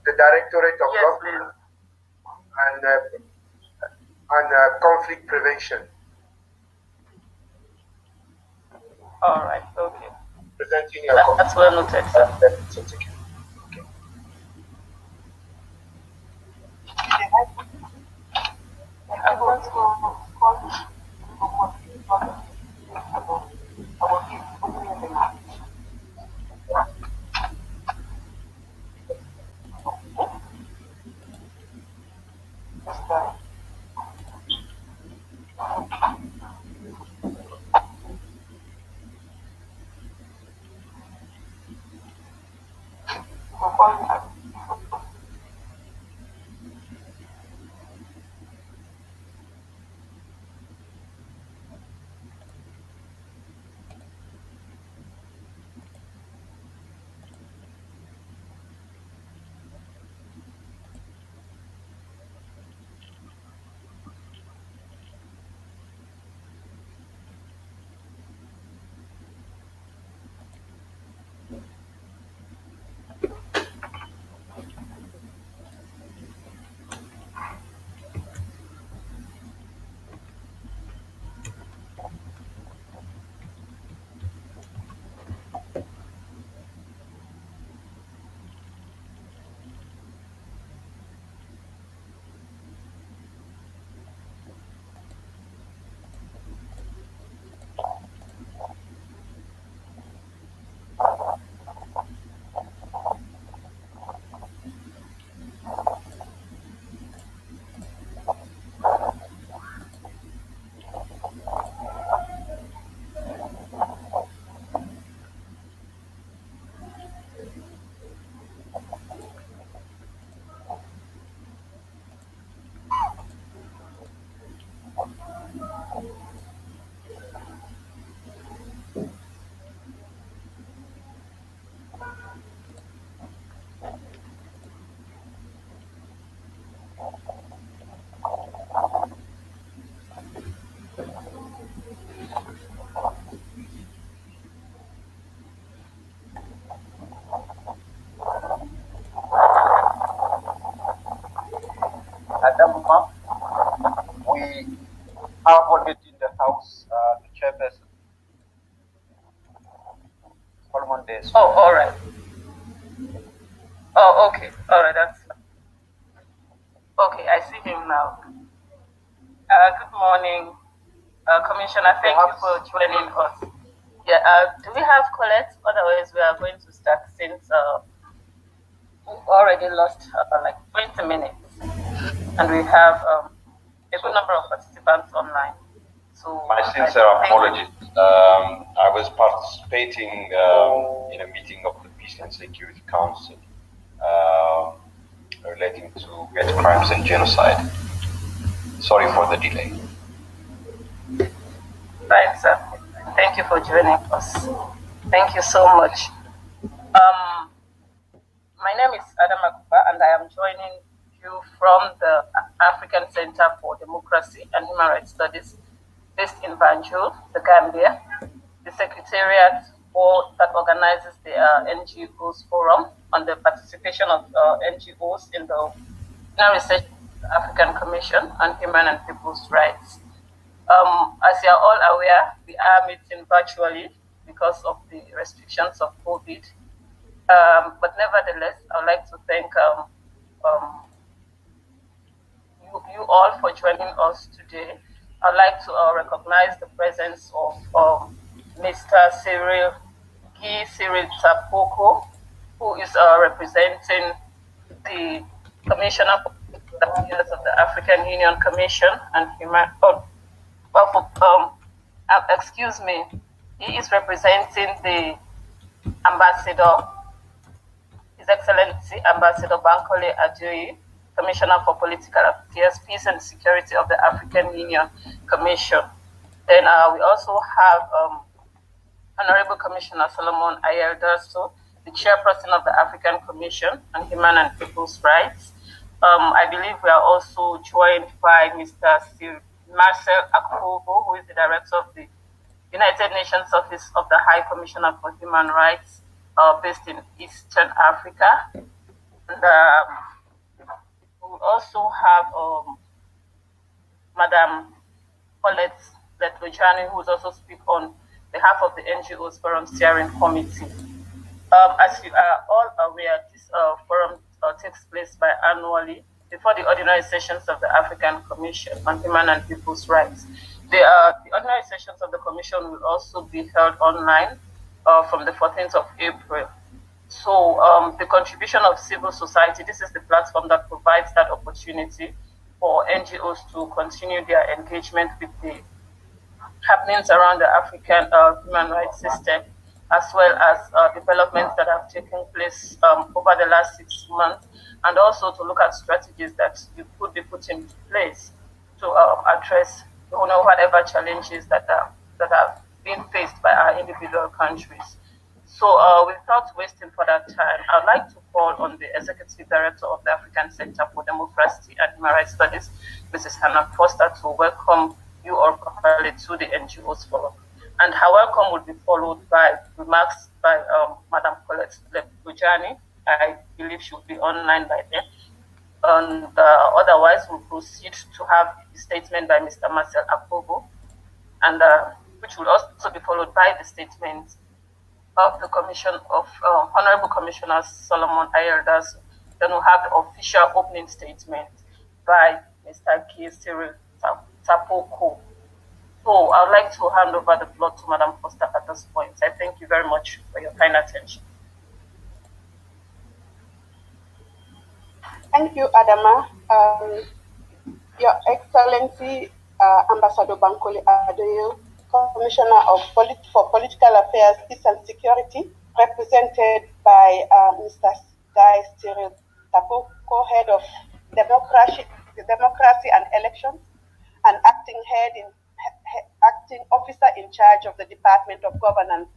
the Directorate of Yes, Government and Conflict Prevention. All right, okay. Presenting your That's well noted, sir. Okay. I'm going to Adama, we have already in the house the chairperson, Solomon Days. Oh, all right. Oh, okay. All right, that's okay. I see him now. Good morning, Commissioner. Thank you for joining us. Yeah. Do we have Colette? Otherwise, we are going to start since we've already lost like 20 minutes, and we have a good number of participants online. So my sincere apologies. I was participating in a meeting of the Peace and Security Council relating to hate crimes and genocide. Sorry for the delay. Right, sir. Thank you for joining us. Thank you so much. My name is Adam Akuba, and I am joining you from the African Center for Democracy and Human Rights Studies, based in Banjul, the Gambia, the secretariat that organizes the NGOs Forum on the participation of NGOs in the Research African Commission on Human and People's Rights. As you are all aware, we are meeting virtually because of the restrictions of COVID. But nevertheless, I would like to thank you all for joining us today. I'd like to recognize the presence of Mr. Cyril Tapoko, who is representing the Commissioner for Affairs of the African Union Commission and Human. Excuse me, he is representing the Ambassador, His Excellency Ambassador Bankole Ajoyi, Commissioner for Political Affairs, Peace and Security of the African Union Commission. Then we also have Honourable Commissioner Solomon Ayeldaso, the Chairperson of the African Commission on Human and People's Rights. I believe we are also joined by Mr. Marcel Akpobo, who is the Director of the United Nations Office of the High Commissioner for Human Rights, based in Eastern Africa. And also have Madam Colette Letlojani, who will also speak on behalf of the NGOs Forum Steering Committee. As you are all aware, this forum takes place biannually before the ordinary sessions of the African Commission on Human and People's Rights. The ordinary sessions of the Commission will also be held online from the 14th of April. So the contribution of civil society, this is the platform that provides that opportunity for NGOs to continue their engagement with the happenings around the African human rights system, as well as developments that have taken place over the last 6 months, and also to look at strategies that you could be put into place to address whatever challenges that have been faced by our individual countries. So without wasting further time, I'd like to call on the Executive Director of the African Center for Democracy and Human Rights Studies, Mrs. Hannah Foster, to welcome you all properly to the NGOs Forum. And her welcome will be followed by remarks by Madam Colette Letlojani. I believe she will be online by then. And otherwise, we'll proceed to have a statement by Mr. Marcel Akobo, and which will also be followed by the statement of the Commission of Honourable Commissioner Solomon Ayerdas. Then we'll have the official opening statement by Mr. K. Cyril Tapoko. So I would like to hand over the floor to Madam Foster at this point. I thank you very much for your kind attention. Thank you, Adama. Your Excellency, Ambassador Bankole Adeyo, Commissioner for Political Affairs, Peace and Security, represented by Mr. Guy Cyril Tapoko, Head of Democracy and Elections, and acting officer in charge of the Department of Governance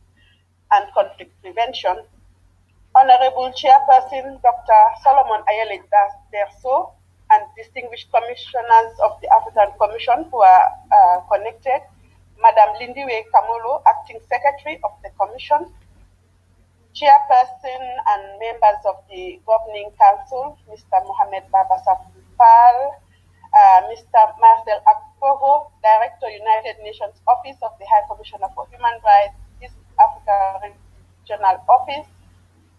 and Conflict Prevention, Honourable Chairperson Dr. Solomon Ayele Derso, and distinguished commissioners of the African Commission who are connected, Madam Lindiwe Kamolo, Acting Secretary of the Commission, Chairperson and members of the Governing Council, Mr. Mohamed Babasafal, Mr. Marcel Akpoho, Director, United Nations Office of the High Commissioner for Human Rights, East Africa Regional Office,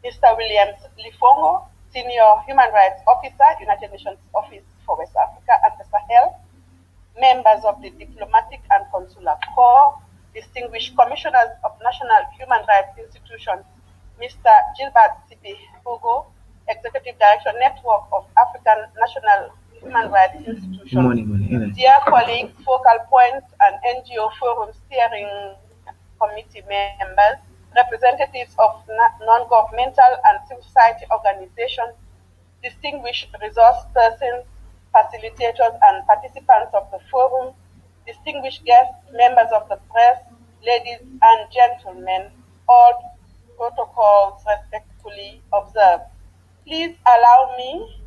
Mr. Williams Lifongo, Senior Human Rights Officer, United Nations Office for West Africa and the Sahel, members of the Diplomatic and Consular Corps, distinguished commissioners of national human rights institutions, Mr. Gilbert Sibi Hugo, Executive Director, Network of African National Human Rights Institutions, dear colleagues, focal points and NGO Forum Steering Committee members, representatives of non-governmental and civil society organizations, distinguished resource persons, facilitators and participants of the forum, distinguished guests, members of the press, ladies and gentlemen, all protocols respectfully observed. Please allow me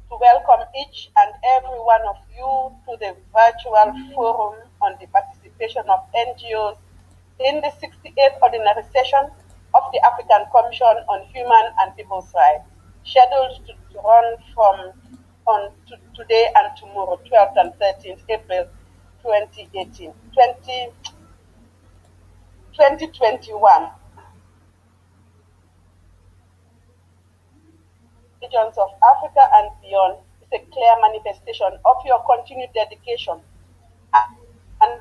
to welcome each and every one of you to the virtual forum on the participation of NGOs in the 68th Ordinary Session of the African Commission on Human and People's Rights, scheduled to run from today and tomorrow, 12th and 13th April 2021. Regions of Africa and beyond is a clear manifestation of your continued dedication and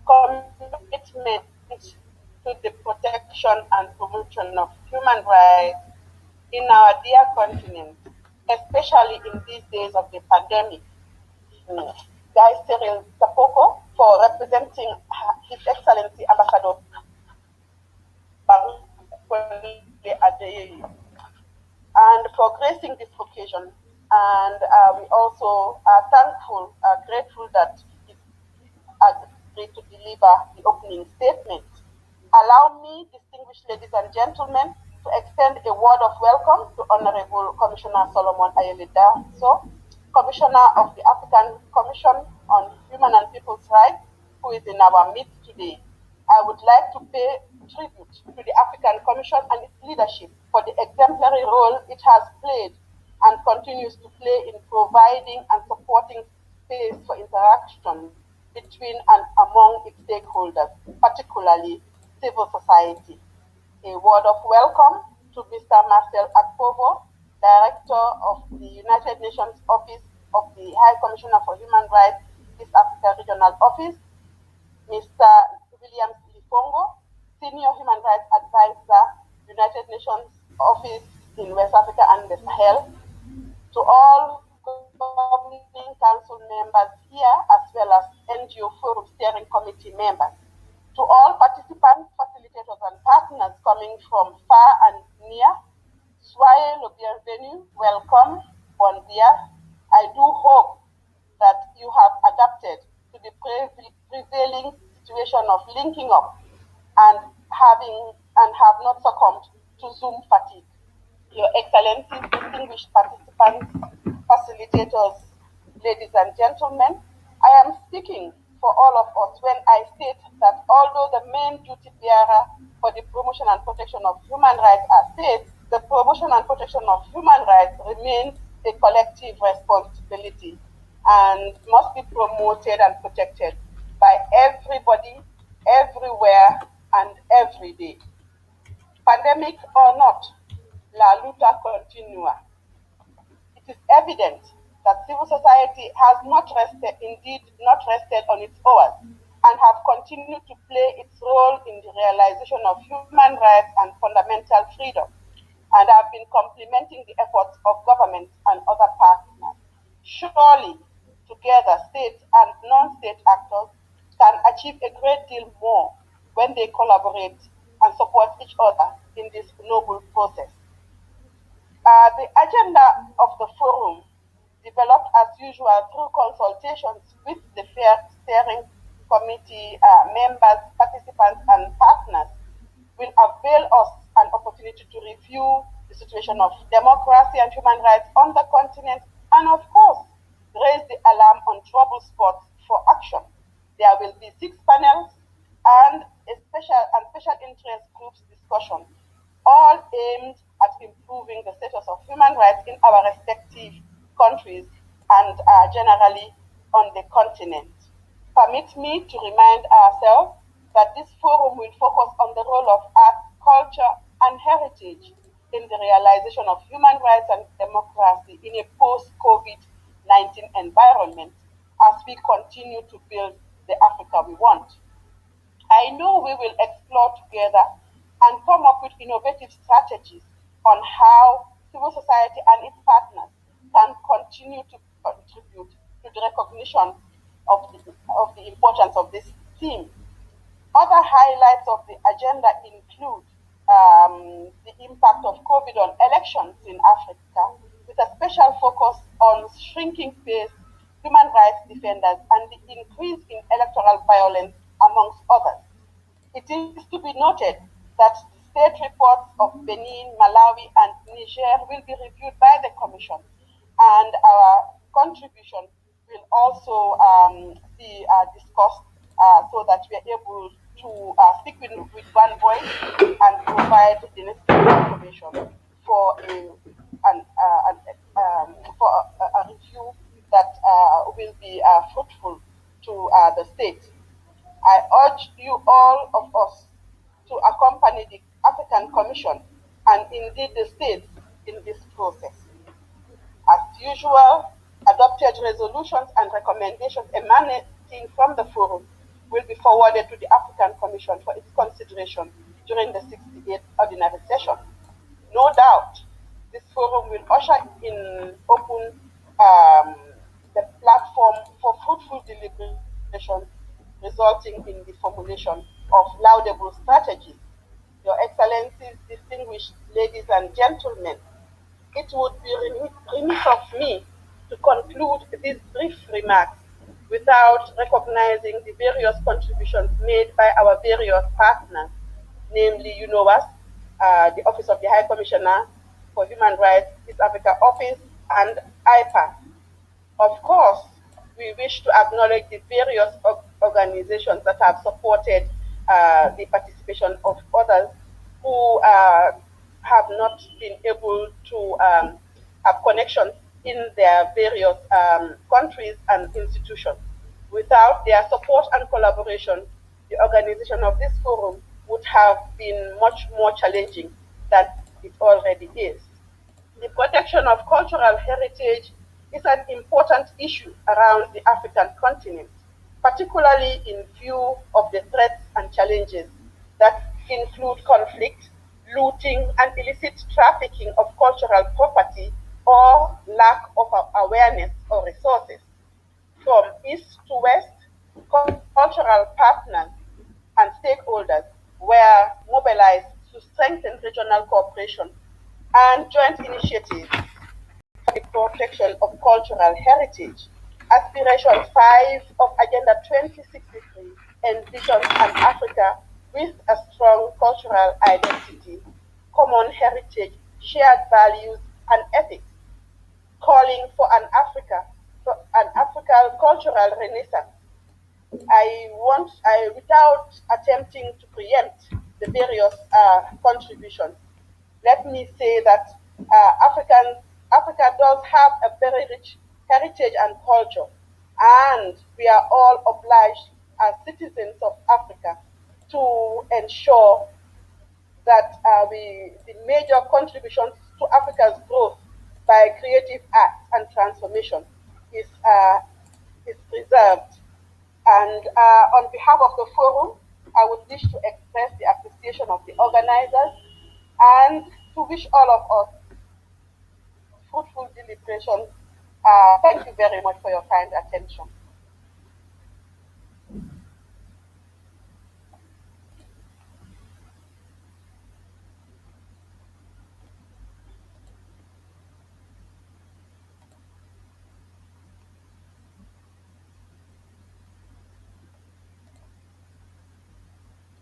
commitment to the protection and promotion of human rights in our dear continent, especially in these days of the pandemic. Guy Cyril Tapoko, for representing His Excellency Ambassador Bankole Adeyo, and for gracing this occasion. And we also are thankful, grateful that he agreed to deliver the opening statement. Allow me, distinguished ladies and gentlemen, to extend a word of welcome to Honourable Commissioner Solomon Ayele Derso, Commissioner of the African Commission on Human and People's Rights, who is in our midst today. I would like to pay tribute to the African Commission and its leadership for the exemplary role it has played and continues to play in providing and supporting space for interaction between and among its stakeholders, particularly civil society. A word of welcome to Mr. Marcel Akpovo, Director of the United Nations Office of the High Commissioner for Human Rights, East Africa Regional Office, Mr. Williams Lifongo, Senior Human Rights Advisor, United Nations Office in West Africa and the Sahel, to all governing council members here, as well as NGO Forum Steering Committee members, to all participants, facilitators, and partners coming from far and near, soyez le bienvenu, welcome, bon dia. I do hope that you have adapted to the prevailing situation of linking up and have not succumbed to Zoom fatigue. Your Excellencies, distinguished participants, facilitators, ladies and gentlemen, I am speaking for all of us when I state that although the main duty bearer for the promotion and protection of human rights are states, the promotion and protection of human rights remains a collective responsibility and must be promoted and protected by everybody, everywhere, and every day. Pandemic or not, la luta continua. It is evident that civil society has not rested on its oars, and have continued to play its role in the realization of human rights and fundamental freedom, and have been complementing the efforts of governments and other partners. Surely, together, states and non-state actors can achieve a great deal more when they collaborate and support each other in this noble process. The agenda of the forum, developed as usual through consultations with the steering committee members, participants, and partners, will avail us an opportunity to review the situation of democracy and human rights on the continent, and of course, raise the alarm on trouble spots for action. There will be 6 panels and a special interest groups discussion, all aimed at improving the status of human rights in our respective countries and generally on the continent. Permit me to remind ourselves that this forum will focus on the role of art, culture, and heritage in the realization of human rights and democracy in a post-COVID-19 environment as we continue to build the Africa we want. I know we will explore together and come up with innovative strategies on how civil society and its partners can continue to contribute to the recognition of the importance of this theme. Other highlights of the agenda include the impact of COVID on elections in Africa, with a special focus on shrinking pace, human rights defenders, and the increase in electoral violence, amongst others. It is to be noted that state reports of Benin, Malawi, and Niger will be reviewed by the Commission, and our contribution will also be discussed so that we are able to speak with one voice and provide the necessary information for a review that will be fruitful to the state. I urge you all of us to accompany the African Commission and indeed the states in this process. As usual, adopted resolutions and recommendations emanating from the forum will be forwarded to the African Commission for its consideration during the 68th ordinary session. No doubt, this forum will usher in open the platform for fruitful deliberation, resulting in the formulation of laudable strategies. Your Excellencies, distinguished ladies and gentlemen, it would be remiss of me to conclude these brief remarks without recognizing the various contributions made by our various partners, namely UNOWAS, the Office of the High Commissioner for Human Rights, East Africa Office, and IPAS. Of course, we wish to acknowledge the various organizations that have supported the participation of others who have not been able to have connections in their various countries and institutions. Without their support and collaboration, the organization of this forum would have been much more challenging than it already is. The protection of cultural heritage is an important issue around the African continent, particularly in view of the threats and challenges that include conflict, looting, and illicit trafficking of cultural property or lack of awareness or resources. From east to west, cultural partners and stakeholders were mobilized to strengthen regional cooperation and joint initiatives for the protection of cultural heritage. Aspiration 5 of Agenda 2063 envisions an Africa with a strong cultural identity, common heritage, shared values, and ethics, calling for an African cultural renaissance. Without attempting to preempt the various contributions, let me say that Africa does have a very rich heritage and culture, and we are all obliged as citizens of Africa to ensure that the major contributions to Africa's growth by creative acts and transformation is preserved. And on behalf of the forum, I would wish to express the appreciation of the organizers and to wish all of us fruitful deliberations. Thank you very much for your kind attention.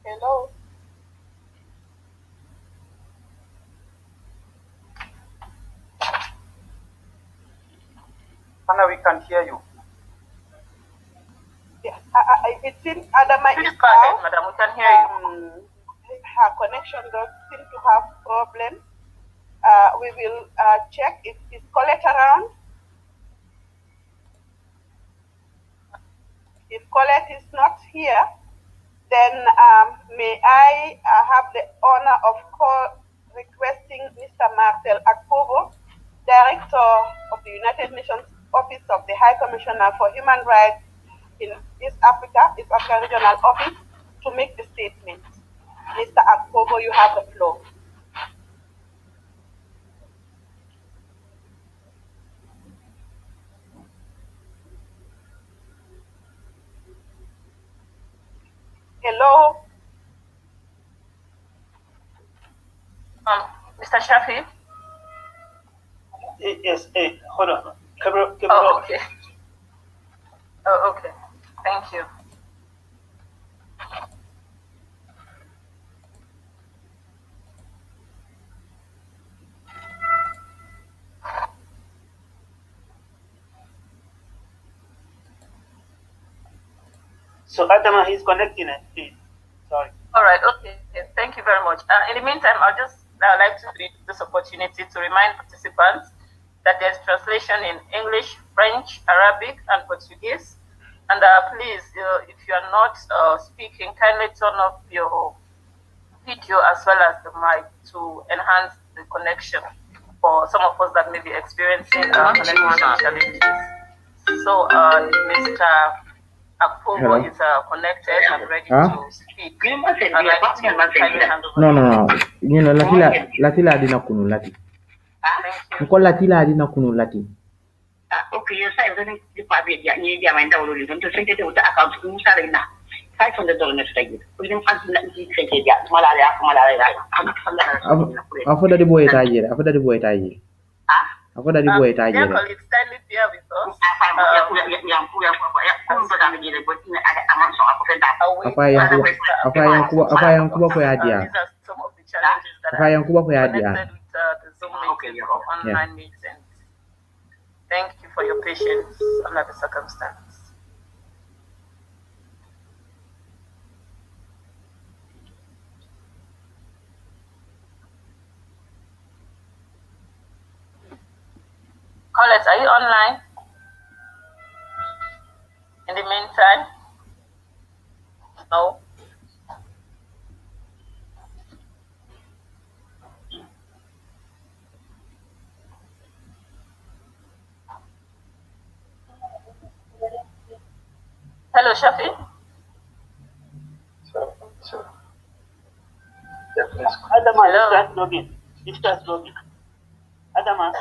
Hello. Anna, we can hear you. Yeah, it seems Adama Please is go ahead, out. madam. We can hear you. Her connection does seem to have problems. We will check if is Colette around. If Colette is not here, then may I have the honor of requesting Mr. Marcel Akpovo, Director of the United Nations Office of the High Commissioner for Human Rights in East Africa Regional Office, to make the statement. Mr. Akpovo, you have the floor. Hello. Mr. Shafi? Yes, hold on. Oh, okay. Oh, okay. Thank you. So Adama, he's connecting it, please. Sorry. All right, okay. Thank you very much. In the meantime, I'll just like to use this opportunity to remind participants that there's translation in English, French, Arabic, and Portuguese. And please, if you are not speaking, kindly turn off your video as well as the mic to enhance the connection for some of us that may be experiencing connection challenges. So, Mr. Akpovo is connected and ready to speak. I'd like to kindly hand over. No. You know, latila adina kunu lati. Thank you. Nko latila adina kunu lati. Okay, yes, I don't think you need to mind our religion to send it to the account to Musarina. $500 next day. We don't fancy that you say, Malaria. After the boy tired, after the boy tired. After the boy tired. Dear colleagues, kindly bear with us. Apa yang kuba ko yadia. These are some of the challenges that Apa yang kuba ko are connected yadia. with the Zoom meeting or online meetings. Thank you for your patience under the circumstance. Guys, are you online? In the meantime? No. Hello, Shafi. Adama, start logging. He starts logging. Adama,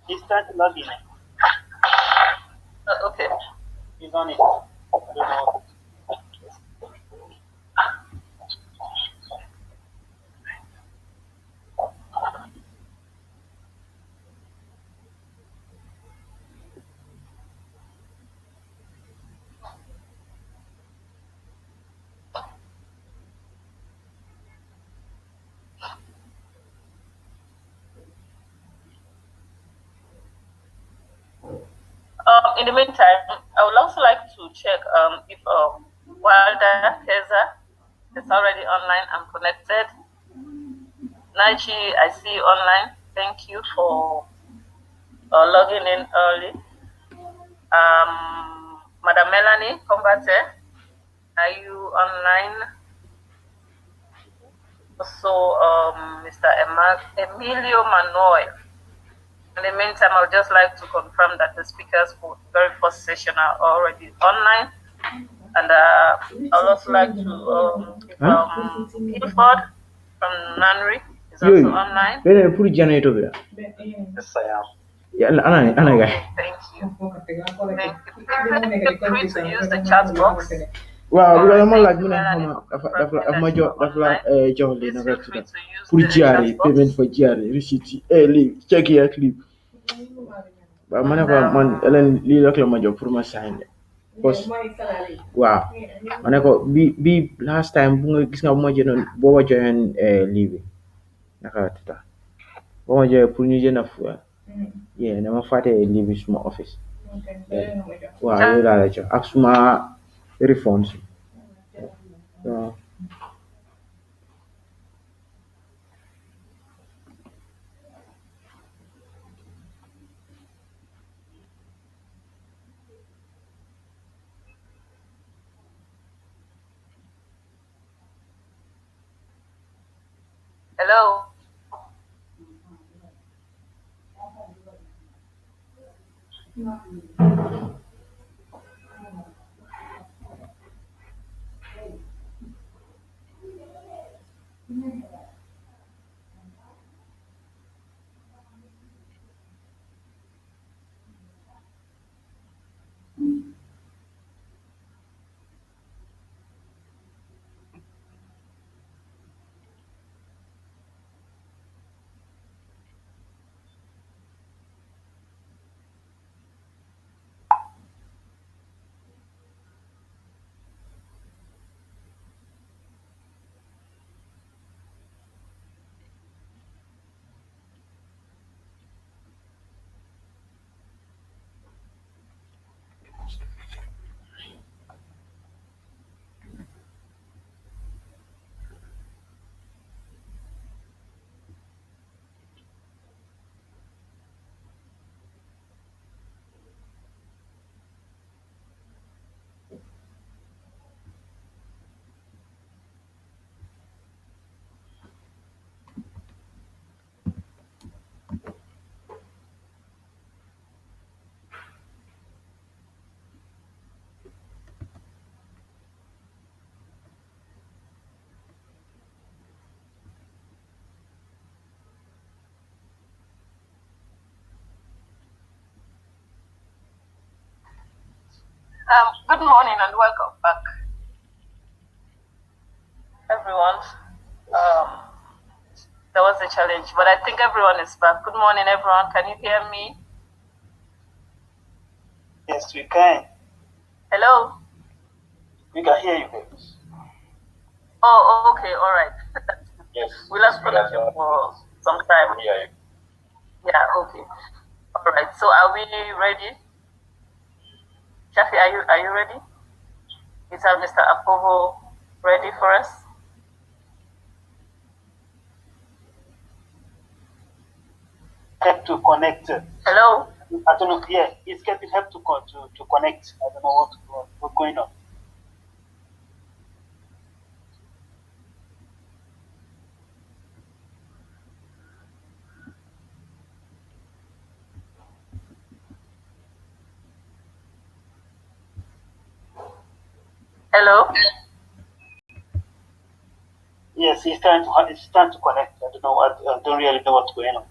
he starts logging. Okay. He's on it. I don't know. In the meantime, I would also like to check if Wilder Keza is already online and connected. Nachi, I see you online. Thank you for logging in early. Madam Melanie Combate, are you online? Also, Mr. Emilio Manuel. In the meantime, I would just like to confirm that the speakers for the very first session are already online. And I would also like to Guilford from Nanry is also online. Yes, I am. Yeah, Thank you. Feel free to use the chat box. Wow, because I'm like payment for GRE, receipt, leave, check here, clip. But man, man, job for my sign. Wow, man, be last time, gis nga mo jeno bo join leave. Nakata. Bo join pour ñu jëna fu. Yeah, dama faté leave suma office. Wow, you la jox ak suma refunds. Hello. Good morning and welcome back, everyone. There was a challenge, but I think everyone is back. Good morning, everyone. Can you hear me? Yes, we can. Hello? We can hear you, babies. Oh, okay, all right. Yes. We lost connection for some time. Yeah, okay. All right, so are we ready? Shafi, are you ready? Is Mr. Apovo ready for us? Have to connect. Hello? I don't know. Yeah, it's getting help to connect. I don't know what's going on. Hello. Yes, it's trying to connect. I don't know. I don't really know what's going on.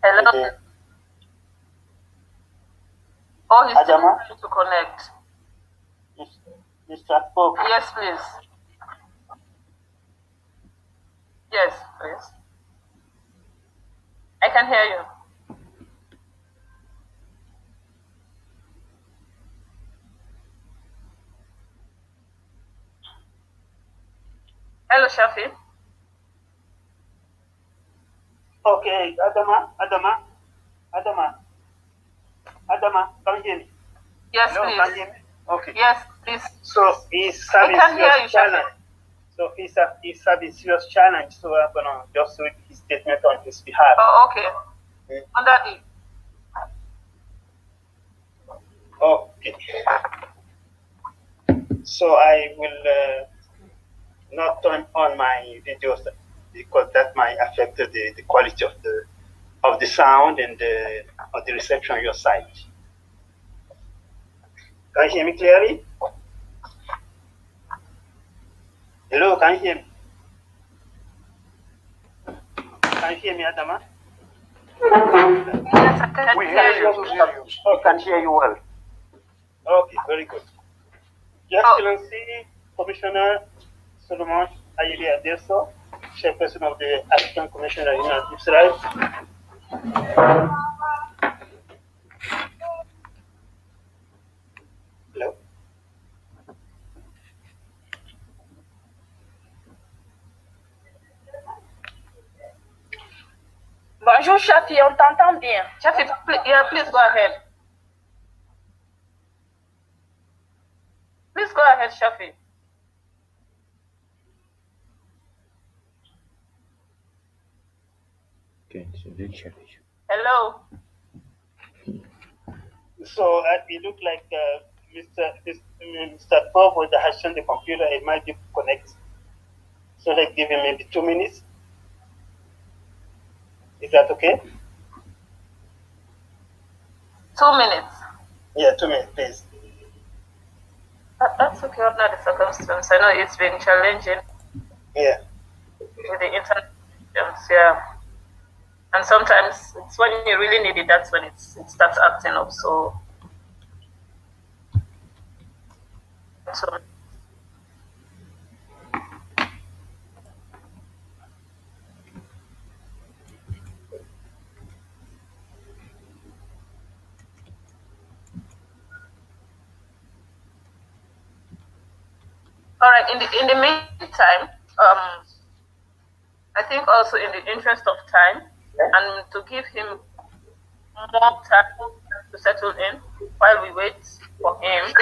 Hello. Oh, he's still Adama? trying to connect. Mr. Pope. Yes, please. Yes, please. I can hear you. Hello, Shafi. Okay, Adama, can you hear me? Yes, Hello, please. can you hear me? Okay. Yes, please. So he's having serious challenge. So he's having serious challenge. So I'm gonna just read his statement on his behalf. Oh, okay. Under the. Okay. So I will not turn on my videos because that might affect the quality of the sound and of the reception on your side. Can you hear me clearly? Hello, can you hear me? Can you hear me, Adama? Yes, I can hear you. I can hear you well. Okay, very good. Your Excellency, Commissioner Solomon Ayili Adeso, Chairperson of the African Commissioner Union of Israel. Hello. Bonjour, Shafi, on t'entend bien. Shafi, yeah, please go ahead. Please go ahead, Shafi. Hello. So it looked like Mr. Povo that has shown the computer, it might be connect. So let's give him maybe 2 minutes. Is that okay? 2 minutes. Yeah, 2 minutes, please. That's okay under the circumstance. I know it's been challenging. Yeah. With the internet, yeah. And sometimes it's when you really need it, that's when it starts acting up. So all right. In the meantime, I think also in the interest of time and to give him more time to settle in while we wait for him,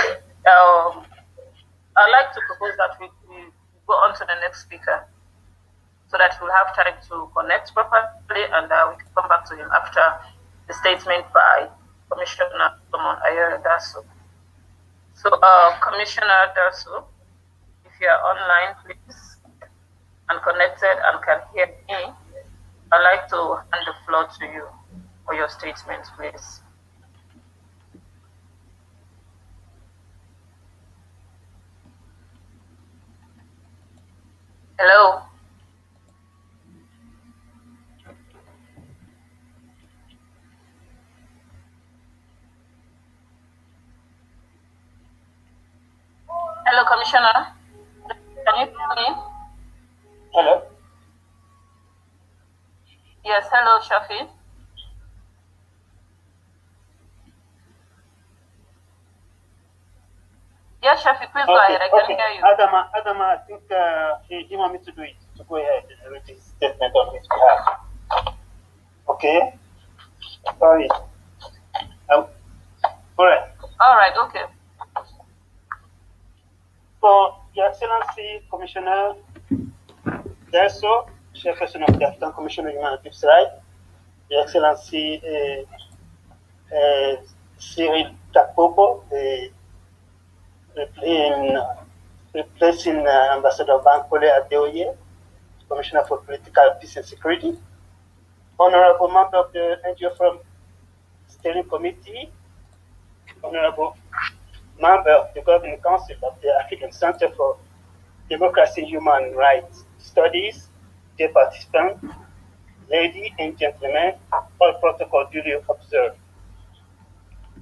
I'd like to propose that we go on to the next speaker so that we'll have time to connect properly and we can come back to him after the statement by Commissioner Solomon Ayere Daso. So, Commissioner Daso, if you are online, please, and connected and can hear me, I'd like to hand the floor to you for your statement, please. Hello. Hello, Commissioner. Can you hear me? Hello. Yes, hello, Shafi. Yes, Shafi, please go ahead. I can hear you. Adama, I think he wants me to do it. To go ahead and read his statement on his behalf. Okay. Sorry. All right. All right. Okay. So, Your Excellency, Commissioner Daso, Chairperson of the African Commission on Human Rights, Your Excellency Cyril Tapobo, replacing Ambassador Bankole Adeoye, Commissioner for Political Peace and Security. Honourable member of the NGO from Steering Committee, Honourable member of the Governing Council of the African Center for Democracy and Human Rights Studies, dear participants, ladies and gentlemen, all protocol duly observed.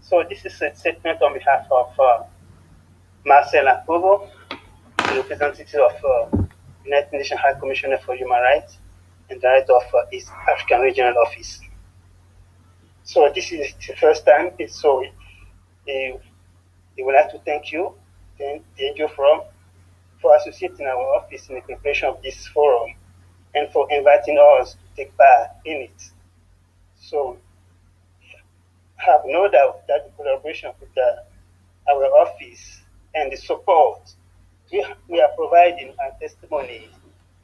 So this is a statement on behalf of Marcel Akobo, the representative of United Nations High Commissioner for Human Rights and Director of East African Regional Office. So this is the first time, so we would like to thank you, the NGO Forum, for associating our office in the preparation of this forum and for inviting us to take part in it. So I have no doubt that the collaboration with our office and the support we are providing are testimony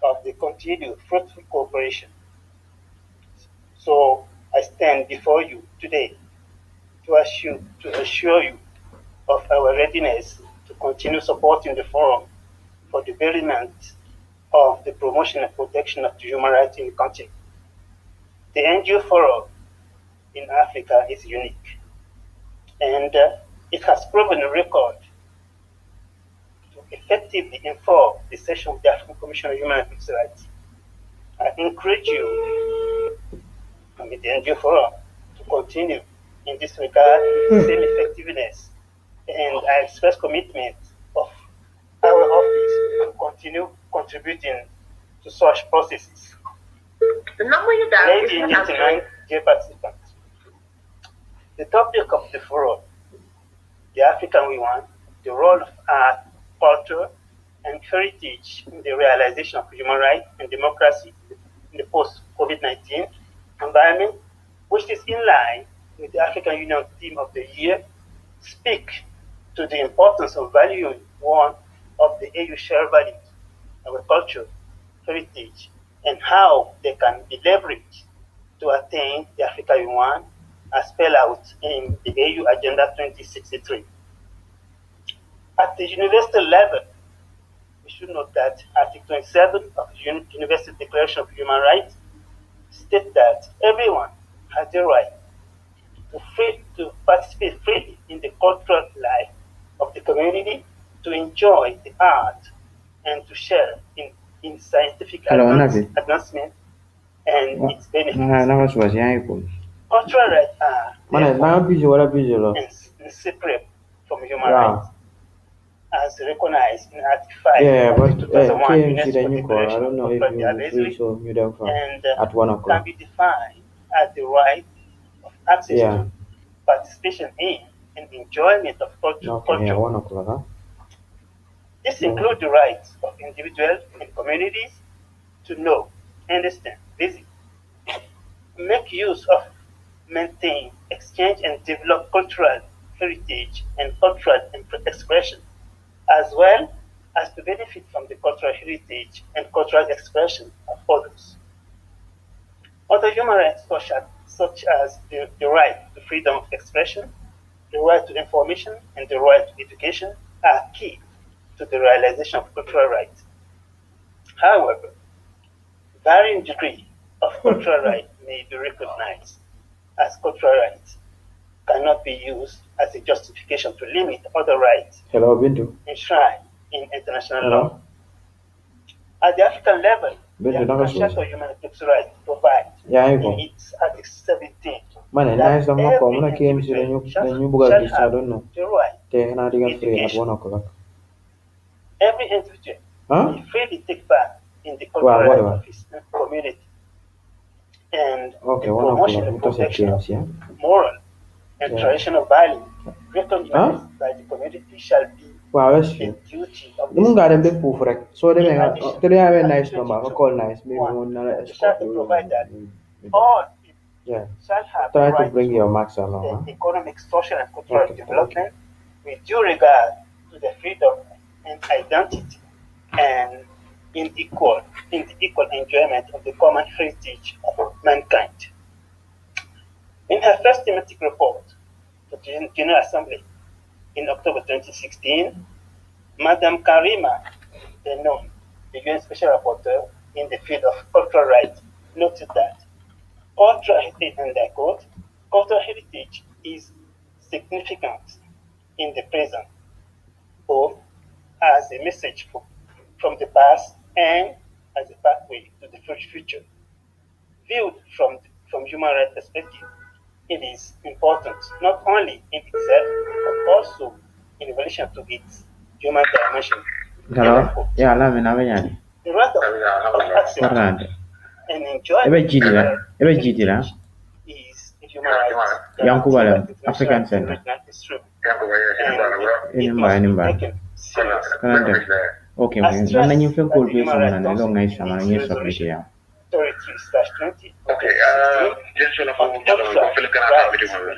of the continued fruitful cooperation. So I stand before you today to assure you of our readiness to continue supporting the forum for the betterment of the promotion and protection of the human rights in the country. The NGO Forum in Africa is unique, and it has proven a record to effectively inform the session of the African Commission on Human Rights. I encourage you, with the NGO Forum, to continue in this regard with the same effectiveness, and I express commitment of our office to continue contributing to such processes. Ladies and gentlemen, dear participants, the topic of the forum, the African we want, the role of art, culture, and heritage in the realization of human rights and democracy in the post-COVID-19 environment, which is in line with the African Union theme of the year, speak to the importance of valuing one of the AU shared values, our culture, heritage, and how they can be leveraged to attain the Africa we want as spelled out in the AU Agenda 2063. At the universal level, we should note that Article 27 of the Universal Declaration of Human Rights states that everyone has the right to participate freely in the cultural life of the community, to enjoy the art, and to share in scientific advancement and its benefits. Cultural rights are separate from human rights, as recognized in Article 5 of the 2001 UNESCO Declaration of Cultural Diversity, and can be defined as the right of access to, participation in, and enjoyment of culture. This includes the rights of individuals and communities to know, understand, visit, make use of, maintain, exchange, and develop cultural heritage and cultural expression, as well as to benefit from the cultural heritage and cultural expression of others. Other human rights, such as the right to freedom of expression, the right to information, and the right to education, are key to the realization of cultural rights. However, varying degree of cultural rights may be recognized as cultural rights cannot be used as a justification to limit other rights enshrined in international law. At the African level, the African Charter of Human Rights provides in its Article 17 that every individual shall have the right to education. Every individual may freely take part in the cultural life of his community, and the promotion and protection of moral and traditional values recognized by the community shall be the duty of the So they have a nice Article number. 22 Call nice. Maybe the Charter provide that all people shall have the Try to right bring your to marks along. the economic, social, and cultural development with due regard to the freedom and identity, and in the equal enjoyment of the common heritage of mankind. In her first thematic report, General Assembly in October 2016, Madam Karima Denon, the UN Special Rapporteur in the field of cultural rights, noted that cultural heritage, and I quote, cultural heritage is significant in the present, both as a message from the past and as a pathway to the future. Viewed from human rights perspective, it is important not only in itself, but also in relation to its human dimension. Kalau ya lah menamanya. The right of access Fernando. and enjoyment Ebe jidi lah. is a human right. Yang ku bala African Center. Ini mbak. Kananda. Okay, man. Nana nyimfe cool base mana na long nice sama na nyesa pleke ya. 33/20. Okay, just one of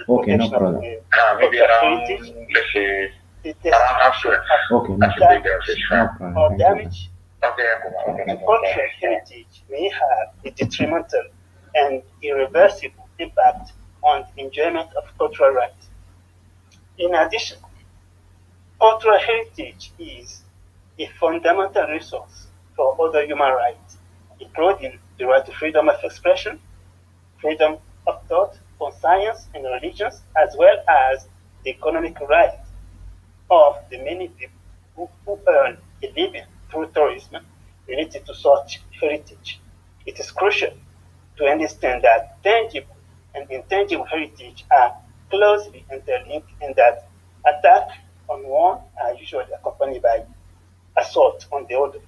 Okay, no problem. Maybe around, let's say, around after. Okay, no problem. Or damage. Okay. Cultural heritage may have a detrimental and irreversible impact on the enjoyment of cultural rights. In addition, cultural heritage is a fundamental resource for other human rights, including the right to freedom of expression, freedom of thought on science and religions, as well as the economic right of the many people who earn a living through tourism related to such heritage. It is crucial to understand that tangible and intangible heritage are closely interlinked and that attacks on one are usually accompanied by assault on the other.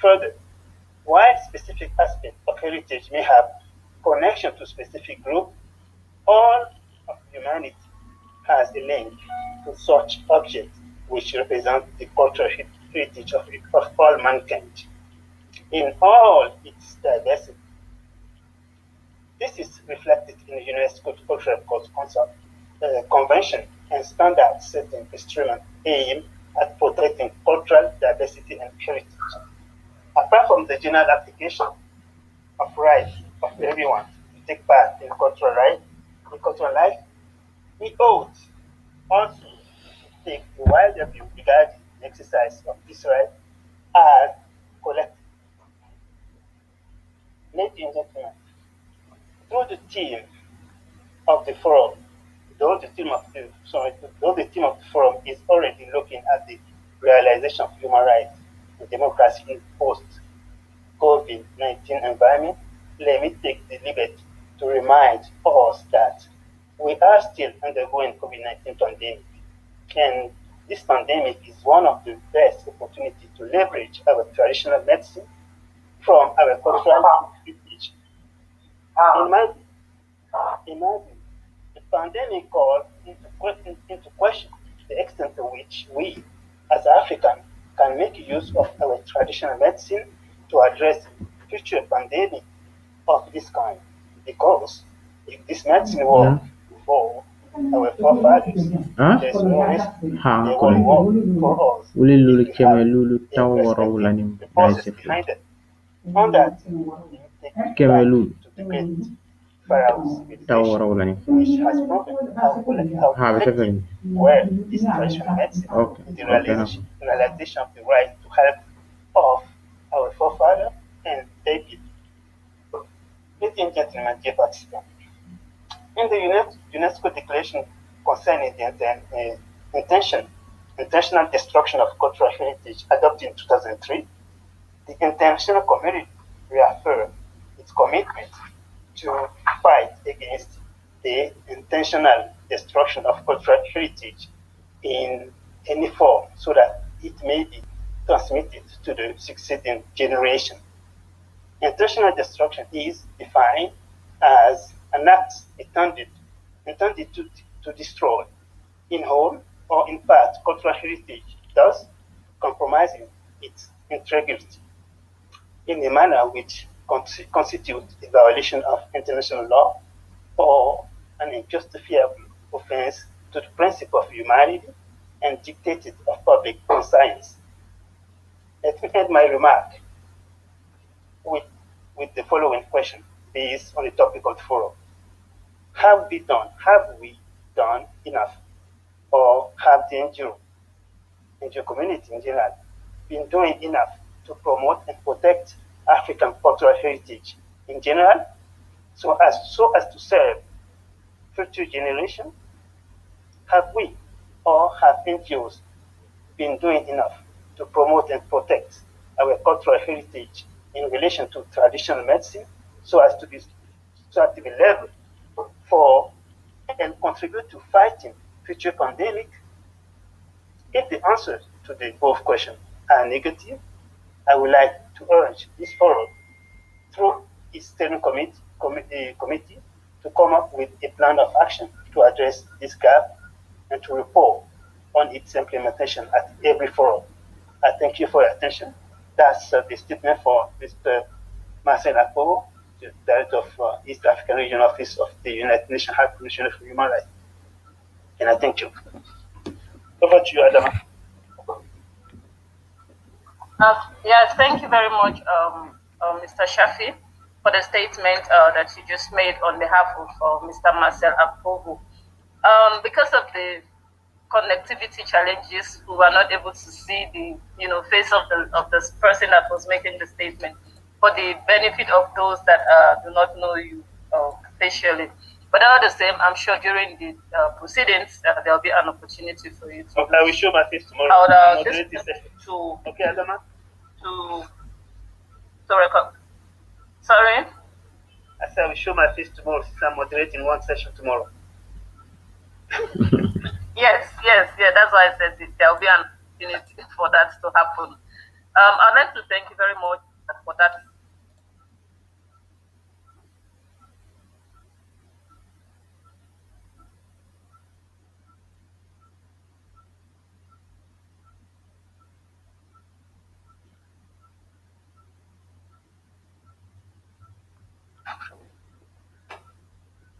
Further, while specific aspects of heritage may have connection to specific group, all of humanity has a link to such objects which represent the cultural heritage of all mankind in all its diversity. This is reflected in the UNESCO Cultural Convention and standards setting instruments aimed at protecting cultural diversity and heritage. Apart from the general application of rights of everyone to take part in cultural life, we ought also to take a wider view regarding the exercise of this right as collective. Ladies and gentlemen, though the theme of the forum forum is already looking at the realization of human rights and democracy in post-COVID-19 environment, let me take the liberty to remind us that we are still undergoing COVID-19 pandemic, and this pandemic is one of the best opportunities to leverage our traditional medicine from our cultural heritage. In my view, the pandemic called into question the extent to which we, as Africans, can make use of our traditional medicine to address future pandemic of this kind. Because if this medicine worked before our forefathers, there's no risk they will work for us. The process behind it. On that, we take to debate Pharaoh's meditation, which has proven how collective were this traditional medicine, the realization of the right to help of our forefathers and their people. Ladies and gentlemen, dear participants, in the UNESCO Declaration concerning the intentional destruction of cultural heritage adopted in 2003, the international community reaffirmed its commitment to fight against the intentional destruction of cultural heritage in any form so that it may be transmitted to the succeeding generation. Intentional destruction is defined as an act intended to destroy, in whole or in part, cultural heritage, thus compromising its integrity in a manner which constitutes a violation of international law or an injustifiable offense to the principle of humanity and dictated of public conscience. Let me end my remark with the following question based on the topic of the forum. Have we done done enough, or have the NGO community in general been doing enough to promote and protect African cultural heritage in general, so as to serve future generations? Have we or have NGOs been doing enough to promote and protect our cultural heritage in relation to traditional medicine, so as to be level for and contribute to fighting future pandemic? If the answers to the above questions are negative, I would like to urge this forum through its steering committee to come up with a plan of action to address this gap and to report on its implementation at every forum. I thank you for your attention. That's the statement for Mr. Marcel Akporo, the Director of East African Regional Office of the United Nations High Commissioner for Human Rights. And I thank you. Over to you, Adama. Yes, thank you very much, Mr. Shafi, for the statement that you just made on behalf of Mr. Marcel Akporo. Because of the connectivity challenges, we were not able to see the face of the person that was making the statement. For the benefit of those that do not know you facially, but all the same, I'm sure during the proceedings there will be an opportunity for you to. Okay, I will show my face tomorrow. Okay, Adama. To record. Sorry. I said I will show my face tomorrow since I'm moderating one session tomorrow. Yes, that's why I said there will be an opportunity for that to happen. I'd like to thank you very much for that.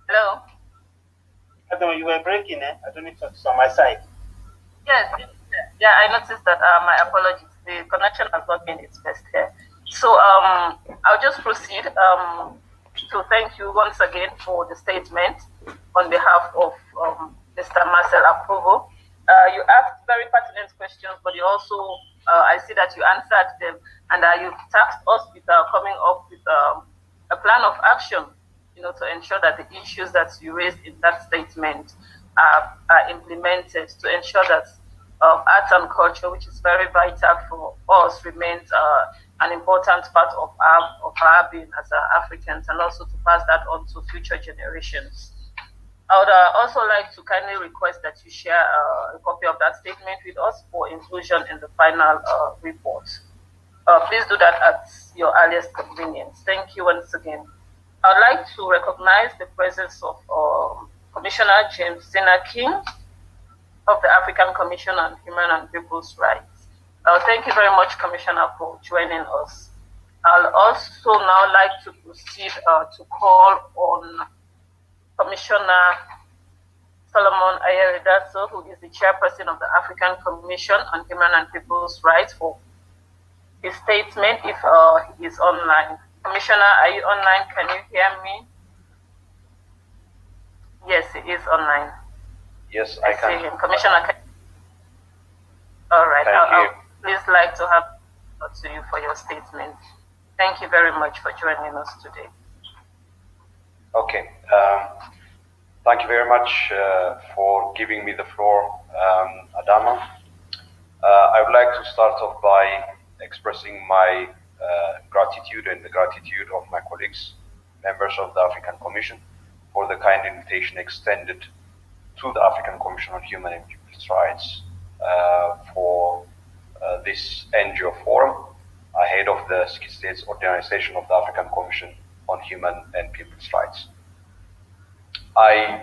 Hello? I don't know, you were breaking, eh? I don't know if it's on my side. Yes, yeah, I noticed that. My apologies. The connection has not been its best here. So I'll just proceed to thank you once again for the statement on behalf of Mr. Marcel Akporo. You asked very pertinent questions, but you also, I see that you answered them, and you tasked us with coming up with a plan of action, to ensure that the issues that you raised in that statement are implemented, to ensure that arts and culture, which is very vital for us, remains an important part of our being as Africans, and also to pass that on to future generations. I would also like to kindly request that you share a copy of that statement with us for inclusion in the final report. Please do that at your earliest convenience. Thank you once again. I would like to recognize the presence of Commissioner James Zina King of the African Commission on Human and People's Rights. Thank you very much, Commissioner, for joining us. I'll also now like to proceed to call on Commissioner Solomon Ayeridaso, who is the chairperson of the African Commission on Human and People's Rights, for his statement, if he is online. Commissioner, are you online? Can you hear me? Yes, he is online. Yes, I can. See him. Commissioner, all right. I'll please like to have to you for your statement. Thank you very much for joining us today. Okay. Thank you very much for giving me the floor, Adama. I would like to start off by expressing my gratitude and the gratitude of my colleagues, members of the African Commission, for the kind invitation extended to the African Commission on Human and People's Rights for this NGO forum ahead of the 68th Organization of the African Commission on Human and People's Rights. I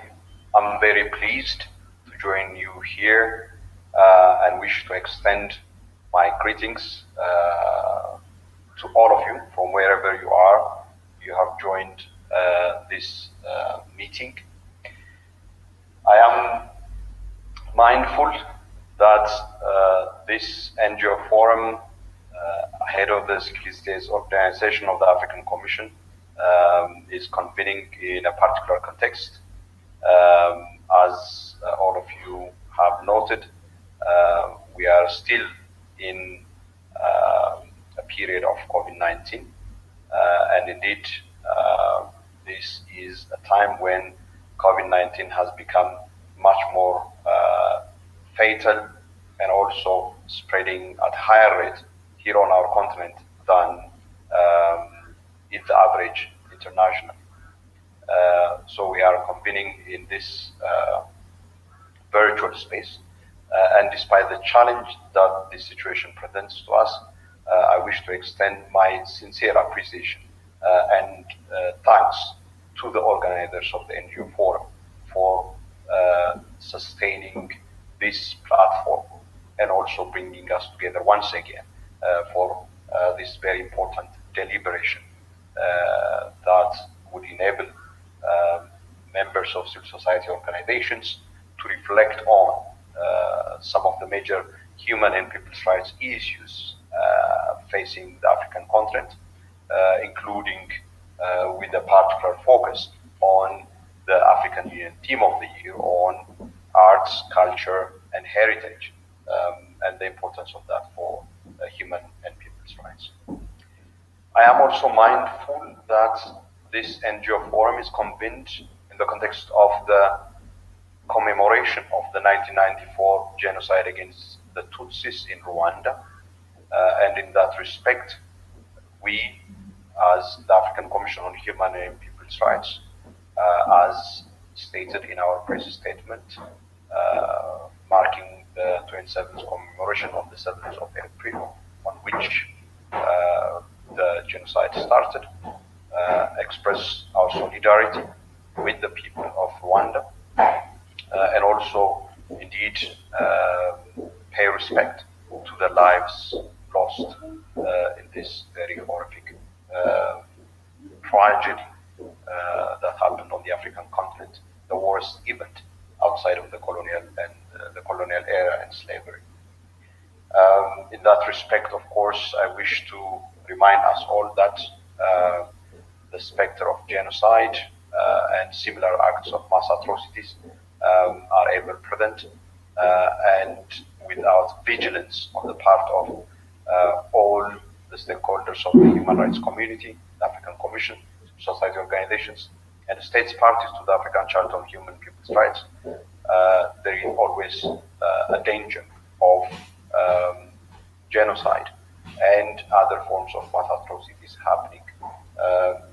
am very pleased to join you here and wish to extend my greetings to all of you from wherever you are. You have joined this meeting. I am mindful that this NGO forum ahead of the 68th Organization of the African Commission is convening in a particular context. as all of you have noted, we are still in a period of COVID-19, and indeed this is a time when COVID-19 has become much more fatal and also spreading at higher rate here on our continent than is the average internationally. So we are convening in this virtual space, and despite the challenge that this situation presents to us, I wish to extend my sincere appreciation and thanks to the organizers of the NGO Forum for sustaining this platform and also bringing us together once again for this very important deliberation that would enable members of civil society organizations to reflect on some of the major human and people's rights issues facing the African continent, including with a particular focus on the African Union Theme of the Year on arts, culture, and heritage, and the importance of that for human and people's rights. I am also mindful that this NGO forum is convened in the context of the commemoration of the 1994 genocide against the Tutsis in Rwanda, and in that respect, we, as the African Commission on Human and People's Rights, as stated in our press statement, marking the 27th commemoration of the 7th of April, on which the genocide started, express our solidarity with the people of Rwanda, and also, indeed, pay respect to the lives lost in this very horrific tragedy that happened on the African continent, the worst event outside of the colonial and the colonial era and slavery. In that respect, of course, I wish to remind us all that the specter of genocide and similar acts of mass atrocities are ever present, and without vigilance on the part of all the stakeholders of the human rights community, the African Commission, society organizations, and the states parties to the African Charter on Human and People's Rights, there is always a danger of genocide and other forms of mass atrocities happening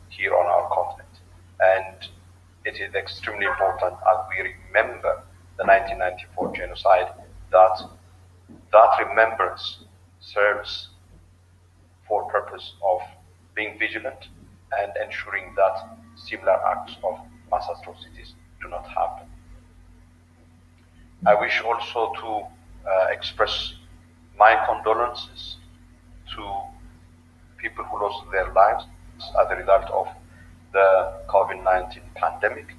here on our continent. And it is extremely important as we remember the 1994 genocide that remembrance serves for purpose of being vigilant and ensuring that similar acts of mass atrocities do not happen. I wish also to express my condolences to people who lost their lives as a result of the COVID-19 pandemic,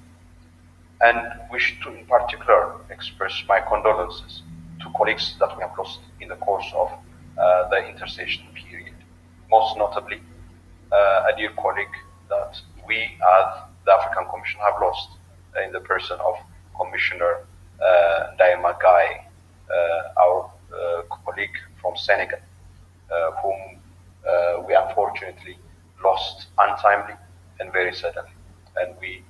and wish to in particular express my condolences to colleagues that we have lost in the course of the intercession period. Most notably, a dear colleague that we as the African Commission have lost in the person of Commissioner Daima Gai, our colleague from Senegal, whom we unfortunately lost untimely and very suddenly. And we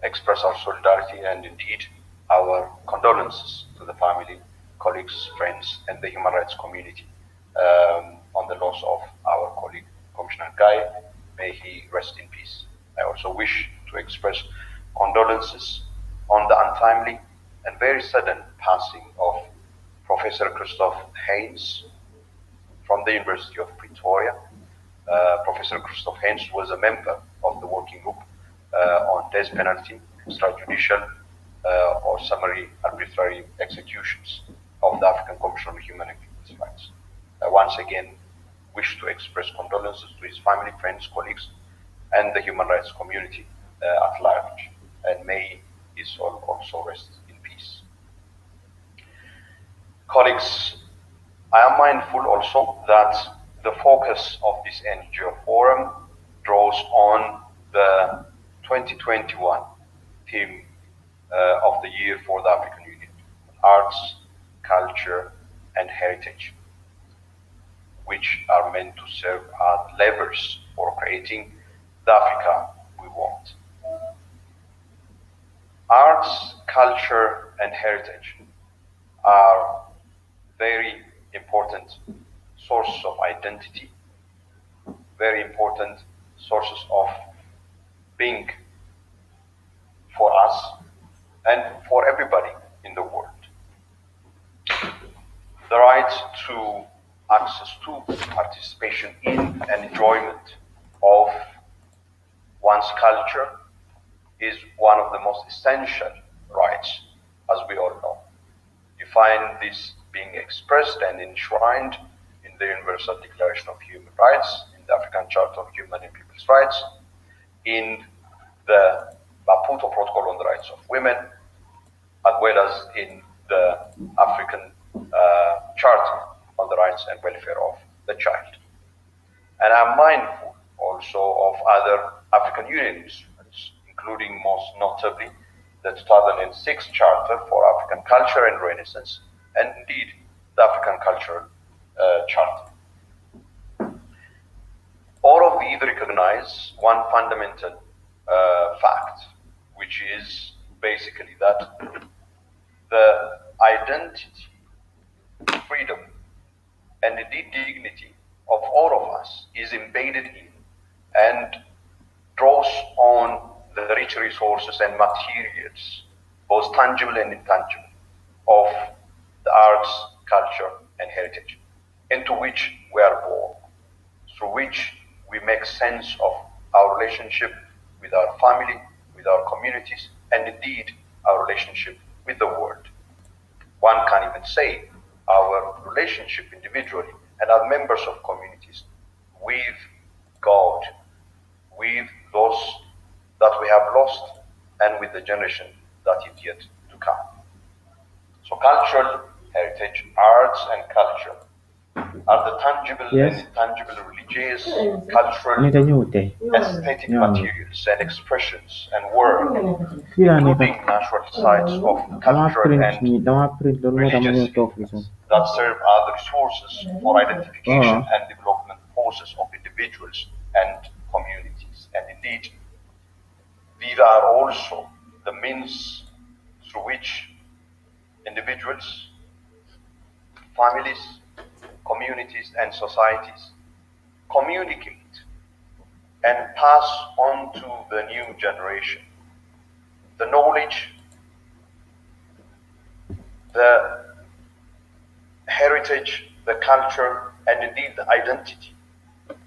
express our solidarity and indeed our condolences to the family, colleagues, friends, and the human rights community on the loss of our colleague, Commissioner Gai. May he rest in peace. I also wish to express condolences on the untimely and very sudden passing of Professor Christoph Heyns from the University of Pretoria. Professor Christoph Heyns was a member of the working group on death penalty, extrajudicial or summary arbitrary executions of the African Commission on Human and People's Rights. Once again, wish to express condolences to his family, friends, colleagues, and the human rights community at large, and may his soul also rest in peace. Colleagues, I am mindful also that the focus of this NGO forum draws on the 2021 theme of the year for the African Union: arts, culture, and heritage, which are meant to serve as levers for creating the Africa we want. Arts, culture, and heritage are very important sources of identity, very important sources of being for us and for everybody in the world. The right to access to, participation in, and enjoyment of one's culture is one of the most essential rights, as we all know. You find this being expressed and enshrined in the Universal Declaration of Human Rights, in the African Charter of Human and People's Rights, in the Maputo Protocol on the Rights of Women, as well as in the African Charter on the Rights and Welfare of the Child. And I'm mindful also of other African Union instruments, including most notably the 2006 Charter for African Culture and Renaissance, and indeed the African Cultural Charter. All of these recognize one fundamental fact, which is basically that the identity, freedom, and indeed dignity of all of us is embedded in and draws on the rich resources and materials, both tangible and intangible, of the arts, culture, and heritage, into which we are born, through which we make sense of our relationship with our family, with our communities, and indeed our relationship with the world. One can even say our relationship individually and as members of communities with God, with those that we have lost, and with the generation that is yet to come. So cultural heritage, arts, and culture are the tangible and intangible religious, cultural, aesthetic materials and expressions and work, including natural sites of cultural and religious significance that serve as resources for identification and development process of individuals and communities. And indeed, these are also the means through which individuals, families, communities, and societies communicate and pass on to the new generation the knowledge, the heritage, the culture, and indeed the identity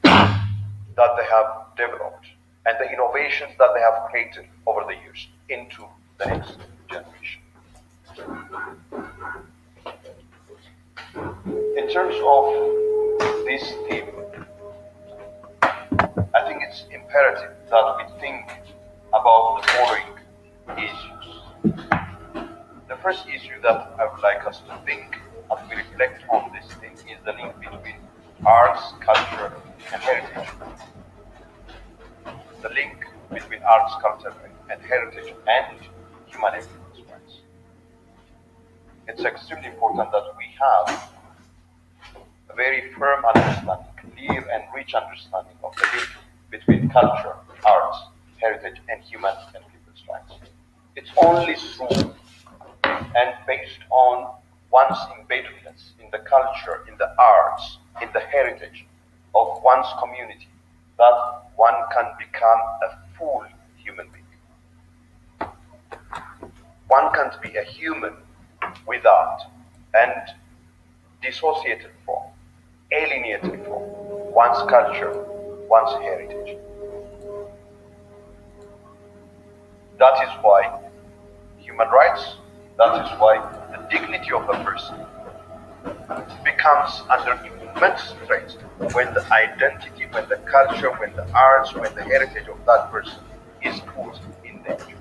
that they have developed and the innovations that they have created over the years into the next generation. In terms of this theme, I think it's imperative that we think about the following issues. The first issue that I would like us to think as we reflect on this thing is the link between arts, culture, and heritage. The link between arts, culture, and heritage and human and people's rights. It's extremely important that we have a very firm understanding, clear and rich understanding of the link between culture, arts, heritage, and human and people's rights. It's only through and based on one's embeddedness in the culture, in the arts, in the heritage of one's community that one can become a full human being. One can't be a human without and dissociated from, alienated from one's culture, one's heritage. That is why human rights, that is why the dignity of a person becomes under immense threat when the identity, when the culture, when the arts, when the heritage of that person is put in danger.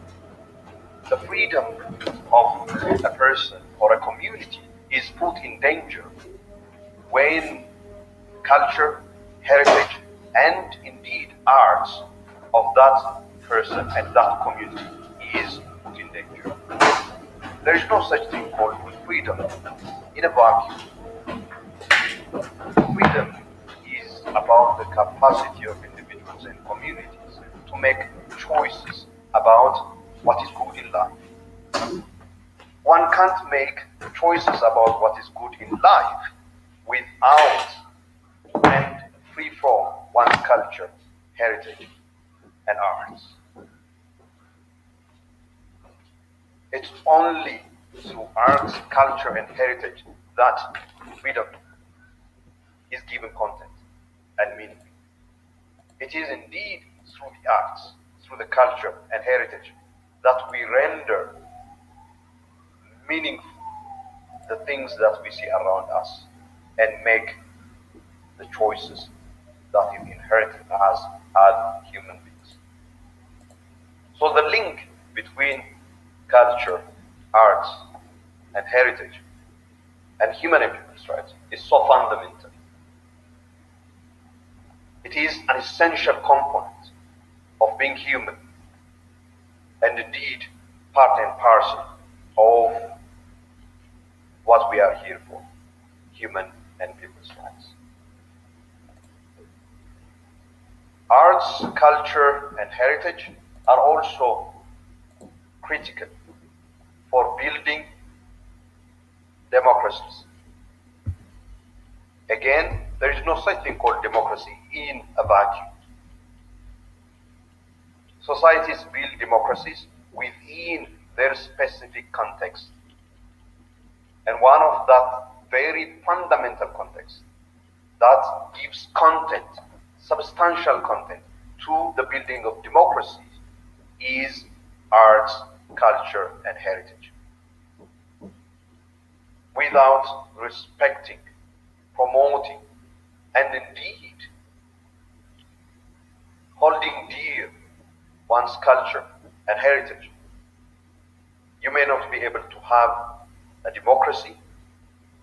The freedom of a person or a community is put in danger when culture, heritage, and indeed arts of that person and that community is put in danger. there is no such thing called freedom in a vacuum. Freedom is about the capacity of individuals and communities to make choices about what is good in life. One can't make choices about what is good in life without and free from one's culture, heritage, and arts. It's only through arts, culture, and heritage that freedom is given content and meaning. It is indeed through the arts, through the culture and heritage that we render meaningful the things that we see around us and make the choices that is inherent in us as human beings. So the link between culture, arts, and heritage and human and people's rights is so fundamental. It is an essential component of being human and indeed part and parcel of what we are here for, human and people's rights. Arts, culture, and heritage are also critical for building democracies. Again, there is no such thing called democracy in a vacuum. Societies build democracies within their specific context. And one of that very fundamental context that gives content, substantial content, to the building of democracies is arts, culture, and heritage. Without respecting, promoting, and indeed holding dear one's culture and heritage, you may not be able to have a democracy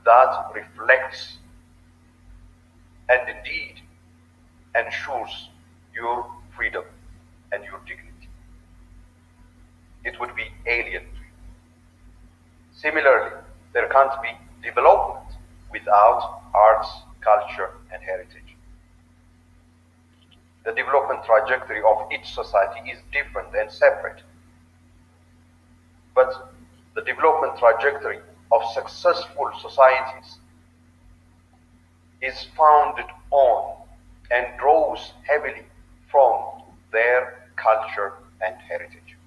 that reflects and indeed ensures your freedom and your dignity. It would be alien to you. Similarly, there can't be development without arts, culture, and heritage. The development trajectory of each society is different and separate. But the development trajectory of successful societies is founded on and draws heavily from their culture and heritage.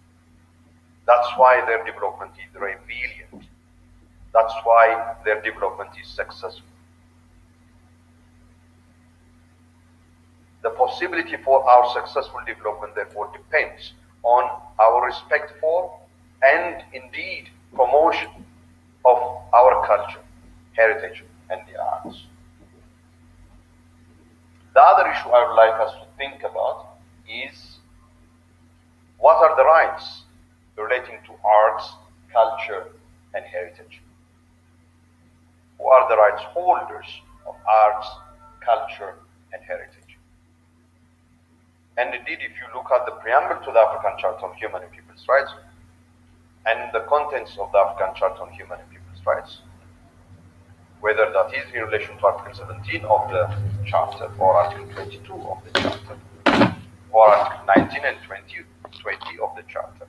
That's why their development is resilient. That's why their development is successful. The possibility for our successful development, therefore, depends on our respect for and indeed promotion of our culture, heritage, and the arts. The other issue I would like us to think about is what are the rights relating to arts, culture, and heritage? Who are the rights holders of arts, culture, and heritage? And indeed, if you look at the preamble to the African Charter on Human and People's Rights, and the contents of the African Charter on Human and People's Rights, whether that is in relation to Article 17 of the Charter, or Article 22 of the Charter, or Article 19 and 20 of the Charter,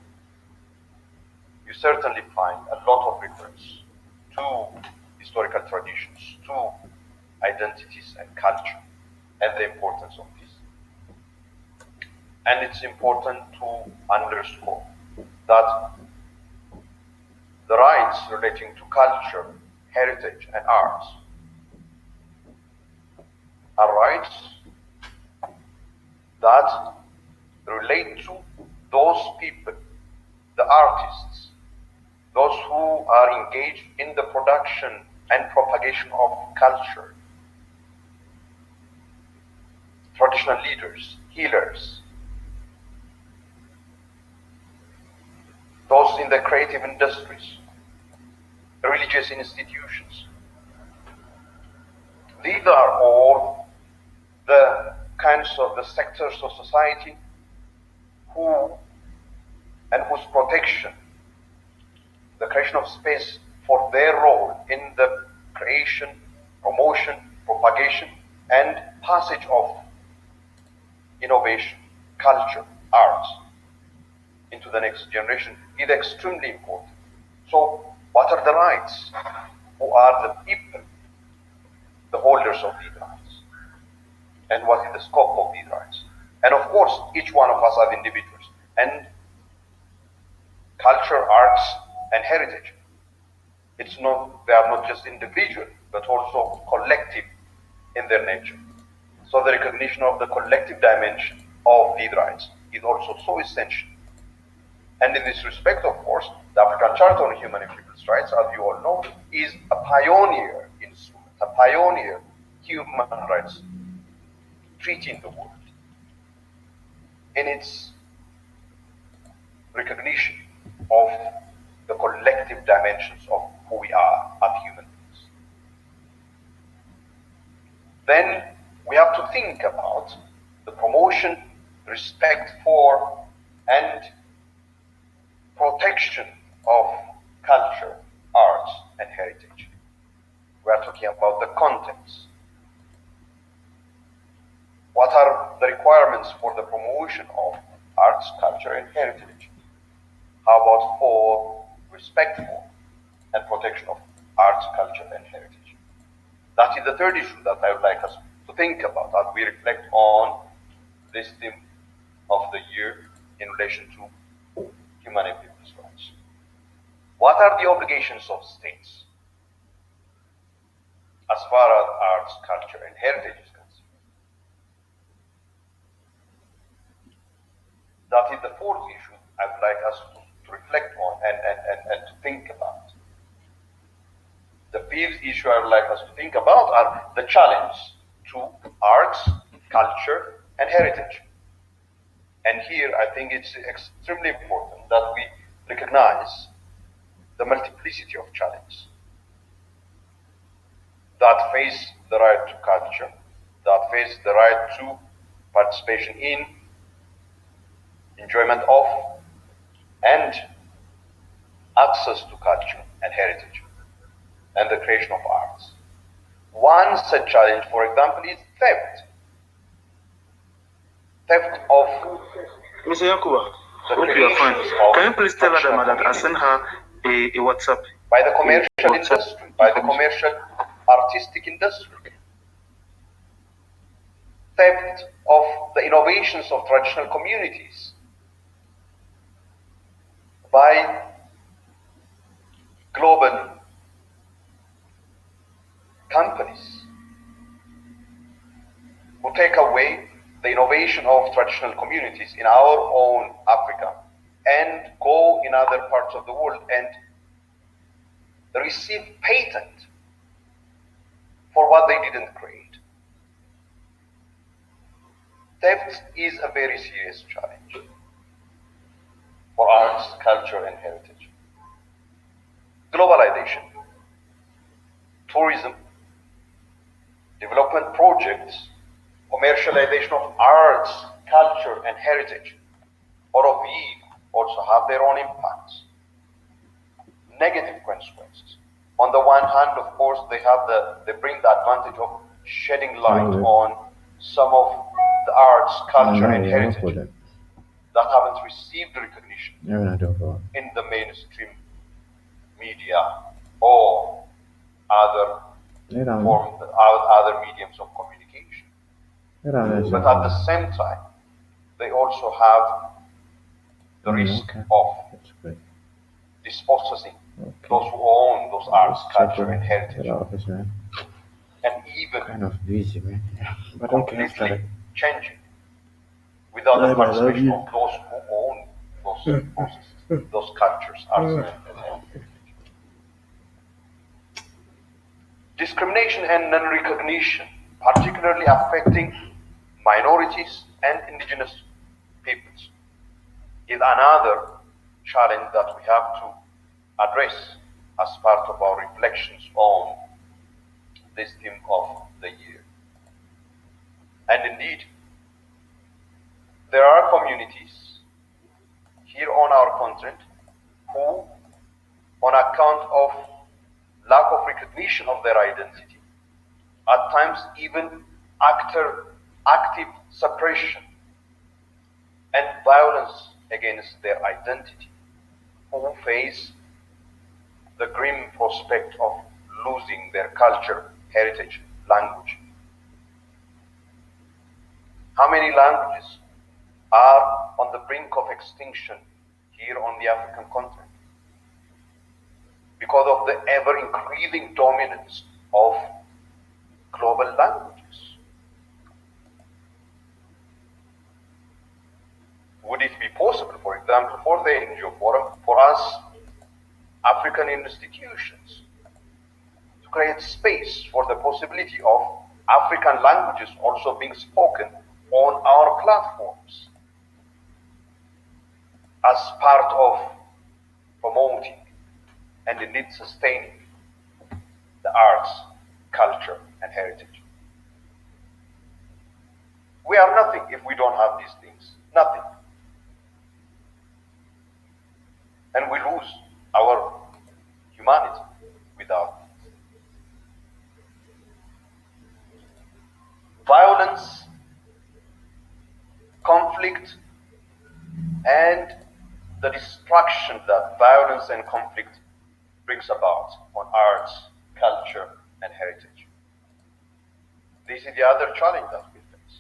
you certainly find a lot of reference to historical traditions, to identities and culture, and the importance of this. And it's important to underscore that the rights relating to culture, heritage, and arts are rights that relate to those people, the artists, those who are engaged in the production and propagation of culture, traditional leaders, healers, those in the creative industries, religious institutions. These are all the kinds of the sectors of society who and whose protection the creation of space for their role in the creation, promotion, propagation, and passage of innovation, culture, arts into the next generation is extremely important. So, what are the rights? Who are the people, the holders of these rights? And what is the scope of these rights? And of course, each one of us as individuals. And culture, arts, and heritage. They are not just individual, but also collective in their nature. So the recognition of the collective dimension of these rights is also so essential. And in this respect, of course, the African Charter on Human and People's Rights, as you all know, is a pioneer instrument, a pioneer human rights treaty in the world in its recognition of the collective dimensions of who we are as human beings. Then we have to think about the promotion, respect for, and protection of culture, arts, and heritage. We are talking about the contents. What are the requirements for the promotion of arts, culture, and heritage? How about for respect for and protection of arts, culture, and heritage? That is the third issue that I would like us to think about as we reflect on this theme of the year in relation to human and people's rights. What are the obligations of states as far as arts, culture, and heritage is concerned? That is the fourth issue I would like us to reflect on and to think about. The fifth issue I would like us to think about are the challenge to arts, culture, and heritage. And here I think it's extremely important that we recognize the multiplicity of challenges that face the right to culture, that face the right to participation in, enjoyment of, and access to culture and heritage, and the creation of arts. One such challenge, for example, is theft. Theft of Mr. Yakuba, hope you are fine. Can you please tell Adama that I sent her a WhatsApp? By the commercial industry, by the commercial artistic industry. Theft of the innovations of traditional communities by global companies who take away the innovation of traditional communities in our own Africa and go in other parts of the world and receive patent for what they didn't create. Theft is a very serious challenge for arts, culture, and heritage. Globalization, tourism, development projects, commercialization of arts, culture, and heritage, all of these also have their own impacts, negative consequences. On the one hand, of course, they bring the advantage of shedding light on some of the arts, culture, and heritage that haven't received recognition in the mainstream media or other mediums of communication. But at the same time, they also have the risk of dispossessing those who own those arts, culture, and heritage, and even completely changing without the participation of those who own those processes, those cultures, arts, and heritage. Discrimination and non-recognition, particularly affecting minorities and indigenous peoples, is another challenge that we have to address as part of our reflections on this theme of the year. And indeed, there are communities here on our continent who on account of lack of recognition of their identity, at times even active suppression and violence against their identity, who face the grim prospect of losing their culture, heritage, language. How many languages are on the brink of extinction here on the African continent because of the ever-increasing dominance of global languages? Would it be possible, for example, for the NGO Forum, for us African institutions to create space for the possibility of African languages also being spoken on our platforms as part of promoting and indeed sustaining the arts, culture, and heritage? We are nothing if we don't have these things. Nothing. And we lose our humanity without it. Violence, conflict, and the destruction that violence and conflict brings about on arts, culture, and heritage. This is the other challenge that we face.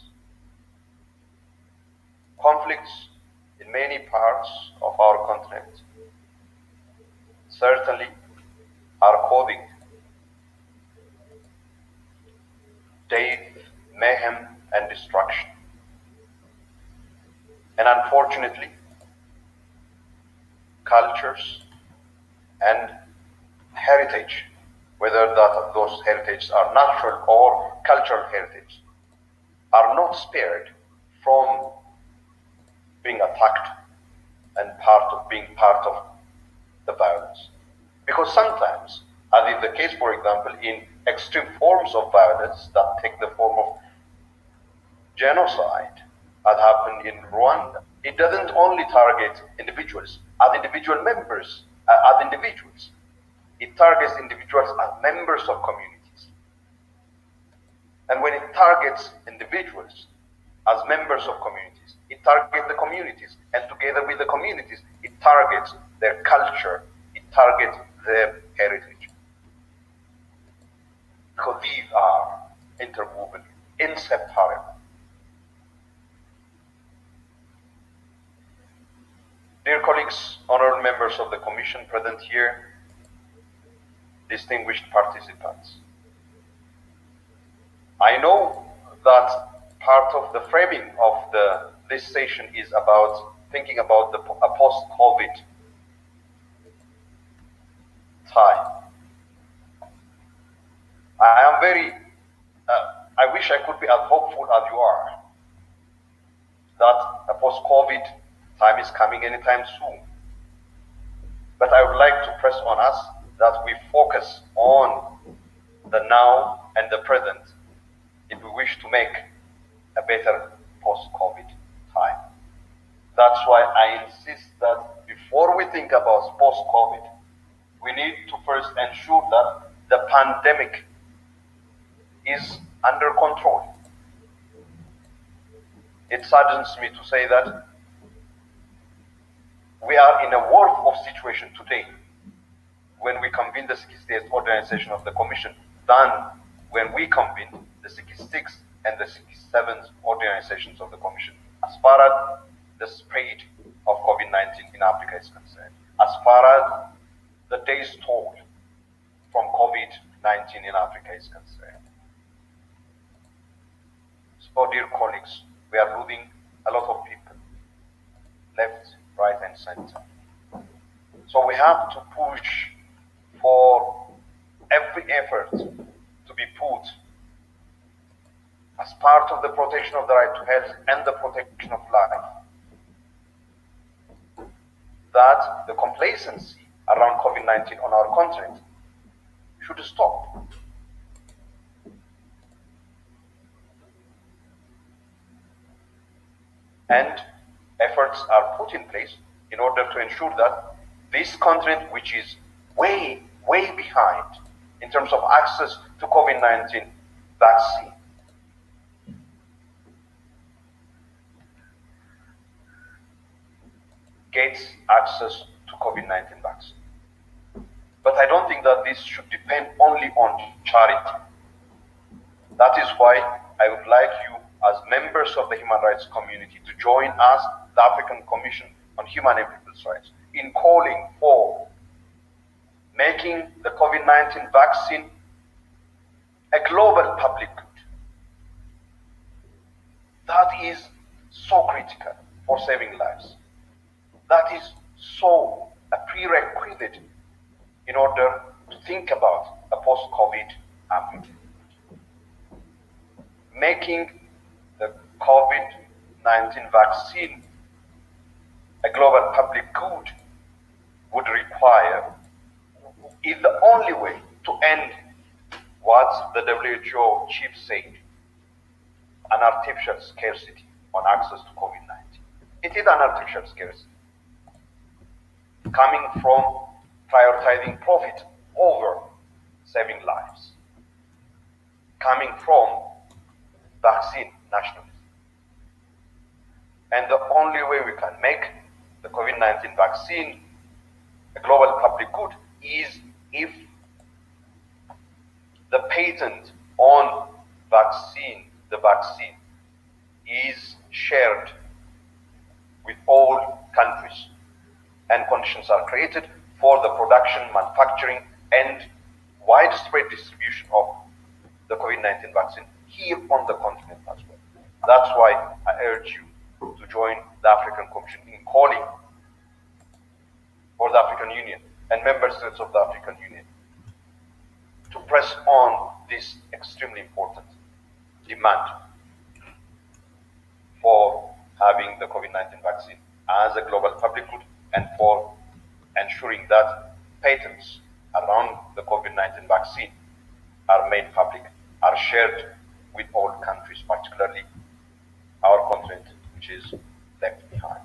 Conflicts in many parts of our continent certainly are causing death, mayhem, and destruction. And unfortunately, cultures and heritage, whether those heritages are natural or cultural heritage, are not spared from being attacked and being part of the violence. Because sometimes, as is the case, for example, in extreme forms of violence that take the form of genocide, as happened in Rwanda, it doesn't only target individuals as individual members, as individuals. It targets individuals as members of communities. And when it targets individuals as members of communities, it targets the communities. And together with the communities, it targets their culture, it targets their heritage. Because these are interwoven, inseparable. Dear colleagues, honored members of the Commission present here, distinguished participants, I know that part of the framing of this session is about thinking about a post-COVID time. I am very, I wish I could be as hopeful as you are that a post-COVID time is coming anytime soon. But I would like to press on us that we focus on the now and the present if we wish to make a better post-COVID time. That's why I insist that before we think about post-COVID, we need to first ensure that the pandemic is under control. It saddens me to say that we are in a worse of situation today when we convene the 68th organization of the Commission than when we convened the 66th and the 67th organizations of the Commission, as far as the spread of COVID-19 in Africa is concerned, as far as the days told from COVID-19 in Africa is concerned. So, dear colleagues, we are losing a lot of people, left, right, and center. So we have to push for every effort to be put as part of the protection of the right to health and the protection of life, that the complacency around COVID-19 on our continent should stop. And efforts are put in place in order to ensure that this continent, which is way behind in terms of access to COVID-19 vaccine. Gets access to COVID-19 vaccine. But I don't think that this should depend only on charity. That is why I would like you, as members of the human rights community, to join us, the African Commission on Human and People's Rights, in calling for making the COVID-19 vaccine a global public good. That is so critical for saving lives. That is so a prerequisite in order to think about a post-COVID Africa. Making the COVID-19 vaccine a global public good would require, is the only way to end what the WHO chief said, an artificial scarcity on access to COVID-19. It is an artificial scarcity coming from prioritizing profit over saving lives, coming from vaccine nationalism. And the only way we can make the COVID-19 vaccine a global public good is if the patent on the vaccine is shared with all countries, and conditions are created for the production, manufacturing, and widespread distribution of the COVID-19 vaccine here on the continent as well. That's why I urge you to join the African Commission in calling for the African Union and member states of the African Union to press on this extremely important demand for having the COVID-19 vaccine as a global public good, and for ensuring that patents around the COVID-19 vaccine are made public, are shared with all countries, particularly our continent, which is left behind.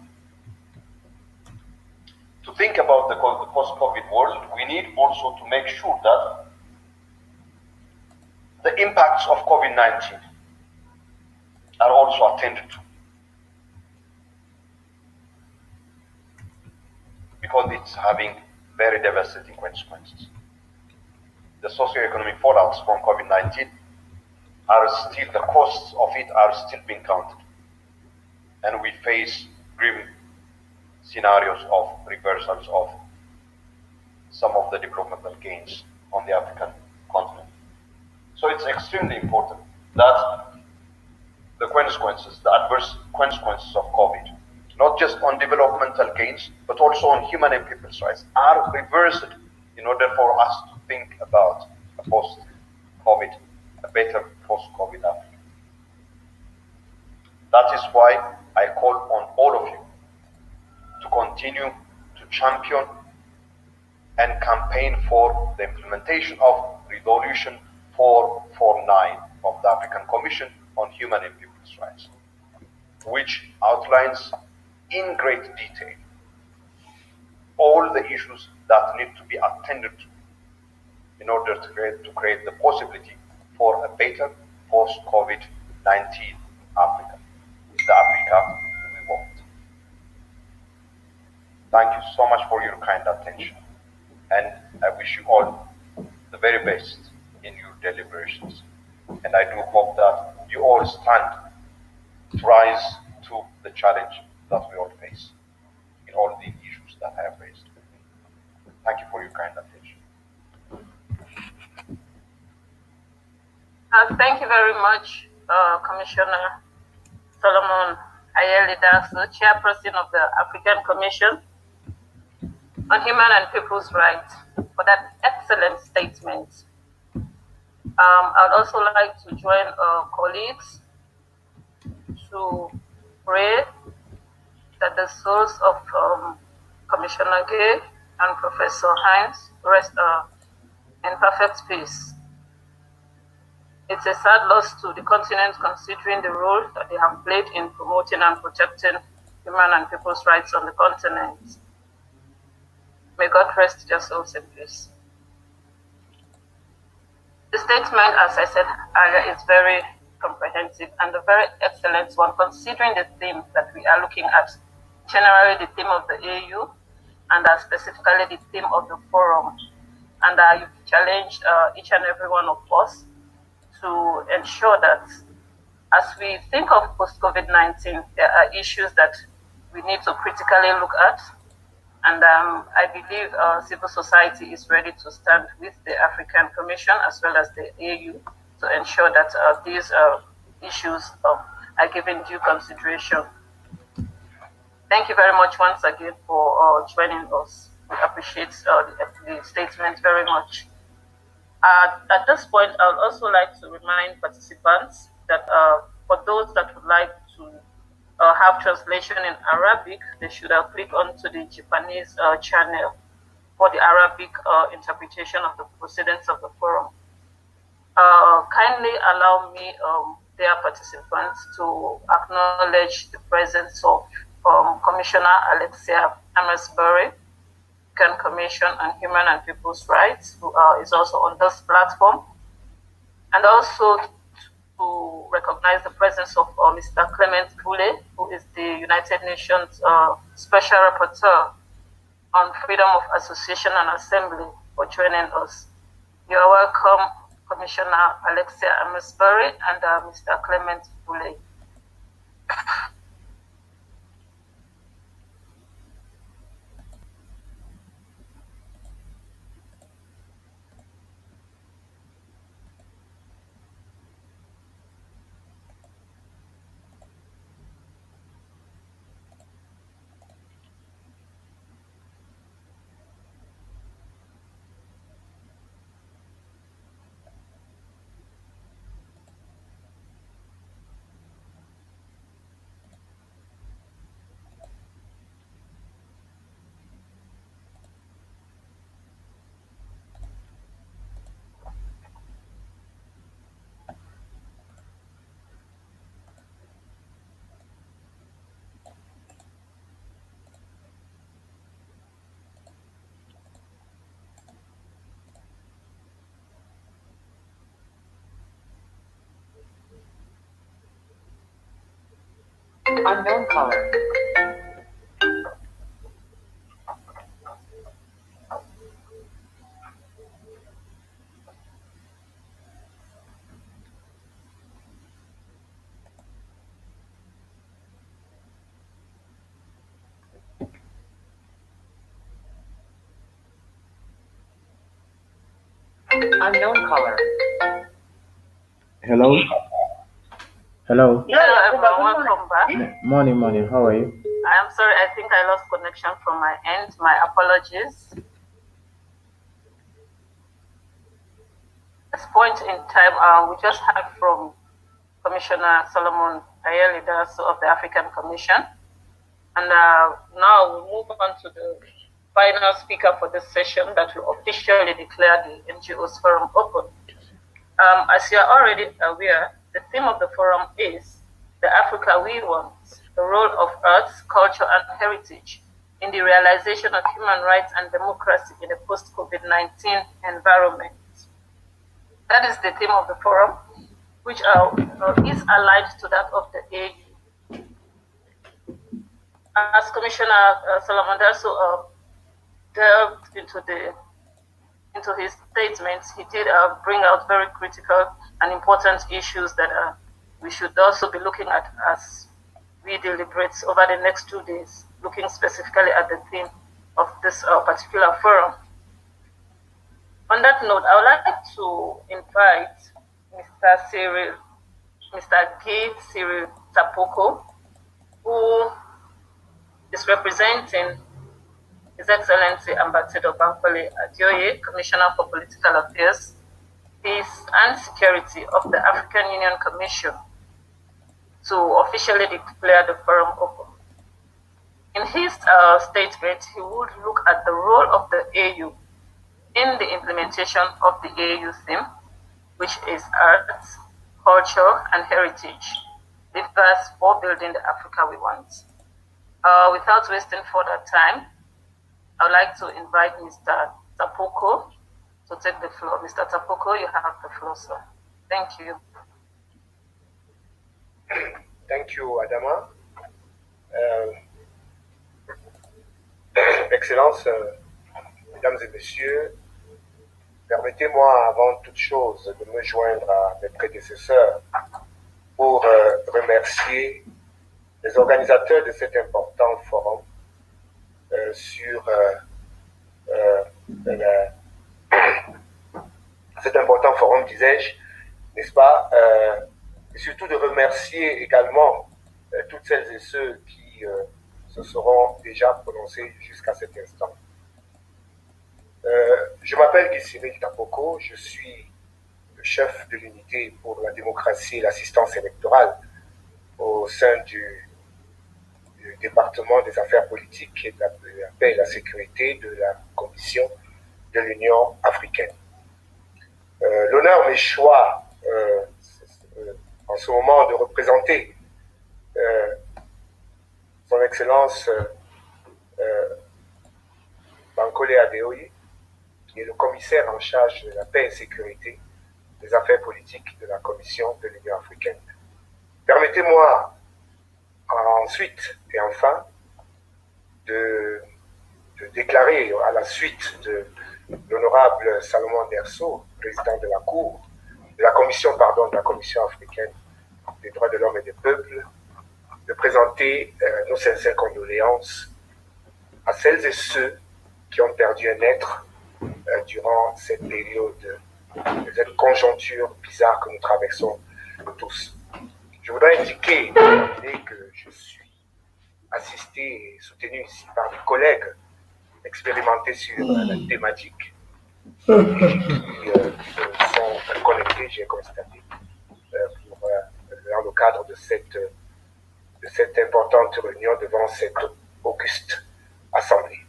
To think about the post-COVID world, we need also to make sure that the impacts of COVID-19 are also attended to, because it's having very devastating consequences. The socioeconomic fallouts from COVID-19 are still, the costs of it are still being counted. And we face grim scenarios of reversals of some of the developmental gains on the African continent. So it's extremely important that the consequences, the adverse consequences of COVID, not just on developmental gains, but also on human and people's rights, are reversed in order for us to think about a post-COVID, a better post-COVID Africa. That is why I call on all of you to continue to champion and campaign for the implementation of Resolution 449 of the African Commission on Human and People's Rights, which outlines in great detail all the issues that need to be attended to in order to create the possibility for a better post-COVID-19 Africa, the Africa we want. Thank you so much for your kind attention, and I wish you all the very best in your deliberations. And I do hope that you all stand to rise to the challenge that we all face in all the issues that I have raised. Thank you for your kind attention. Thank you very much, Commissioner Solomon Ayeli Dasu, Chairperson of the African Commission on Human and People's Rights, for that excellent statement. I'd also like to join colleagues to pray that the souls of Commissioner Gay and Professor Hines rest in perfect peace. It's a sad loss to the continent, considering the role that they have played in promoting and protecting human and people's rights on the continent. May God rest their souls in peace. The statement, as I said earlier, is very comprehensive and a very excellent one, considering the theme that we are looking at, generally the theme of the AU, and specifically the theme of the forum. And you've challenged each and every one of us to ensure that as we think of post-COVID-19, there are issues that we need to critically look at. And I believe civil society is ready to stand with the African Commission as well as the AU to ensure that these issues are given due consideration. Thank you very much once again for joining us. We appreciate the statement very much. At this point, I would also like to remind participants that for those that would like to have translation in Arabic, they should click onto the Japanese channel for the Arabic interpretation of the proceedings of the forum. Kindly allow me, dear participants, to acknowledge the presence of Commissioner Alexia Amesbury, African Commission on Human and People's Rights, who is also on this platform, and also to recognize the presence of Mr. Clement Boule, who is the United Nations Special Rapporteur on Freedom of Association and Assembly, for joining us. You are welcome, Commissioner Alexia Amesbury and Mr. Clement Boule. Unknown caller. Unknown caller. Hello? Hello? Hello, everyone. Welcome back. Morning. How are you? I am sorry, I think I lost connection from my end. My apologies. At this point in time, we just heard from Commissioner Solomon Ayeli Daso of the African Commission. And now we move on to the final speaker for this session that will officially declare the NGOs forum open. As you are already aware, the theme of the forum is the Africa we want, the role of arts, culture, and heritage in the realization of human rights and democracy in a post-COVID-19 environment. That is the theme of the forum, which is aligned to that of the AU. As Commissioner Solomon Daso delved into his statements, he did bring out very critical and important issues that we should also be looking at as we deliberate over the next 2 days, looking specifically at the theme of this particular forum. On that note, I would like to invite Mr. Guy Cyril Tapoko, who is representing His Excellency Ambassador Bankole Adioye, Commissioner for Political Affairs, Peace and Security of the African Union Commission, to officially declare the forum open. In his statement, he would look at the role of the AU in the implementation of the AU theme, which is arts, culture, and heritage, the verse for building the Africa we want. Without wasting further time, I would like to invite Mr. Tapoko to take the floor. Mr. Tapoko, you have the floor, sir. Thank you. Thank you, Adama. Excellences, Mesdames et Messieurs, permettez-moi avant toute chose de me joindre à mes prédécesseurs pour remercier les organisateurs de cet important forum sur cet important forum, disais-je, n'est-ce pas, et surtout de remercier également toutes celles et ceux qui se seront déjà prononcés jusqu'à cet instant. Je m'appelle Guy Tapoko, je suis le chef de l'unité pour la démocratie et l'assistance électorale au sein du département des affaires politiques et de la paix et la sécurité de la Commission de l'Union africaine. L'honneur m'échoit en ce moment de représenter son Excellence Bankole Adeoye, qui est le commissaire en charge de la paix et sécurité des affaires politiques de la Commission de l'Union africaine. Permettez-moi ensuite et enfin de déclarer à la suite de l'honorable Salomon Derso, président de la Cour, de la Commission africaine des droits de l'homme et des peuples, de présenter nos sincères condoléances à celles et ceux qui ont perdu un être durant cette période, cette conjoncture bizarre que nous traversons tous. Je voudrais indiquer que je suis assisté et soutenu ici par des collègues expérimentés sur la thématique qui sont connectés, j'ai constaté, dans le cadre de cette importante réunion devant cette auguste assemblée.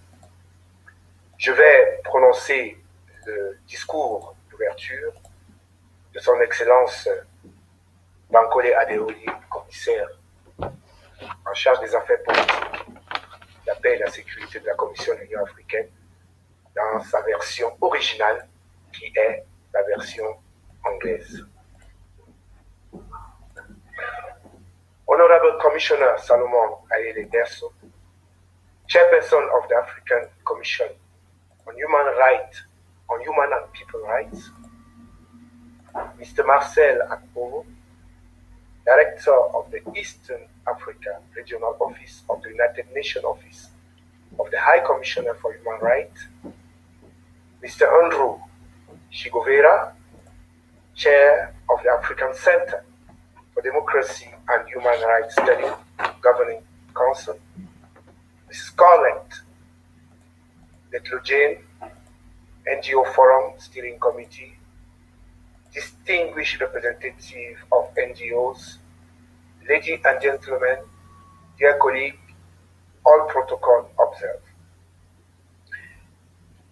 Je vais prononcer le discours d'ouverture de son Excellence Bankole Adeoye, commissaire en charge des affaires politiques, la paix et la sécurité de la Commission de l'Union africaine, dans sa version originale, qui est la version anglaise. Honourable Commissioner Salomon Ayele Derso, Chairperson of the African Commission on Human and People Rights, Mr. Marcel Akporo, Director of the Eastern Africa Regional Office of the United Nations Office of the High Commissioner for Human Rights, Mr. Andrew Shigovera, Chair of the African Center for Democracy and Human Rights Study Governing Council, Mrs. Scarlett Letlojane, NGO Forum Steering Committee, distinguished representative of NGOs, ladies and gentlemen, dear colleagues, all protocol observed.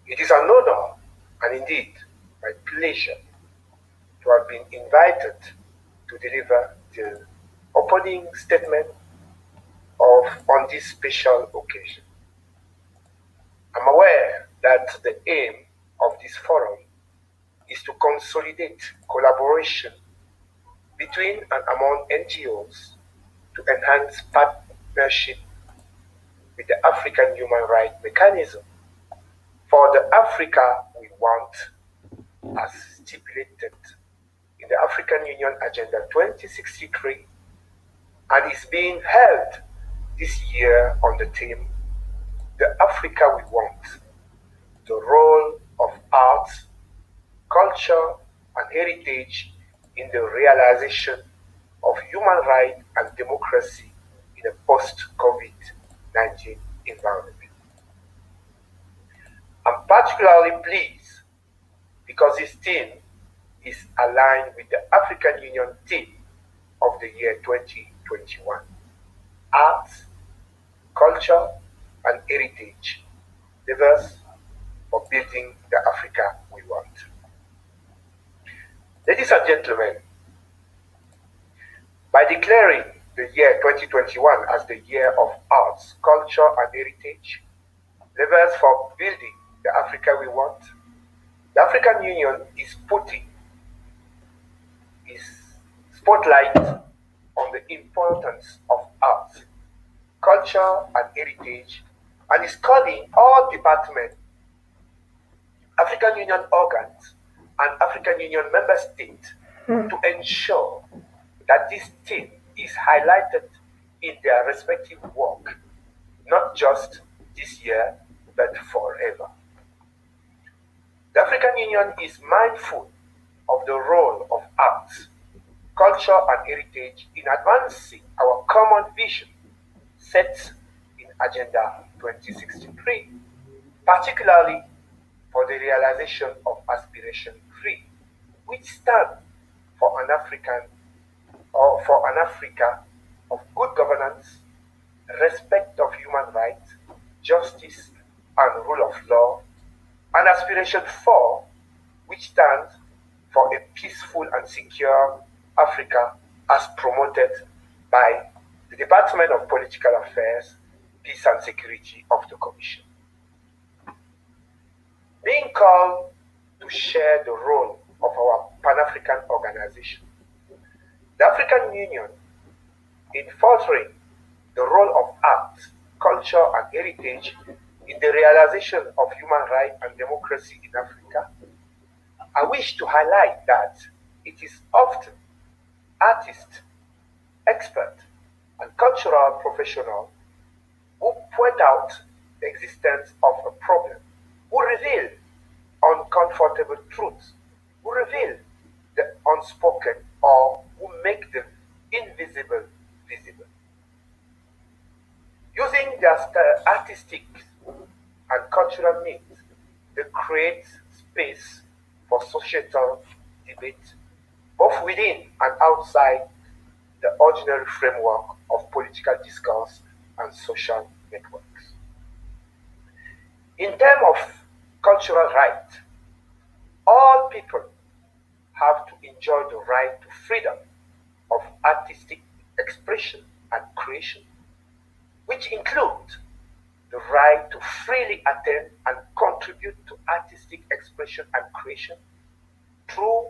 It is an honor and indeed my pleasure to have been invited to deliver the opening statement on this special occasion. I'm aware that the aim of this forum is to consolidate collaboration between and among NGOs to enhance partnership with the African Human Rights Mechanism for the Africa we want, as stipulated in the African Union Agenda 2063, and is being held this year on the theme, The Africa We Want, the role of arts, culture, and heritage in the realization of human rights and democracy in a post-COVID-19 environment. I'm particularly pleased because this theme is aligned with the African Union theme of the year 2021, arts, culture, and heritage, levers for building the Africa we want. Ladies and gentlemen, by declaring the year 2021 as the year of arts, culture, and heritage, levers for building the Africa we want, the African Union is putting its spotlight on the importance of art, culture, and heritage, and is calling all departments, African Union organs, and African Union member states to ensure that this theme is highlighted in their respective work, not just this year, but forever. The African Union is mindful of the role of arts, culture, and heritage in advancing our common vision set in Agenda 2063, particularly for the realization of Aspiration 3, which stands for an Africa of good governance, respect of human rights, justice, and rule of law, and Aspiration 4, which stands for a peaceful and secure Africa as promoted by the Department of Political Affairs, Peace and Security of the Commission. Being called to share the role of our Pan-African organization, the African Union, in furthering the role of art, culture, and heritage in the realization of human rights and democracy in Africa, I wish to highlight that it is often artists, experts, and cultural professionals who point out the existence of a problem, who reveal uncomfortable truths, who reveal the unspoken, or who make the invisible visible. Using their artistic and cultural means, they create space for societal debate, both within and outside the ordinary framework of political discourse and social networks. In terms of cultural rights, all people have to enjoy the right to freedom of artistic expression and creation, which include the right to freely attend and contribute to artistic expression and creation through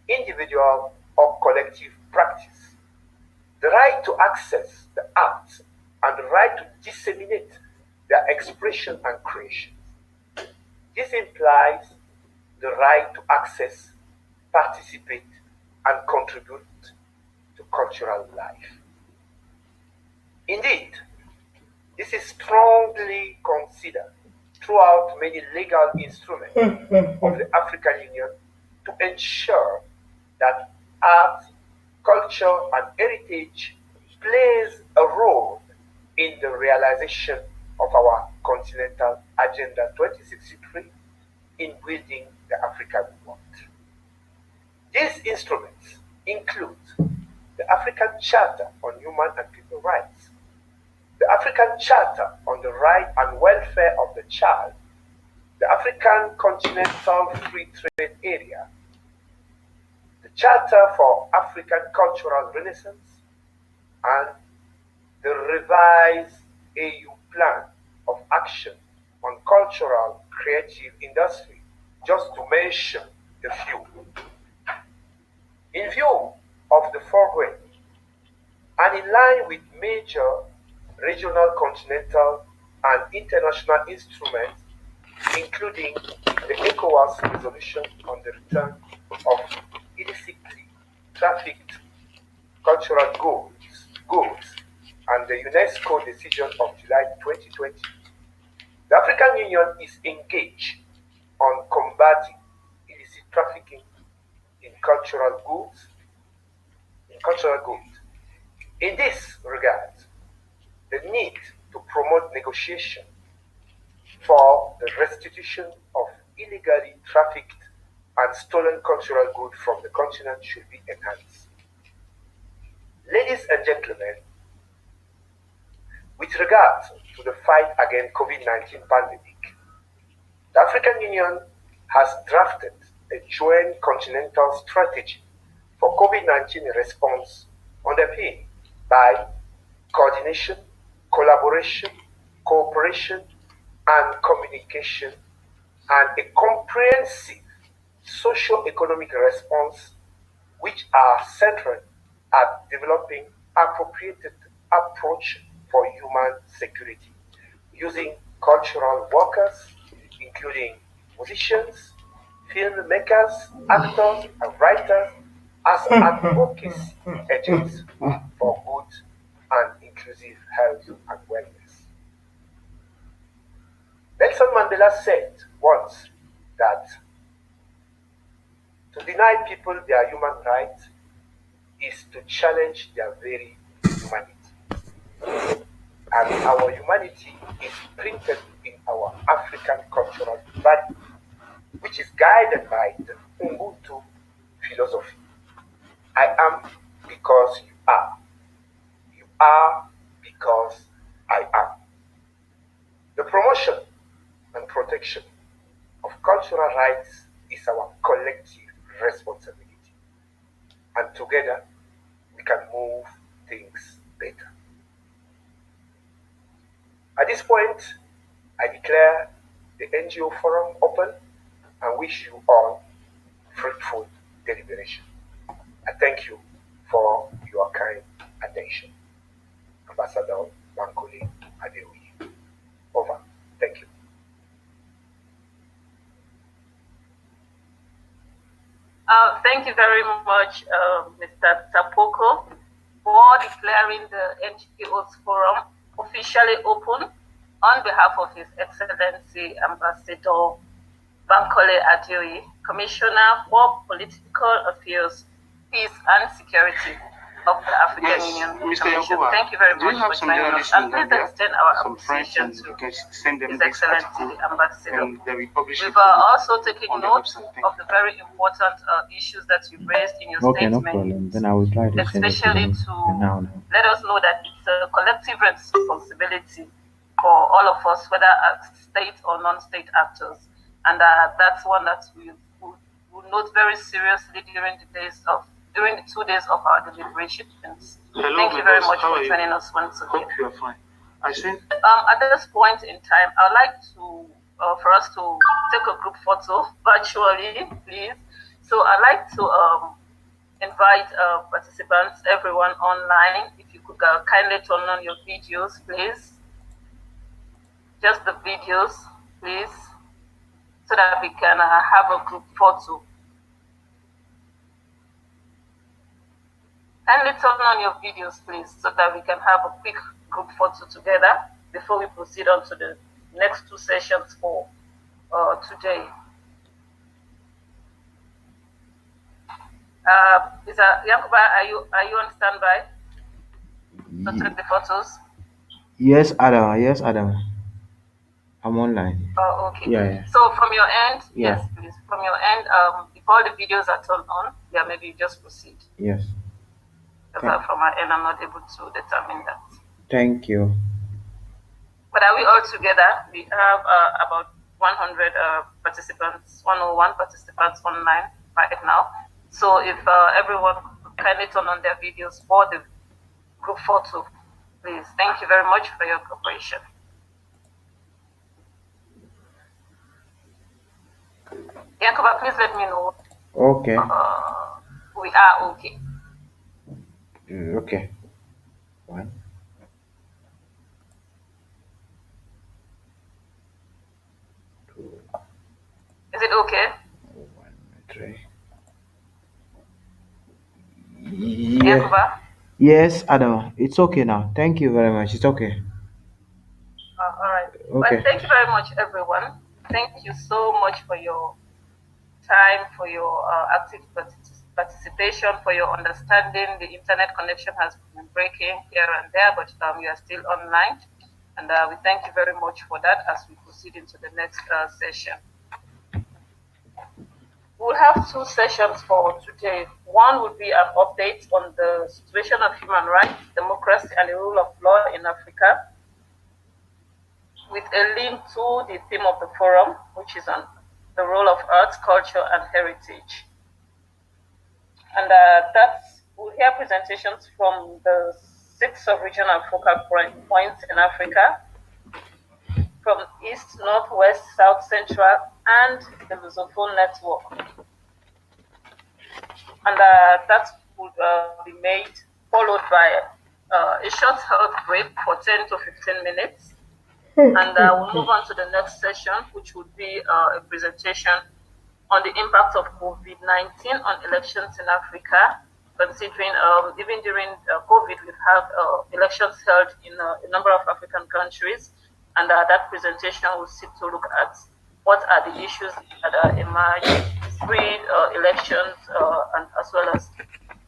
individual or collective practice, the right to access the arts, and the right to disseminate their expression and creation. This implies the right to access, participate, and contribute to cultural life. Indeed, this is strongly considered throughout many legal instruments of the African Union to ensure that art, culture, and heritage plays a role in the realization of our Continental Agenda 2063 in building the Africa we want. These instruments include the African Charter on Human and People Rights, the African Charter on the Right and Welfare of the Child, the African Continental Free Trade Area, the Charter for African Cultural Renaissance, and the revised AU Plan of Action on Cultural Creative Industry, just to mention a few. In view of the foregoing, and in line with major regional, continental, and international instruments, including the ECOWAS resolution on the return of illicitly trafficked cultural goods, and the UNESCO decision of July 2020, the African Union is engaged on combating illicit trafficking in cultural goods. In this regard, the need to promote negotiation for the restitution of illegally trafficked and stolen cultural goods from the continent should be enhanced. Ladies and gentlemen, with regard to the fight against COVID-19 pandemic, the African Union has drafted a joint continental strategy for COVID-19 response underpinned by coordination, collaboration, cooperation, and communication, and a comprehensive socio-economic response, which are central at developing appropriate approach for human security, using cultural workers, including musicians, filmmakers, actors, and writers as advocacy agents for good and inclusive health and wellness. Nelson Mandela said once that to deny people their human rights is to challenge their very humanity. And our humanity is printed in our African cultural value, which is guided by the Ubuntu philosophy. I am because you are. You are because I am. The promotion and protection of cultural rights is our collective responsibility. And together, we can move things better. At this point, I declare the NGO forum open and wish you all fruitful deliberation. I thank you for your kind attention. Ambassador Bankole Adeoye. Over. Thank you. Thank you very much, Mr. Tapoko, for declaring the NGOs Forum officially open on behalf of His Excellency Ambassador Bankole Adeoye, Commissioner for Political Affairs, Peace and Security of the African Union Commission. Thank you very much for joining us. And please extend our appreciation to His Excellency Ambassador. We've also taken note of the very important issues that you raised in your statement. No problem. Then I will try to especially to let us know that it's a collective responsibility for all of us, whether as state or non-state actors. And that's one that we will note very seriously during the 2 days of our deliberations. Thank you very much for joining us once again. Hope you're fine. I think at this point in time, I'd like to for us to take a group photo virtually, please. So I'd like to invite participants, everyone online, if you could kindly turn on your videos, please. Just the videos, please, so that we can have a group photo. Kindly turn on your videos, please, so that we can have a quick group photo together before we proceed on to the next 2 sessions for today. Yankuba, are you on standby to take the photos? Yes, Adam. Yes, Adam. I'm online. Oh, okay. Yeah. So from your end, yes, please. From your end, if all the videos are turned on, maybe you just proceed. Yes. Because from my end, I'm not able to determine that. Thank you. But are we all together? We have about 100 participants, 101 participants online right now. So if everyone could kindly turn on their videos for the group photo, please. Thank you very much for your cooperation. Yankuba, please let me know. Okay. We are okay. Okay. 1, 2. Is it okay? 1, 3. Yankuba? Yes, Adam. It's okay now. Thank you very much. It's okay. All right. Okay. But thank you very much, everyone. Thank you so much for your time, for your active participation, for your understanding. The internet connection has been breaking here and there, but you are still online. And we thank you very much for that as we proceed into the next session. We'll have 2 sessions for today. One would be an update on the situation of human rights, democracy, and the rule of law in Africa, with a link to the theme of the forum, which is on the role of arts, culture, and heritage. And we'll hear presentations from the 6 regional focal points in Africa, from East, North, West, South, Central, and the Lusophone network. And that would be made, followed by a short health break for 10 to 15 minutes. And we'll move on to the next session, which would be a presentation on the impact of COVID-19 on elections in Africa, considering even during COVID, we have elections held in a number of African countries. And that presentation will seek to look at what are the issues that emerge pre-elections and as well as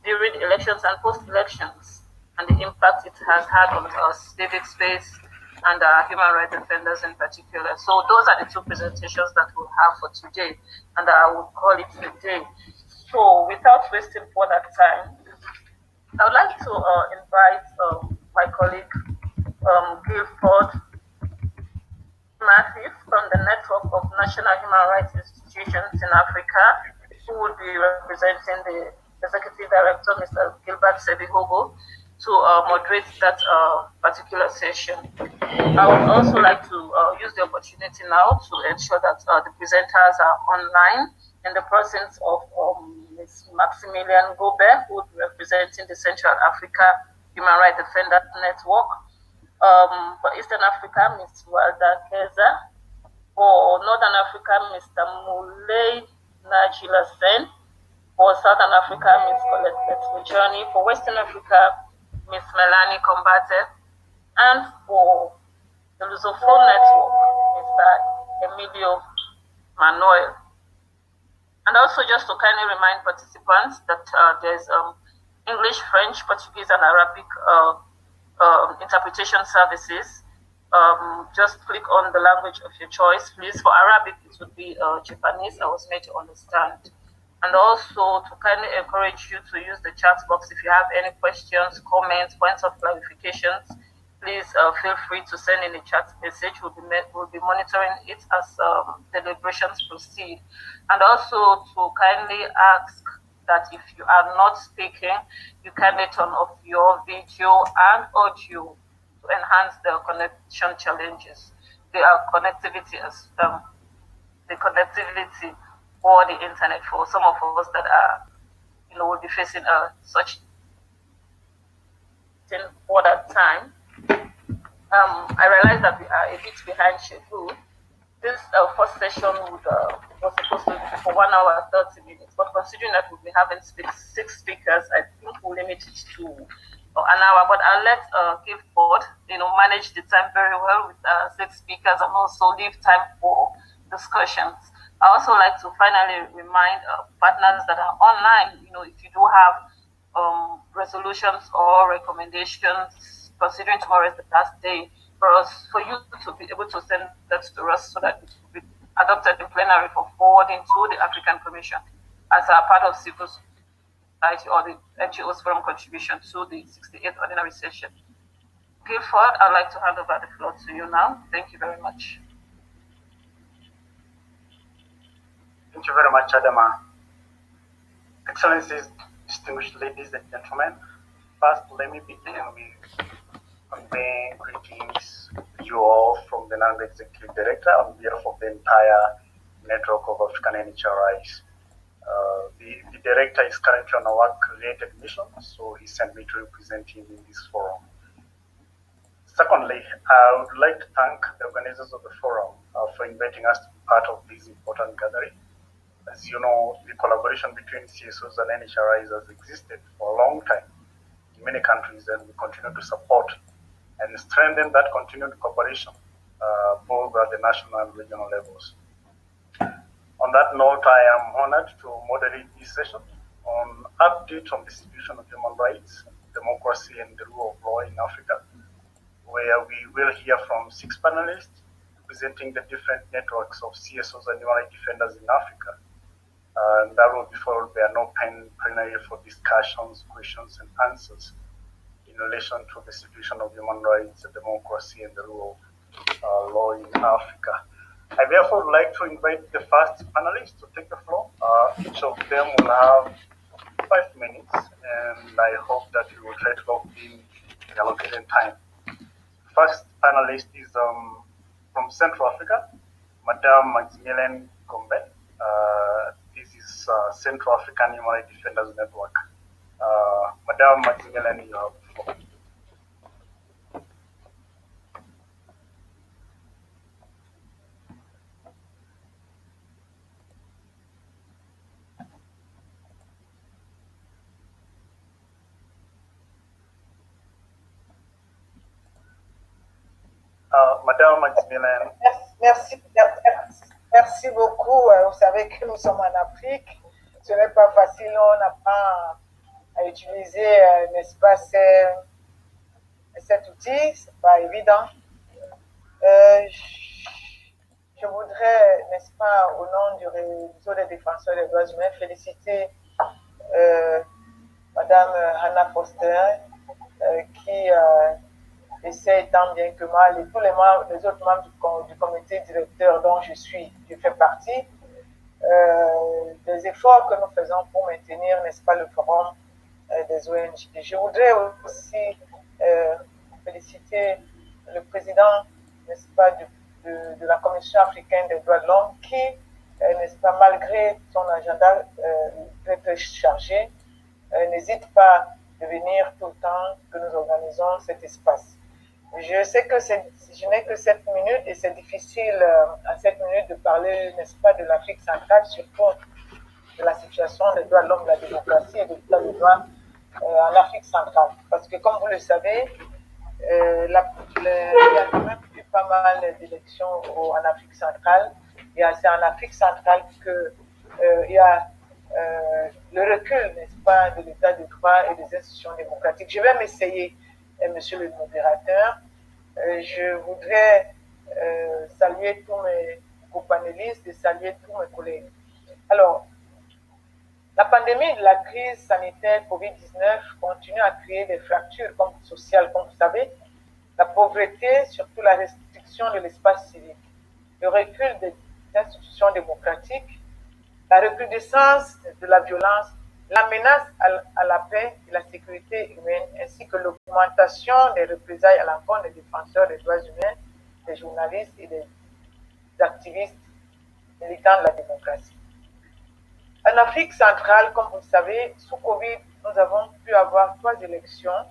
during elections and post-elections, and the impact it has had on civic space and human rights defenders in particular. So those are the two presentations that we'll have for today, and I will call it a day. So without wasting further time, I would like to invite my colleague Guilford Matthew from the Network of National Human Rights Institutions in Africa, who will be representing the Executive Director, Mr. Gilbert Sebihogo, to moderate that particular session. I would also like to use the opportunity now to ensure that the presenters are online in the presence of Ms. Maximilian Gobert, who will be representing the Central Africa Human Rights Defender Network. For Eastern Africa, Ms. Walda Keza. For Northern Africa, Mr. Muley Najila Sen. For Southern Africa, Ms. Colette Betmujani. For Western Africa, Ms. Melanie Combate. And for the Lusophone Network, Mr. Emilio Manuel. And also just to kindly remind participants that there's English, French, Portuguese, and Arabic interpretation services. Just click on the language of your choice, please. For Arabic, it would be Japanese. I was made to understand. And also to kindly encourage you to use the chat box if you have any questions, comments, points of clarifications. Please feel free to send in a chat message. We'll be monitoring it as deliberations proceed. And also to kindly ask that if you are not speaking, you kindly turn off your video and audio to enhance the connection challenges. The connectivity for the internet for some of us that are, will be facing such thing for that time. I realize that we are a bit behind schedule. This first session was supposed to be for 1 hour and 30 minutes, but considering that we'll be having 6 speakers, I think we'll limit it to an hour. But I'll let Gifford, manage the time very well with 6 speakers and also leave time for discussions. I also like to finally remind partners that are online, if you do have resolutions or recommendations, considering tomorrow is the last day for you to be able to send that to us so that it will be adopted in plenary for forwarding to the African Commission as a part of civil society or the NGOs forum contribution to the 68th ordinary session. Guilford, I'd like to hand over the floor to you now. Thank you very much. Thank you very much, Adama. Excellencies, distinguished ladies and gentlemen, first let me begin with conveying greetings to you all from the Non-Executive Director on behalf of the entire network of African NHRIs. The Director is currently on a work-related mission, so he sent me to represent him in this forum. Secondly, I would like to thank the organizers of the forum for inviting us to be part of this important gathering. As you know, the collaboration between CSOs and NHRIs has existed for a long time in many countries, and we continue to support and strengthen that continued cooperation both at the national and regional levels. On that note, I am honored to moderate this session on update on the situation of human rights, democracy, and the rule of law in Africa, where we will hear from 6 panelists representing the different networks of CSOs and human rights defenders in Africa. And that will be followed by an open plenary for discussions, questions, and answers in relation to the situation of human rights, democracy, and the rule of law in Africa. I therefore would like to invite the first panelist to take the floor. Each of them will have 5 minutes, and I hope that we will try to lock in the allocated time. First panelist is from Central Africa, Madame Maximilian Gombe. This is Central African Human Rights Defenders Network. Madame Maximilian, you have the floor. Madame Maximilian. Merci beaucoup. Vous savez que nous sommes en Afrique. Ce n'est pas facile, on apprend à utiliser, n'est-ce pas, cet outil, c'est pas évident. Je voudrais, n'est-ce pas, au nom du réseau des défenseurs des droits humains, féliciter Madame Hannah Foster, qui essaie tant bien que mal, et tous les autres membres du comité directeur dont je fais partie, des efforts que nous faisons pour maintenir, n'est-ce pas, le forum des ONG. Et je voudrais aussi féliciter le président, n'est-ce pas, de la Commission africaine des droits de l'homme qui, n'est-ce pas, malgré son agenda très chargé, n'hésite pas de venir tout le temps que nous organisons cet espace. Je sais que je n'ai que 7 minutes et c'est difficile à 7 minutes de parler, n'est-ce pas, de l'Afrique centrale, surtout de la situation des droits de l'homme, de la démocratie et de l'état de droit en Afrique centrale. Parce que comme vous le savez, il y a quand même eu pas mal d'élections en Afrique centrale. Et c'est en Afrique centrale qu'il y a le recul, n'est-ce pas, de l'état de droit et des institutions démocratiques. Je vais m'essayer, monsieur le modérateur. Je voudrais saluer tous mes co-panélistes et saluer tous mes collègues. Alors, la pandémie de la crise sanitaire Covid-19 continue à créer des fractures sociales, comme vous savez, la pauvreté, surtout la restriction de l'espace civique, le recul des institutions démocratiques, la recrudescence de la violence, la menace à la paix et la sécurité humaine, ainsi que l'augmentation des représailles à l'encontre des défenseurs des droits humains, des journalistes et des activistes militants de la démocratie. En Afrique centrale, comme vous le savez, sous Covid, nous avons pu avoir 3 élections.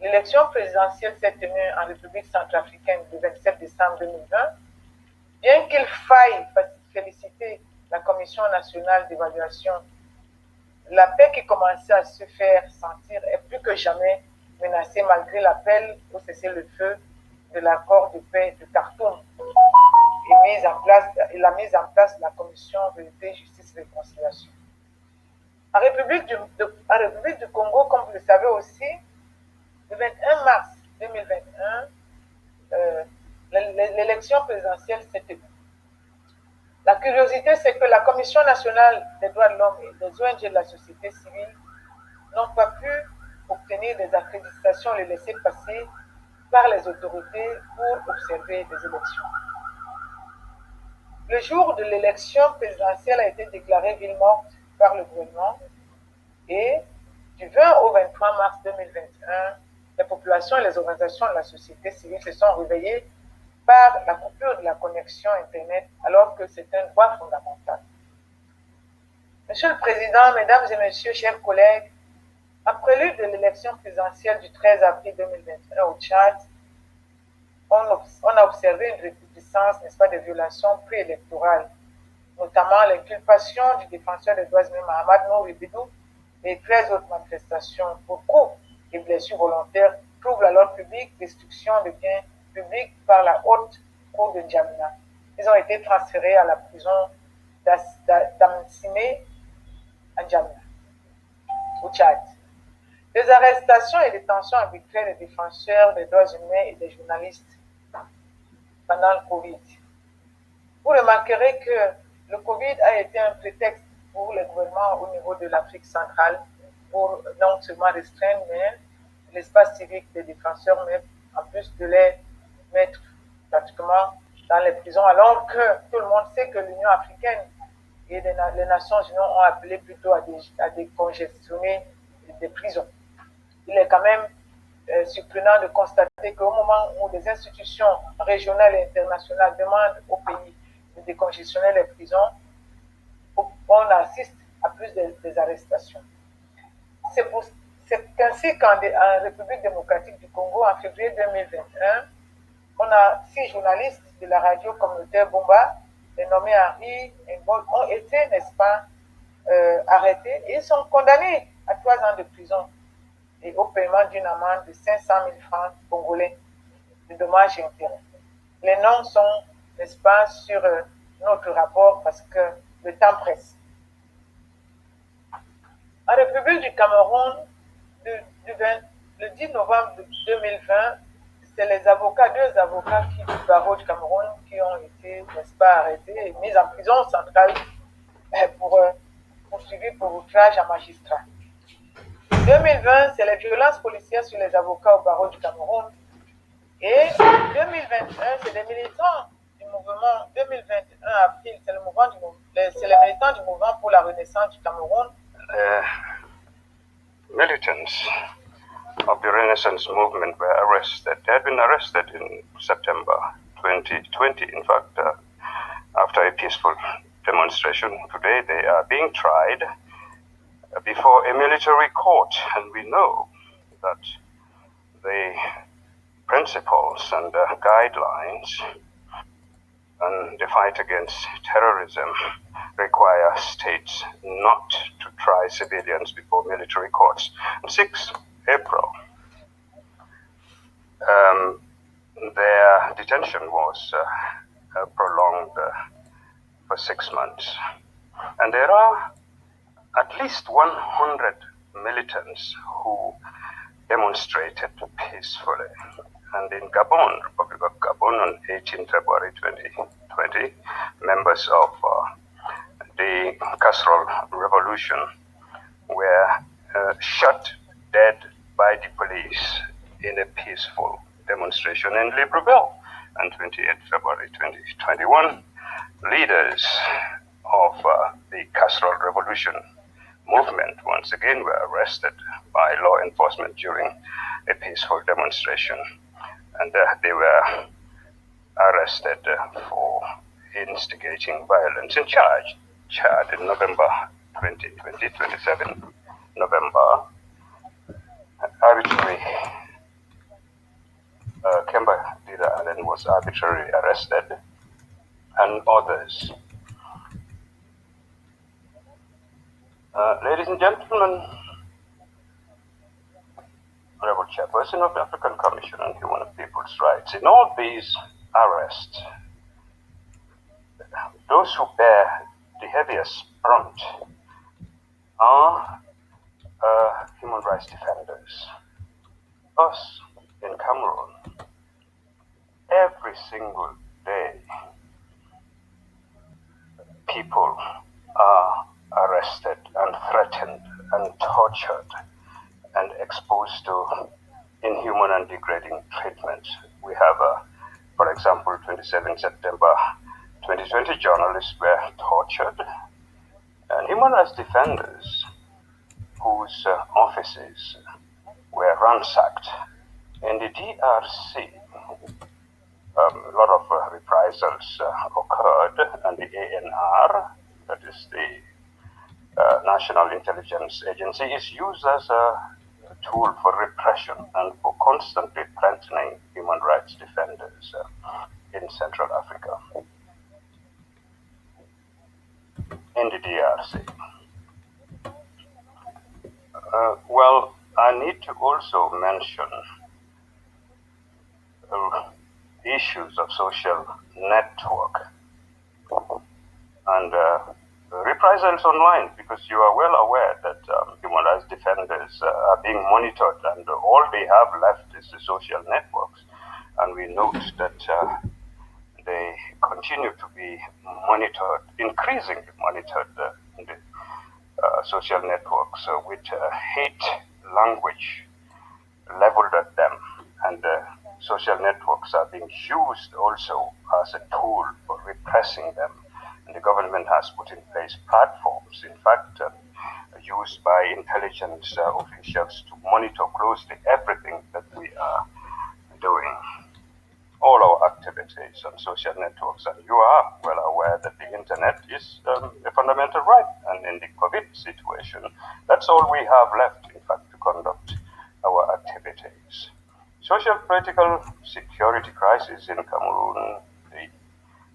L'élection présidentielle s'est tenue en République centrafricaine le 27 décembre 2020. Bien qu'il faille féliciter la Commission nationale d'évaluation, la paix qui commençait à se faire sentir est plus que jamais menacée malgré l'appel au cessez-le-feu de l'accord de paix de Khartoum et la mise en place de la Commission Vérité, Justice et Réconciliation. En République du Congo, comme vous le savez aussi, le 21 mars 2021, l'élection présidentielle s'est tenue. La curiosité, c'est que la Commission nationale des droits de l'homme et les ONG de la société civile n'ont pas pu obtenir des accréditations et les laisser passer par les autorités pour observer les élections. Le jour de l'élection présidentielle a été déclaré ville morte par le gouvernement et du 20 au 23 mars 2021, les populations et les organisations de la société civile se sont réveillées par la coupure de la connexion Internet alors que c'est un droit fondamental. Monsieur le Président, Mesdames et Messieurs, chers collègues, en prélude de l'élection présidentielle du 13 avril 2021 au Tchad, on a observé une recrudescence, n'est-ce pas, des violations préélectorales, notamment l'inculpation du défenseur des droits humains Mahamat Nouri Bidou et 13 autres manifestations pour coups et blessures volontaires, troubles à l'ordre public, destruction de biens publics par la haute cour de N'Djamena. Ils ont été transférés à la prison d'Amsimé à N'Djamena, au Tchad. Des arrestations et détentions arbitraires des défenseurs des droits humains et des journalistes pendant le Covid. Vous remarquerez que le Covid a été un prétexte pour le gouvernement au niveau de l'Afrique centrale pour non seulement restreindre l'espace civique des défenseurs, mais en plus de les mettre pratiquement dans les prisons, alors que tout le monde sait que l'Union africaine et les Nations Unies ont appelé plutôt à décongestionner des prisons. Il est quand même surprenant de constater qu'au moment où les institutions régionales et internationales demandent au pays de décongestionner les prisons, on assiste à plus des arrestations. C'est ainsi qu'en République démocratique du Congo, en février 2021, on a 6 journalistes de la radio communautaire Bomba, nommés Henri et Bol, ont été, n'est-ce pas, arrêtés et ils sont condamnés à 3 ans de prison et au paiement d'une amende de 500 000 francs congolais de dommages et intérêts. Les noms sont, n'est-ce pas, sur notre rapport parce que le temps presse. En République du Cameroun, le 10 novembre 2020, c'est les avocats, 2 avocats du barreau du Cameroun qui ont été, n'est-ce pas, arrêtés et mis en prison centrale pour poursuivis pour outrage à magistrat. 2020, c'est les violences policières sur les avocats au barreau du Cameroun. Et 2021, c'est les militants du mouvement, 2021 avril, c'est les militants du mouvement pour la renaissance du Cameroun. Militants of the Renaissance movement were arrested. They had been arrested in September 2020. In fact, after a peaceful demonstration today, they are being tried before a military court. And we know that the principles and guidelines and the fight against terrorism require states not to try civilians before military courts. On 6 April, their detention was prolonged for 6 months. And there are at least 100 militants who demonstrated peacefully. And in Gabon, Republic of Gabon, on 18 February 2020, members of the Casserole Revolution were shot dead by the police in a peaceful demonstration in Libreville. On 28 February 2021, leaders of the Casserole Revolution movement once again were arrested by law enforcement during a peaceful demonstration. And they were arrested for instigating violence in Chad in November 2020, 27 November. Arbitrary Kemba Dida Allen was arbitrarily arrested, and others. Ladies and gentlemen, Honourable Chairperson of the African Commission on Human and People's Rights, in all these arrests, those who bear the heaviest brunt are human rights defenders. Us in Cameroon, every single day, people are arrested and threatened and tortured and exposed to inhuman and degrading treatment. We have, for example, 27 September 2020, journalists were tortured, and human rights defenders whose offices were ransacked. In the DRC, a lot of reprisals occurred, and the ANR, that is the National Intelligence Agency, is used as a tool for repression and for constantly threatening human rights defenders in Central Africa. In the DRC. Well, I need to also mention issues of social network and reprisals online, because you are well aware that human rights defenders are being monitored, and all they have left is the social networks. And we note that they continue to be monitored, increasingly monitored, in the social networks with hate language leveled at them. And social networks are being used also as a tool for repressing them. And the government has put in place platforms, in fact, used by intelligence officials to monitor closely everything that we are doing. All our activities on social networks, and you are well aware that the internet is a fundamental right, and in the COVID situation, that's all we have left, in fact, to conduct our activities. Social political security crisis in Cameroon, the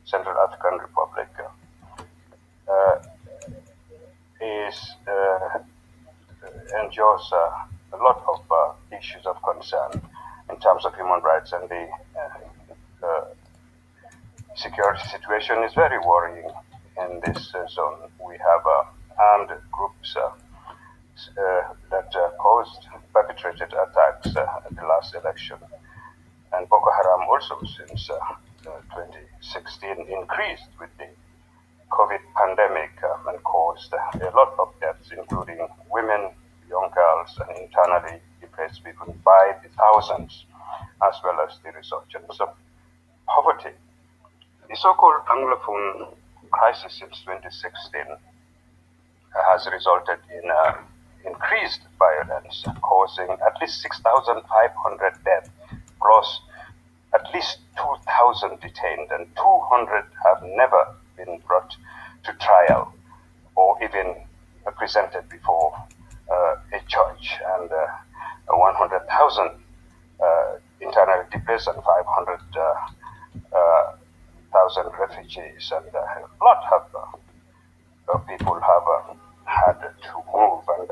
Central African Republic, endures a lot of issues of concern in terms of human rights, and the security situation is very worrying in this zone. We have armed groups that perpetrated attacks at the last election, and Boko Haram also since 2016 increased with the COVID pandemic and caused a lot of deaths, including women, young girls, and internally displaced people by the thousands, as well as the resurgence of poverty. The so-called Anglophone crisis since 2016 has resulted in increased violence, causing at least 6,500 deaths, plus at least 2,000 detained, and 200 have never been brought to trial or even presented before a judge, and 100,000 internally displaced and 500,000 refugees, and a lot of people have had to move, and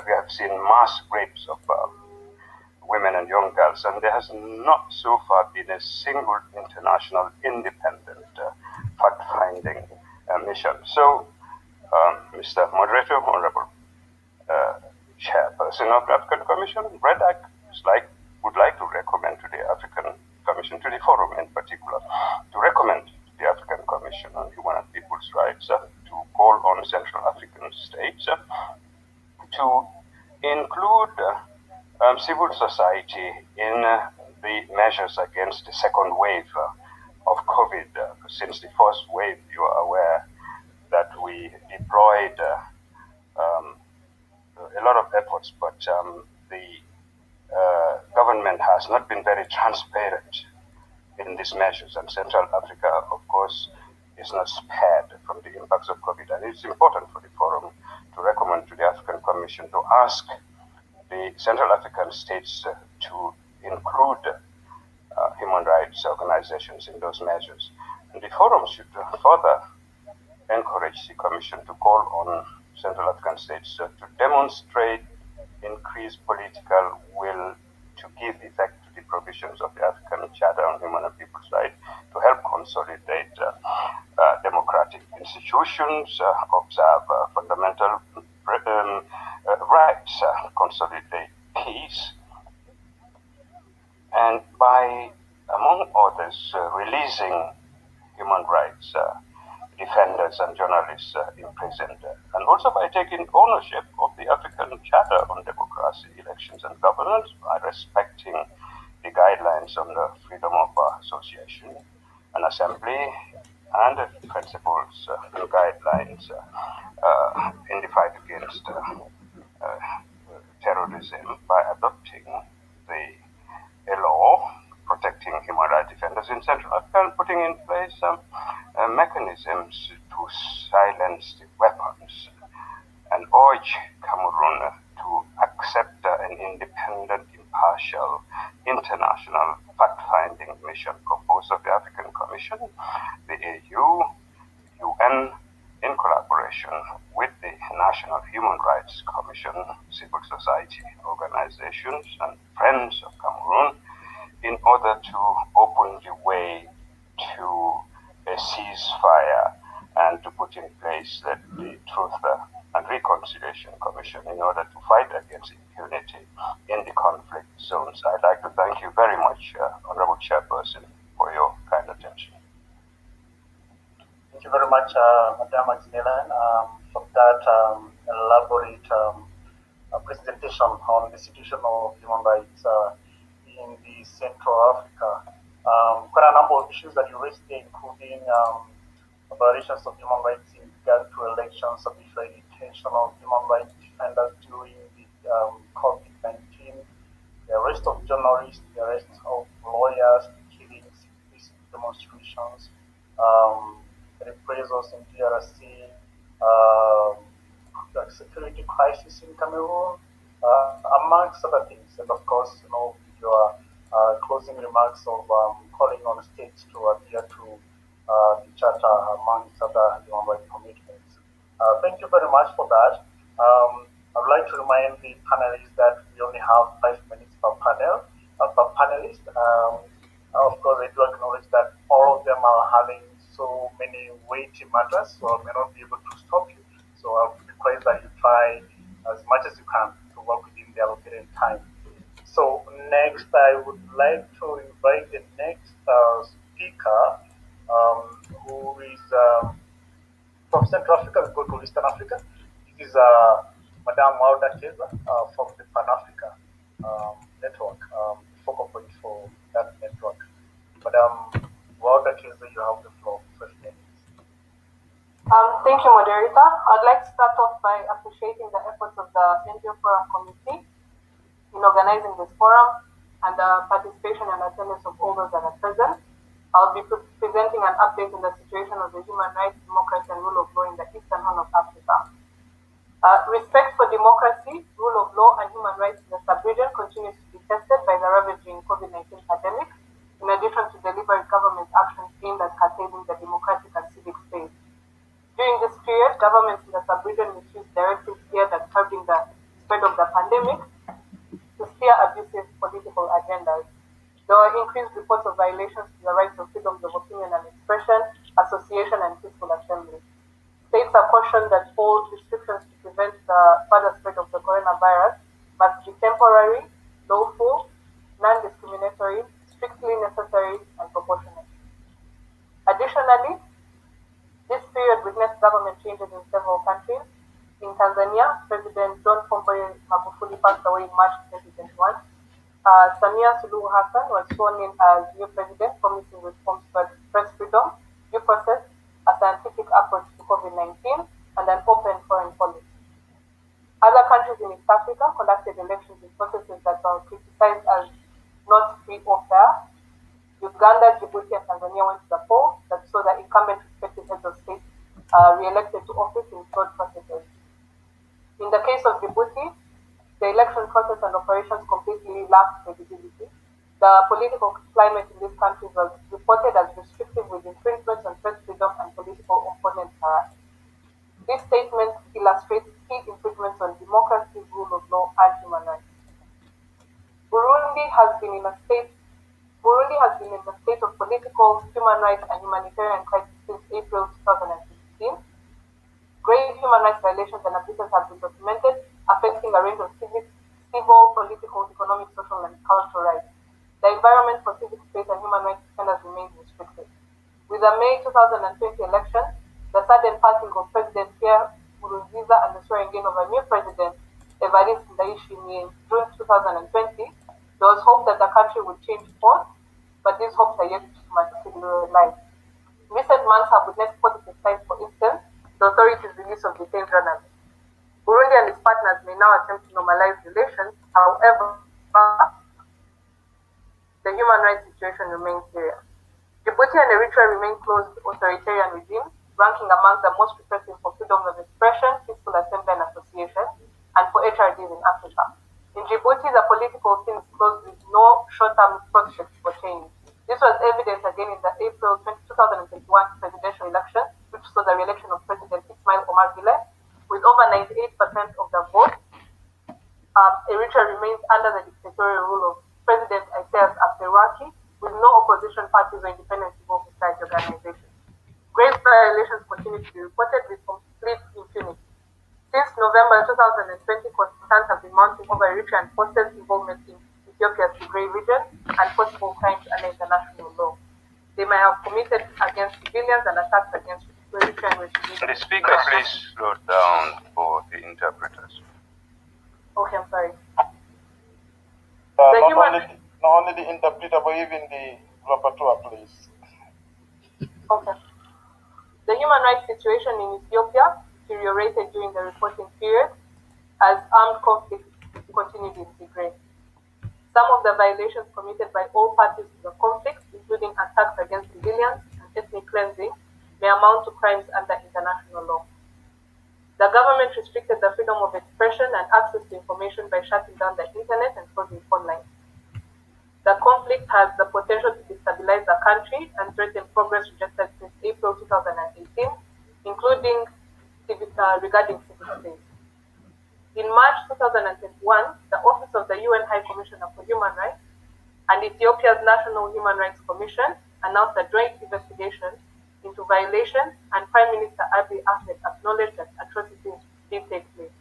we have seen mass rapes of women and young girls, and there has not so far been a single international independent fact-finding mission. So, Mr. Moderator, Honourable Chairperson of the African Commission, would like to recommend to the African Commission, to the Forum in particular, to recommend to the African Commission on Human and People's Rights to call on Central African states to include civil society in the measures against the second wave of COVID. Since the first wave, you are aware that we deployed a lot of efforts, but the government has not been very transparent in these measures, and Central Africa, of course, is not spared from the impacts of COVID. And it's important for the Forum to recommend to the African Commission to ask the Central African states to include human rights organizations in those measures. And the Forum should further encourage the Commission to call on Central African states to demonstrate increased political will to give effect to the provisions of the African Charter on Human and People's Rights, to help consolidate democratic institutions, observe fundamental rights, consolidate peace, and by, among others, releasing human rights defenders and journalists imprisoned, and also by taking ownership of the African Charter on Democracy, Elections and Governance, by respecting the guidelines on the freedom of association and assembly, and the principles and guidelines in the fight against terrorism, by adopting a law protecting human rights defenders in Central Africa, and putting in place mechanisms to silence the weapons, and urge Cameroon to accept an independent, impartial, international fact-finding mission composed of the African Commission, the AU, UN, in collaboration with the National Human Rights Commission, civil society organizations, and friends of Cameroon, in order to open the way to a ceasefire and to put in place the Truth and Reconciliation Commission in order to fight against impunity in the conflict zones. I'd like to thank you very much, Honourable Chairperson, for your kind attention. Thank you very much, Madam Maximilian, for that elaborate presentation on the situation of human rights in the Central Africa. Quite a number of issues that you raised there, including violations of human rights in regard to elections, arbitrary detention of human rights defenders during the COVID-19, the arrest of journalists, the arrest of lawyers, killings, peace demonstrations, reprisals in DRC, the security crisis in Cameroon, amongst other things. And of course, your closing remarks of calling on states to adhere to the Charter, amongst other human rights commitments. Thank you very much for that. I would like to remind the panelists that we only have 5 minutes per panel, per panelist. Of course, I do acknowledge that all of them are having so many weighty matters, so I may not be able to stop you. So I would request that you try as much as you can to work within the allocated time. So next, I would like to invite the next speaker, who is from Central Africa. We go to Eastern Africa. This is Madame Wauda Keza from the Pan-Africa network, focal point for that network. Madame Wauda Keza, you have the floor. 5 minutes. Thank you, moderator. I'd like to start off by appreciating the efforts of the NGO Forum Committee in organizing this forum and the participation and attendance of all those that are present. I'll be presenting an update on the situation of the human rights, democracy, and rule of law in the Eastern Horn of Africa. Respect for democracy, rule of law, and human rights in the sub-region continues to be tested by the ravaging COVID-19 pandemic, in addition to deliberate government actions aimed at curtailing the democratic and civic space. During this period, governments in the sub-region misused directives geared at curbing the spread of the pandemic to steer abusive political agendas. There were increased reports of violations to the rights of freedoms of opinion and expression, association, and peaceful assembly. States are cautioned that all restrictions to prevent the further spread of the coronavirus must be temporary, lawful, non-discriminatory, strictly necessary, and proportionate. Additionally, this period witnessed government changes in several countries. In Tanzania, President John Pombe Magufuli passed away in March 2021. Samia Suluhu Hassan was sworn in as new president, promising reforms for press freedom, due process, a scientific approach to COVID-19, and an open foreign policy. Other countries in East Africa conducted elections in processes that were criticized as not free or fair. Uganda, Djibouti, and Tanzania went to the polls that saw the incumbent respective heads of state re-elected to office in flawed processes. In the case of Djibouti, the election process and operations completely lacked credibility. The political climate in this country was reported as restrictive, with infringements on press freedom and political opponent harassment. This statement illustrates key infringements on democracy, rule of law, and human rights. Burundi has been in a state of political, human rights, and humanitarian crisis since April 2016. Grave human rights violations and abuses have been documented, affecting a range of civil, political, economic, social, and cultural rights. The environment for civic space and human rights defenders remains restricted. With the May 2020 election, the sudden passing of President Pierre Nkurunziza and the swearing in of a new president, Evariste Ndayishimiye, in June 2020, there was hope that the country would change course, but these hopes are yet to materialize. Recent months have witnessed positive signs. For instance, the authorities' release of detained journalists. Burundi and its partners may now attempt to normalize relations. However, the human rights situation remains serious. Djibouti and Eritrea remain closed authoritarian regimes, ranking among the most repressive for freedom of expression, peaceful assembly and association, and for HRDs in Africa. In Djibouti, the political scene is closed with no short-term prospects for change. This was evident again in the April 2021 presidential election, which saw the re-election of President Ismail Omar Guelleh. With over 98% of the vote, Eritrea remains under the dictatorial rule of President Isaias Afwerki, with no opposition parties or independent civil society organizations. Grave violations continue to be reported with complete impunity. Since November 2020, concerns have been mounting over Eritrean forces' involvement in Ethiopia's Tigray region and possible crimes under international law. They may have committed against civilians and attacks against Eritrean refugees. The speaker, please slow down for the interpreters. Okay, I'm sorry. Not only the interpreter, but even the rapporteur, please. Okay. The human rights situation in Ethiopia deteriorated during the reporting period as armed conflict continued in Tigray. Some of the violations committed by all parties to the conflict, including attacks against civilians and ethnic cleansing, may amount to crimes under international law. The government restricted the freedom of expression and access to information by shutting down the internet and closing phone lines. The conflict has the potential to destabilize the country and threaten progress registered since April 2018, including regarding civil space. In March 2021, the Office of the UN High Commissioner for Human Rights and Ethiopia's National Human Rights Commission announced a joint investigation into violations, and Prime Minister Abiy Ahmed acknowledged that atrocities did take place.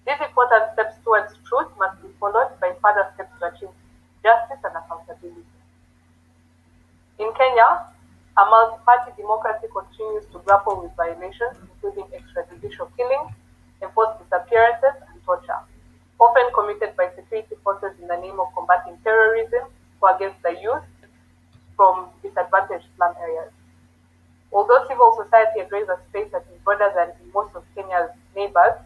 These important steps towards truth must be followed by further steps to achieve justice and accountability. In Kenya, a multi-party democracy continues to grapple with violations, including extrajudicial killings, enforced disappearances, and torture, often committed by security forces in the name of combating terrorism or against the youth from disadvantaged slum areas. Although civil society agrees a space that is broader than in most of Kenya's neighbors,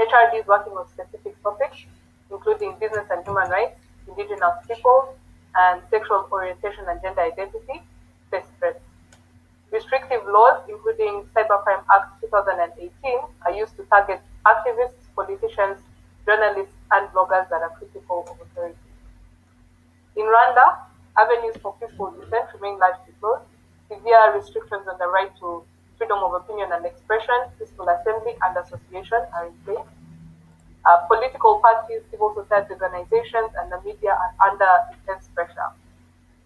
HRD is working on specific topics, including business and human rights, indigenous peoples, and sexual orientation and gender identity, face threats. Restrictive laws, including Cybercrime Act 2018, are used to target activists, politicians, journalists, and bloggers that are critical of authority. In Rwanda, avenues for peaceful dissent remain largely closed. Severe restrictions on the right to freedom of opinion and expression, peaceful assembly, and association are in place. Political parties, civil society organizations, and the media are under intense pressure.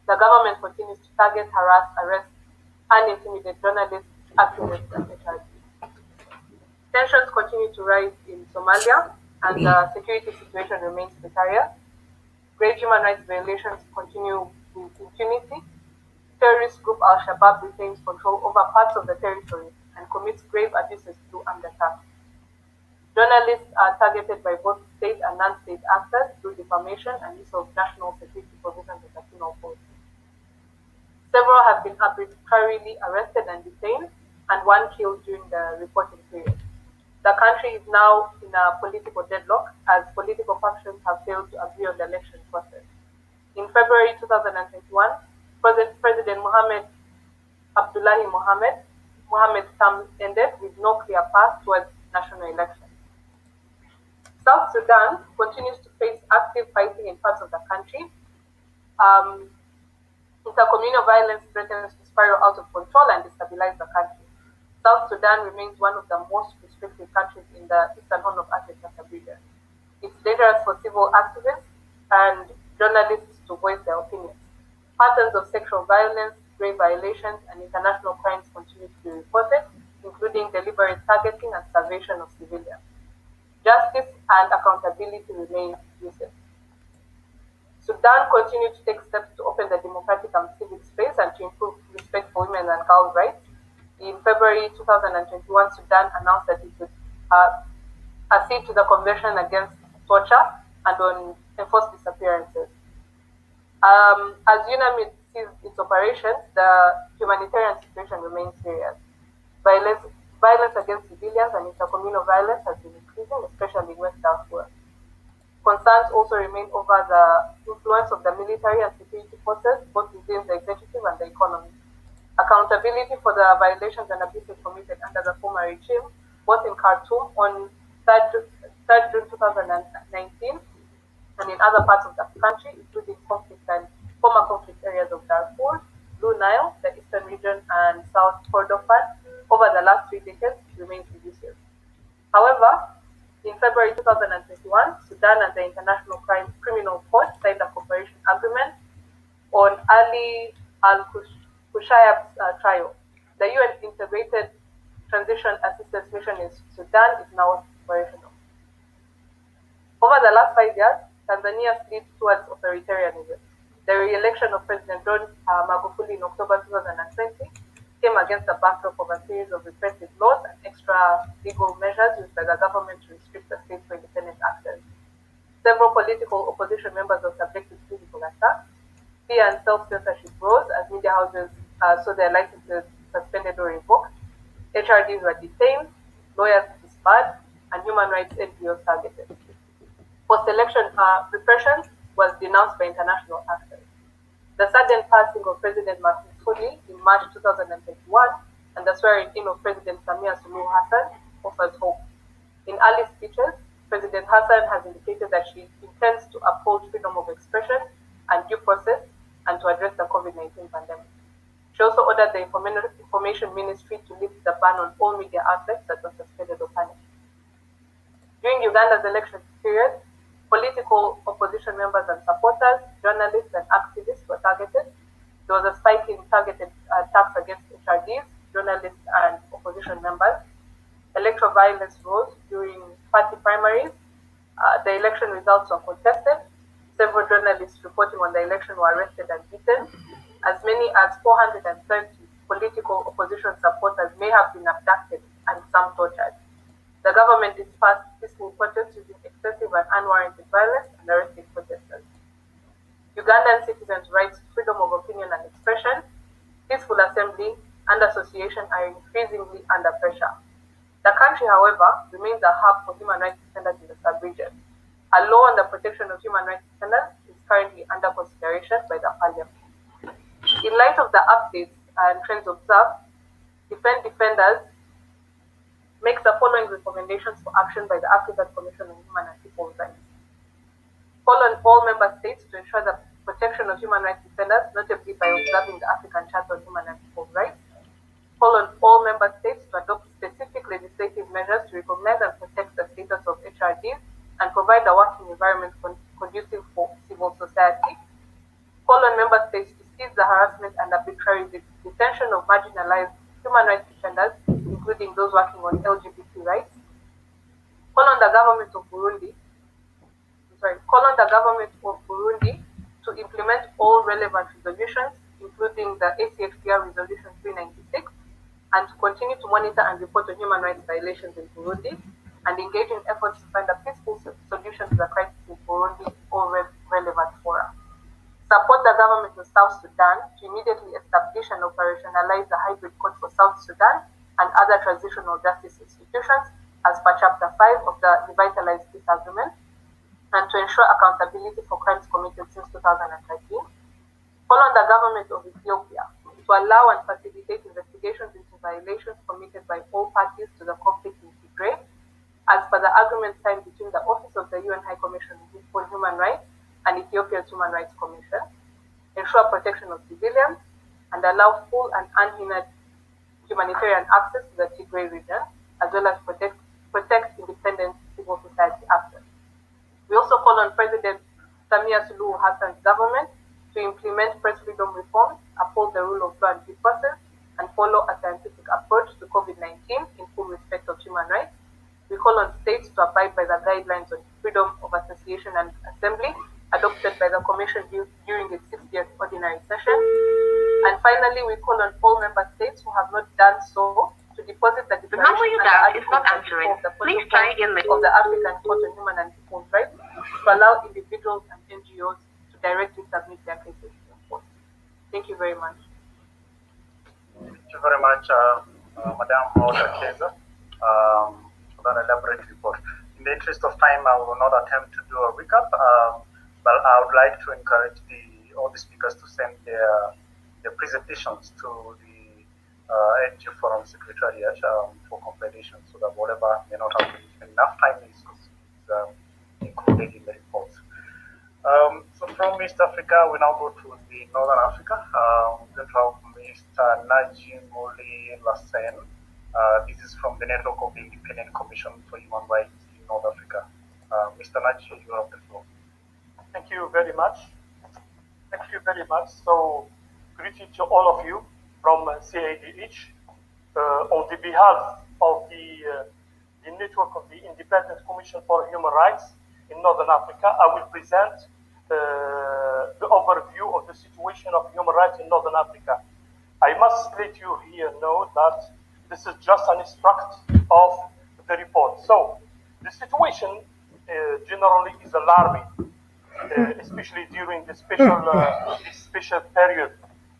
The government continues to target, harass, arrest, and intimidate journalists, activists, and HRD. Tensions continue to rise in Somalia, and the security situation remains precarious. Grave human rights violations continue with impunity. Terrorist group Al-Shabaab retains control over parts of the territory and commits grave abuses through armed attacks. Journalists are targeted by both state and non-state actors through defamation and use of national security provisions of the penal code. Several have been arbitrarily arrested and detained, and one killed during the reporting period. The country is now in a political deadlock as political factions have failed to agree on the election process. In February 2021, President Abdullahi Mohamed's term ended with no clear path towards national elections. South Sudan continues to face active fighting in parts of the country. Intercommunal violence threatens to spiral out of control and destabilize the country. South Sudan remains one of the most restrictive countries in the Eastern Horn of Africa region. It's dangerous for civil activists and journalists to voice their opinions. Patterns of sexual violence, grave violations, and international crimes continue to be reported, including deliberate targeting and starvation of civilians. Justice and accountability remain elusive. Sudan continued to take steps to open the democratic and civic space and to improve respect for women and girls' rights. In February 2021, Sudan announced that it would accede to the Convention Against Torture and on enforced disappearances. As UNAMID sees its operations, the humanitarian situation remains serious. Violence against civilians and intercommunal violence has been increasing, especially in West Darfur. Concerns also remain over the influence of the military and security forces, both within the executive and the economy. Accountability for the violations and abuses committed under the former regime, both in Khartoum on 3rd June 2019 and in other parts of the country, including conflict and former conflict areas of Darfur, Blue Nile, the Eastern region, and South Kordofan, over the last 3 decades remains elusive. However, in February 2021, Sudan and the International Criminal Court signed a cooperation agreement on Ali al-Kushayab's trial. The UN Integrated Transition Assistance Mission in Sudan is now operational. Over the last 5 years, Tanzania slipped towards authoritarianism. The re-election of President John Magufuli in October 2020 came against the backdrop of a series of repressive laws and extra-legal measures used by the government to restrict the state for independent actors. Several political opposition members were subjected to physical attacks. Fear and self-censorship rose as media houses saw their licenses suspended or revoked. HRDs were detained, lawyers disbarred, and human rights NGOs targeted. Post-election repression was denounced by international actors. The sudden passing of President Magufuli in March 2021 and the swearing-in of President Samia Suluhu Hassan offers hope. In early speeches, President Hassan has indicated that she intends to uphold freedom of expression and due process and to address the COVID-19 pandemic. She also ordered the Information Ministry to lift the ban on all media outlets that were suspended or punished. During Uganda's election period, political opposition members and supporters, journalists and activists were targeted. There was a spike in targeted attacks against HRDs, journalists and opposition members. Electoral violence rose during party primaries. The election results were contested. Several journalists reporting on the election were arrested and beaten. As many as 430 political opposition supporters may have been abducted and some tortured. The government dispersed peaceful protests using excessive and unwarranted violence and arresting protesters. Ugandan citizens' rights to freedom of opinion and expression, peaceful assembly, and association are increasingly under pressure. The country, however, remains a hub for human rights defenders in the sub-region. A law on the protection of human rights defenders is currently under consideration by the Parliament. In light of the updates and trends observed, Defenders makes the following recommendations for action by the African Commission on Human and People's Rights. Call on all member states to ensure the protection of human rights defenders, notably by observing the African Charter on Human and People's Rights. Call on all member states to adopt specific legislative measures to recognize and protect the status of HRDs and provide a working environment conducive for civil society. Call on member states to cease the harassment and arbitrary detention of marginalized human rights defenders, including those working on LGBT rights. Call on the government of Burundi to implement all relevant resolutions, including the ACHPR Resolution 396, and to continue to monitor and report on human rights violations in Burundi, and engage in efforts to find a peaceful solution to the crisis in Burundi or relevant fora. Support the government of South Sudan to immediately establish and operationalize the hybrid court for South Sudan and other transitional justice institutions as per Chapter 5 of the Revitalized Peace Agreement, and to ensure accountability for crimes committed since 2013. Call on the government of Ethiopia to allow and facilitate investigations into violations committed by all parties to the conflict in Tigray, as per the agreement signed between the Office of the UN High Commission for Human Rights and Ethiopia's Human Rights Commission, ensure protection of civilians, and allow full and unhindered humanitarian access to the Tigray region, as well as protect independent civil society actors. We also call on President Samia Suluhu Hassan's government to implement press freedom reforms, uphold the rule of law and due process, and follow a scientific approach to COVID-19 in full respect of human rights. We call on states to abide by the guidelines on freedom of association and assembly adopted by the Commission during its 60th ordinary session. And finally, we call on all member states who have not done so to deposit the declaration is not answering. Please try again of the African Court on Human and People's Rights to allow individuals and NGOs to directly submit their cases to the court. Thank you very much. Thank you very much, Madam Keza, for that elaborate report. In the interest of time, I will not attempt to do a recap, but I would like to encourage all the speakers to send their presentations to the NGO Forum Secretariat for completion, so that whatever may not have been enough time is included in the report. So from East Africa, we now go to the Northern Africa. We're going to have Mr. Naji Moli Lassen. This is from the Network of the Independent Commission for Human Rights in North Africa. Mr. Naji, you have the floor. Thank you very much. Thank you very much. So, greeting to all of you from CADH. On the behalf of the Network of the Independent Commission for Human Rights in Northern Africa, I will present the overview of the situation of human rights in Northern Africa. I must let you here know that this is just an extract of the report. So, the situation generally is alarming, especially during the special period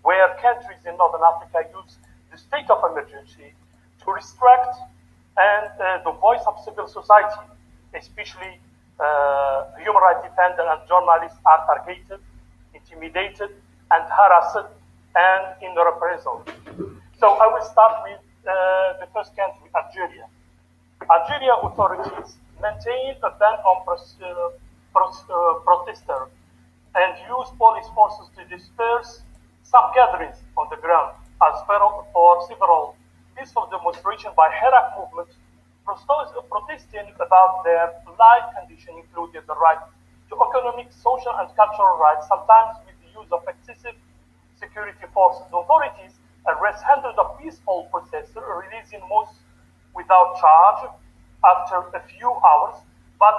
where countries in Northern Africa use the state of emergency to restrict and the voice of civil society, especially human rights defenders and journalists are targeted, intimidated, and harassed, and in reprisal. So I will start with the first country, Algeria. Algeria authorities maintain a ban on protesters and use police forces to disperse some gatherings on the ground. As for several peaceful demonstrations by Hirak movement protesting about their life condition, including the right to economic, social, and cultural rights, sometimes with the use of excessive security forces. Authorities arrest hundreds of peaceful protesters, releasing most without charge after a few hours, but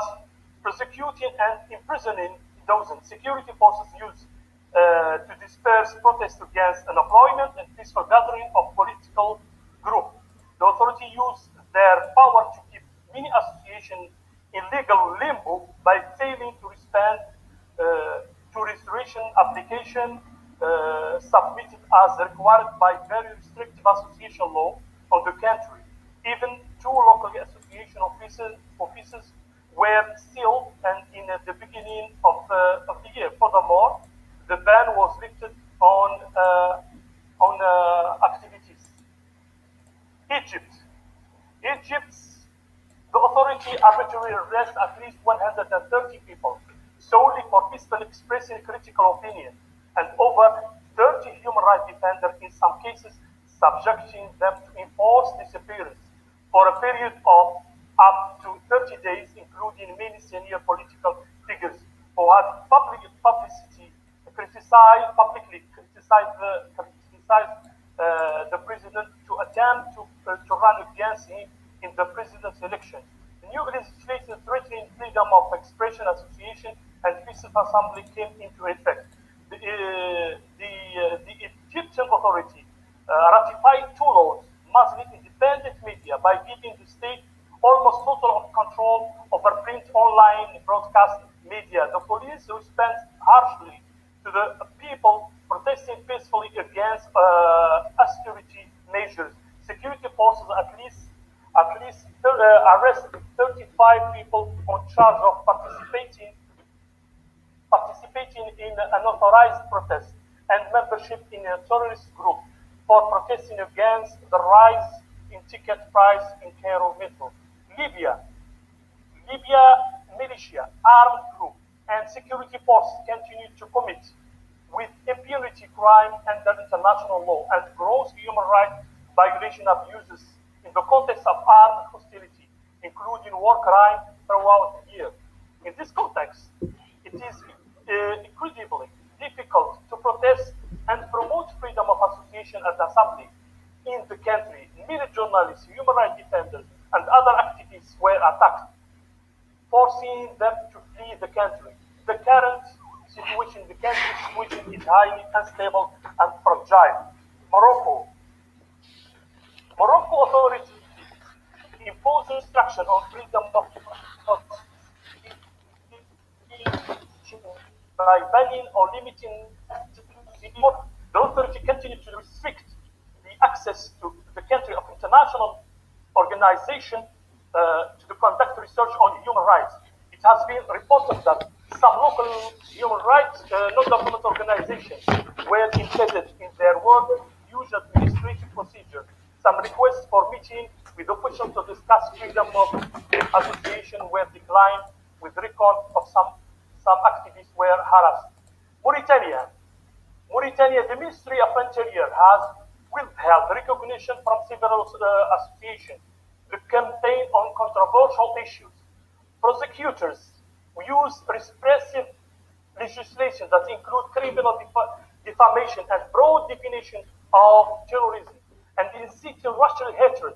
prosecuting and imprisoning dozens. Security forces use to disperse protests against unemployment and peaceful gathering of political groups. The authority used their power to keep many associations in legal limbo by failing to respond to restoration application submitted as required by very restrictive association law of the country. Even two local association offices were sealed and in the beginning of the year. Furthermore, the ban was lifted on activities. The authority arbitrarily arrests at least 130 people solely for peacefully expressing critical opinion, and over 30 human rights defenders, in some cases subjecting them to enforced disappearance for a period of up to 30 days, including many senior political figures who had publicly criticized the president to attempt to run against him in the president's election. The new legislation threatening freedom of expression, association, and peaceful assembly came into effect. The Egyptian authority ratified two laws, mostly independent media, by giving the state almost total control over print, online, broadcast media. The police responded harshly to the people protesting peacefully against austerity measures. Security forces at least arrested 35 people on charge of participating in unauthorized protest and membership in a terrorist group for protesting against the rise in ticket price in Cairo Metro. Libya militia, armed group, and security forces continue to commit with impunity crime under international law and gross human rights violation abuses in the context of armed hostility, including war crime throughout the year. In this context, it is incredibly difficult to protest and promote freedom of association and assembly in the country. Many journalists, human rights defenders, and other activists were attacked, forcing them to flee the country. The current situation in the country is highly unstable and fragile. Morocco authorities impose restriction on freedom of by banning or limiting the authority continue to restrict the access to the country of international organization to conduct research on human rights. It has been reported that some local human rights non-government organizations were embedded in their work, use administrative procedure. Some requests for meeting with officials to discuss freedom of association were declined, with record of some activists were harassed. Mauritania, the Ministry of Interior has withheld recognition from several associations to campaign on controversial issues. Prosecutors use repressive legislation that include criminal defamation and broad definition of terrorism, and inciting racial hatred,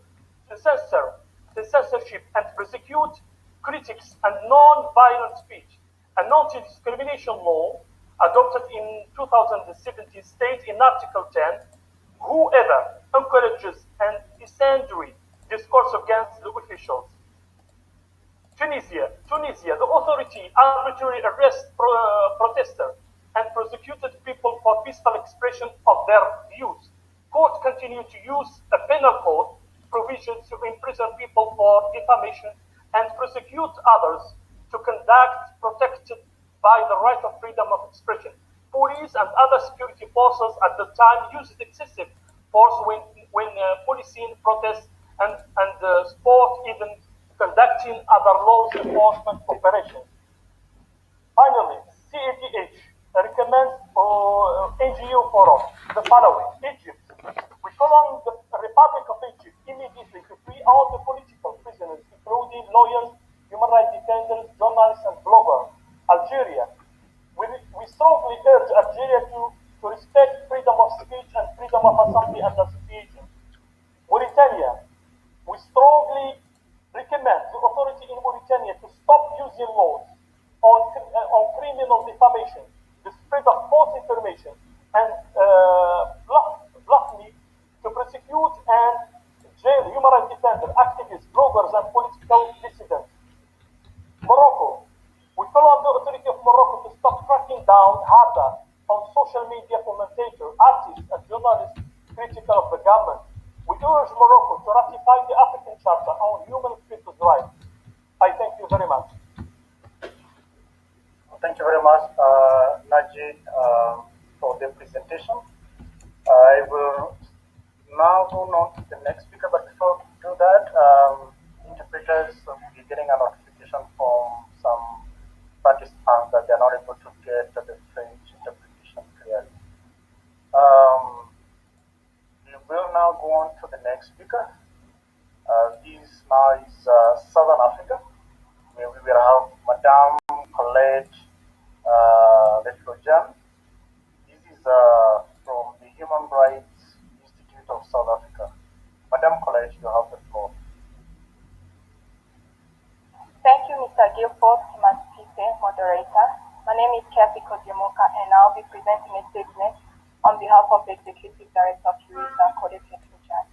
to censor the censorship and prosecute critics and non-violent speech. A non-discrimination law adopted in 2017 states in Article 10, whoever encourages an incendiary discourse against the officials. Tunisia, the authority arbitrarily arrests protesters and prosecuted people for peaceful expression of their views. Courts continue to use a penal code provision to imprison people for defamation and prosecute others to conduct protected by the right of freedom of expression. Police and other security forces at the time used excessive force when policing protests and sport, even conducting other law enforcement operations. Finally, CADH recommends NGO forum the following. Egypt. We call on the Republic of Egypt immediately to free all the political prisoners, including lawyers, human rights defenders, journalists, and bloggers. Algeria. We strongly urge Algeria to respect freedom of speech and freedom of assembly and association. Mauritania. We strongly recommend the authority in Mauritania to stop using laws on criminal defamation, the spread of false information, and bluntly to prosecute and jail human rights defenders, activists, bloggers, and political dissidents. Morocco. We call on the authority of Morocco to stop cracking down harder on social media commentators, artists, and journalists critical of the government. We urge Morocco to ratify the African Charter on Human Rights. I thank you very much. Thank you very much, Najee, for the presentation. I will now move on to the next speaker, but before we do that, interpreters will be getting a notification from some participants that they are not able to get the French interpretation clearly. We will now go on to the next speaker. This now is Southern Africa, where we will have Madame Colette Letlojan. This is from the Human Rights Institute of South Africa. Madame Colette, you have the floor. Thank you, Mr. Guilford Kimaspise, moderator. My name is Kathy Kodiemoka, and I'll be presenting a statement on behalf of the Executive Director of UNISA, Colette Letlojan.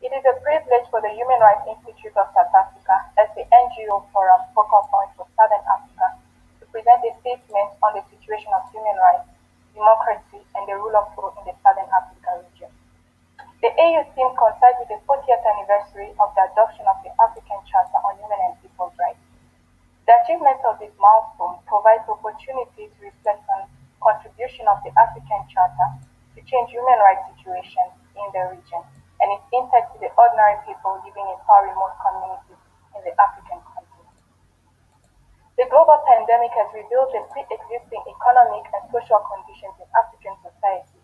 It is a privilege for the Human Rights Institute of South Africa as the NGO forum focal point for Southern Africa to present a statement on the situation of human rights, democracy, and the rule of law in the Southern Africa region. The AU team coincides with the 40th anniversary of the adoption of the African Charter on Human and People's Rights. The achievement of this milestone provides opportunity to reflect on contribution of the African Charter to change human rights situations in the region and its impact to the ordinary people living in far remote communities in the African continent. The global pandemic has revealed the pre-existing economic and social conditions in African society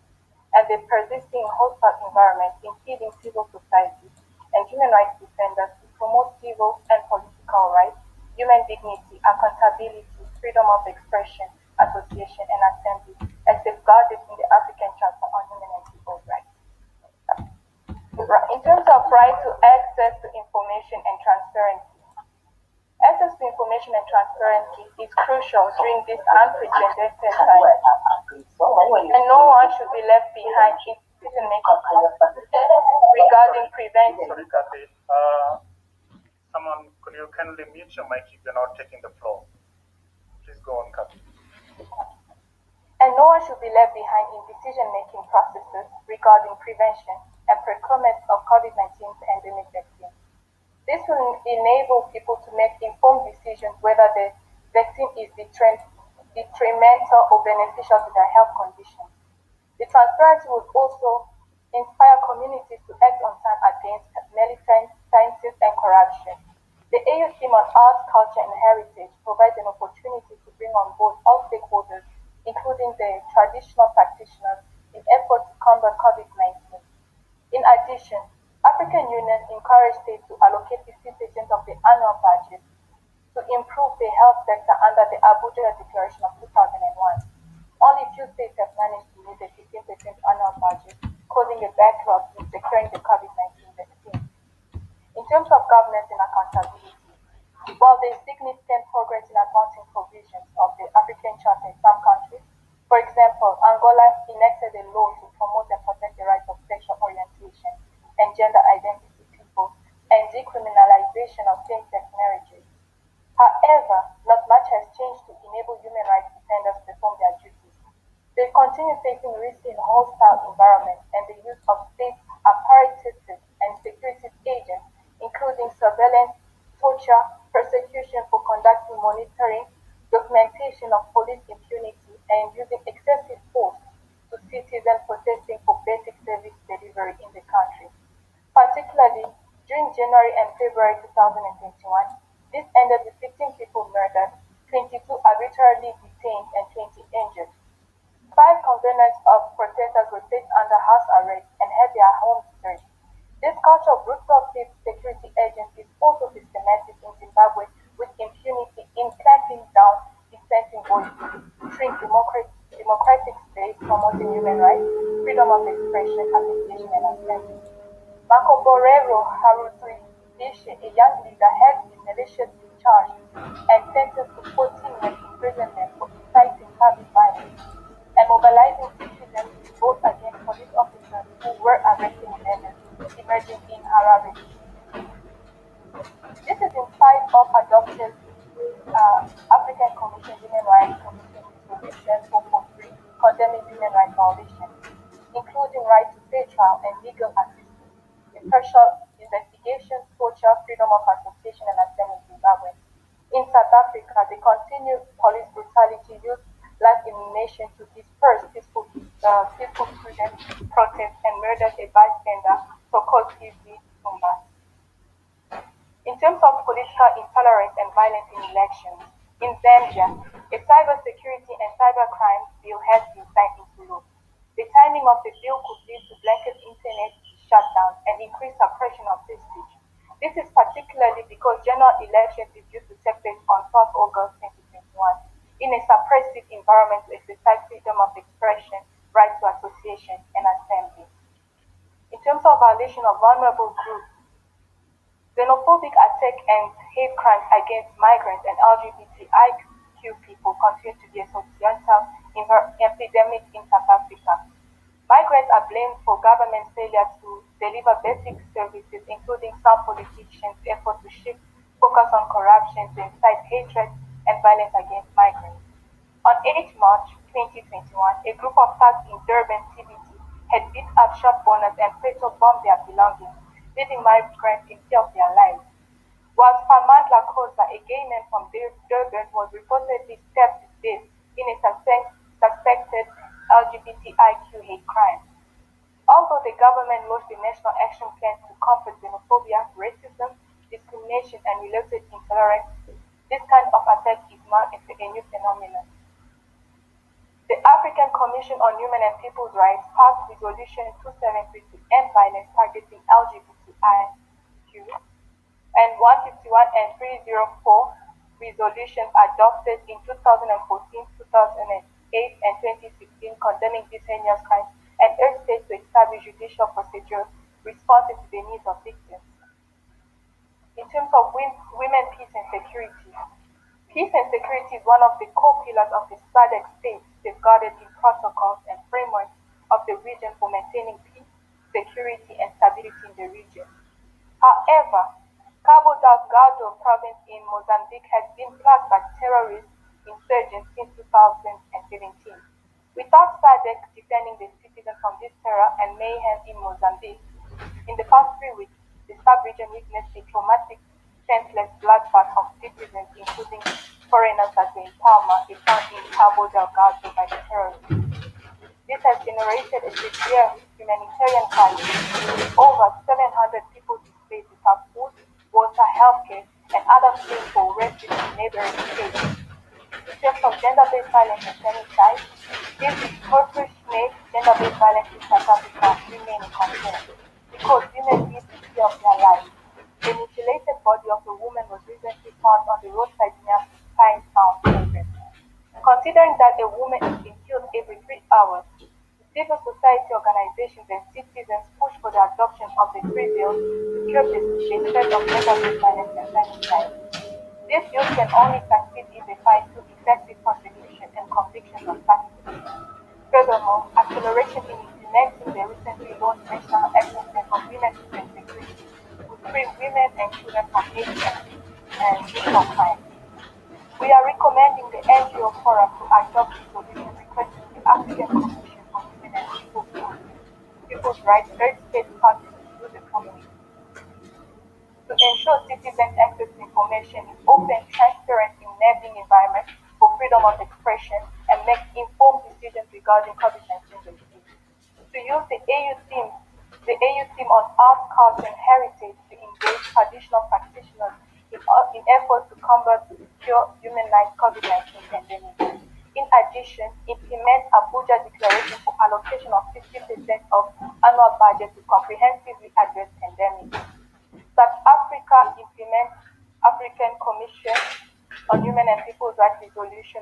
and the persisting hostile environment impeding civil society and human rights defenders to promote civil and political rights, human dignity, accountability, freedom of expression, association, and assembly as safeguarded in the African Charter on Human and People's Rights. In terms of right to access to information and transparency, access to information and transparency is crucial during this unprecedented time, and no one should be left behind in decision-making regarding prevention. Sorry, Kathy. Someone, could you kindly mute your mic if you're not taking the floor? Please go on, Kathy. And no one should be left behind in decision-making processes regarding prevention and procurement of COVID-19 pandemic vaccines. This will enable people to make informed decisions whether the vaccine is detrimental or beneficial to their health conditions. The transparency would also inspire communities to act on time against militancy and corruption. The AU team on arts, culture, and heritage provides an opportunity to bring on board all stakeholders, including the traditional practitioners, in efforts to combat COVID-19. In addition, African Union encouraged states to allocate 50% of the annual budget to improve the health sector under the Abuja Declaration of 2001. Only few states have managed to meet the 15% annual budget, causing a backlog in securing the COVID-19 vaccine. In terms of governance and accountability, while there is significant progress in advancing provisions of the African Charter in some countries, for example, Angola enacted a law to promote and protect the rights of sexual orientation and gender identity people and decriminalization of same-sex marriages. However, not much has changed to enable human rights defenders to perform their duties. They continue facing risk in hostile environments and the use of state apparatuses and security agents, including surveillance, torture, persecution for conducting monitoring, documentation of police impunity, and using excessive force to citizens protesting for basic service delivery in the country. Particularly, during January and February 2021, this ended with 15 people murdered, 22 arbitrarily detained, and 20 injured. 5 convenants of protesters were placed under house arrest and had their homes searched. This culture of brutal security agencies also systematic in Zimbabwe with impunity in clamping down dissenting voices, shrink democratic states promoting human rights, freedom of expression, association, and assembly. Marco Borrero Harutu Ishe, a young leader, has been maliciously charged and sentenced to 14 years imprisonment for inciting public violence and mobilizing citizens to vote against police officers who were arresting rebels emerging in Harare. This is in spite of adopted African Commission Human Rights Commission Resolution 443 condemning human rights violations, including right to fair trial and legal assistance, impartial investigations, torture, freedom of association and assembly in Zimbabwe. In South Africa, the continued police brutality used live elimination to disperse peaceful student protests and murdered a bystander, so-called TV Tumba. In terms of political intolerance and violence in elections, in Zambia, a cybersecurity and cybercrime bill has been signed into law. The timing of the bill could lead to blanket internet shutdown and increased suppression of free speech. This is particularly because general elections is due to take place on 12 August 2021 in a suppressive environment to exercise freedom of expression, right to association, and assembly. In terms of violation of vulnerable groups, xenophobic attack and hate crimes against migrants and LGBTIQ people continue to be a societal epidemic in South Africa. Migrants are blamed for government failure to deliver basic services, including some politicians' effort to shift focus on corruption to incite hatred and violence against migrants. On 8 March 2021, a group of thugs in Durban, CBD, had beat up shop owners and photo-bombed their belongings, leaving migrants in fear of their lives. Whilst Famandla Khoza, a gay man from Durban, was reportedly stabbed to death in a suspected LGBTIQ hate crime. Although the government launched the National Action Plan to combat xenophobia, racism, discrimination, and related intolerance, this kind of attack is not a new phenomenon. The African Commission on Human and People's Rights passed Resolution 273 to end violence targeting LGBTIQ, and 151 and 304 resolutions adopted in 2014, 2008, and 2016 condemning these heinous crimes and urged states to establish judicial procedures responsive to the needs of victims. In terms of women, peace, and security, peace and security is one of the core pillars of the SADC states safeguarded in protocols and frameworks of the region for maintaining peace, security, and stability in the region. However, Cabo Delgado province in Mozambique has been plagued by terrorist insurgents since 2017. Without SADC defending the citizens from this terror and mayhem in Mozambique, in the past 3 weeks, the sub-region witnessed a traumatic, senseless bloodbath of citizens, including foreigners that were in Palma, a town in Cabo Delgado, by the terrorists. This has generated a severe humanitarian crisis, with over 700 people displaced without food, water, healthcare, and other fleeing for refuge in neighboring states. In terms of gender-based violence and femicide, this disproportionate gender-based violence in South Africa remain a concern because women live in fear of their lives. The mutilated body of a woman was recently found on the roadside near Pine Town, Durban. Considering that a woman is being killed every 3 hours, civil society organizations and citizens push for the adoption of the 3 bills to curb the threat of gender-based violence and femicide. These bills can only succeed if they find through effective prosecution and convictions of suspects. Furthermore, acceleration in implementing the recently launched National Action Plan for Women and Security will free women and children from hate and sexual crime. We are recommending the NGO Forum to adopt resolution requesting the African Commission on Women and People's Rights urge state parties to do the following: to ensure citizens access to information in open, transparent, enabling environment for freedom of expression and make informed decisions regarding COVID-19 disease. To use the AU team on art, culture, and heritage to engage traditional practitioners in efforts to combat the pure human-like COVID-19 pandemic. In addition, implement Abuja Declaration for allocation of 50% of annual budget to comprehensively address pandemic. South Africa implements African Commission on Human and People's Rights Resolution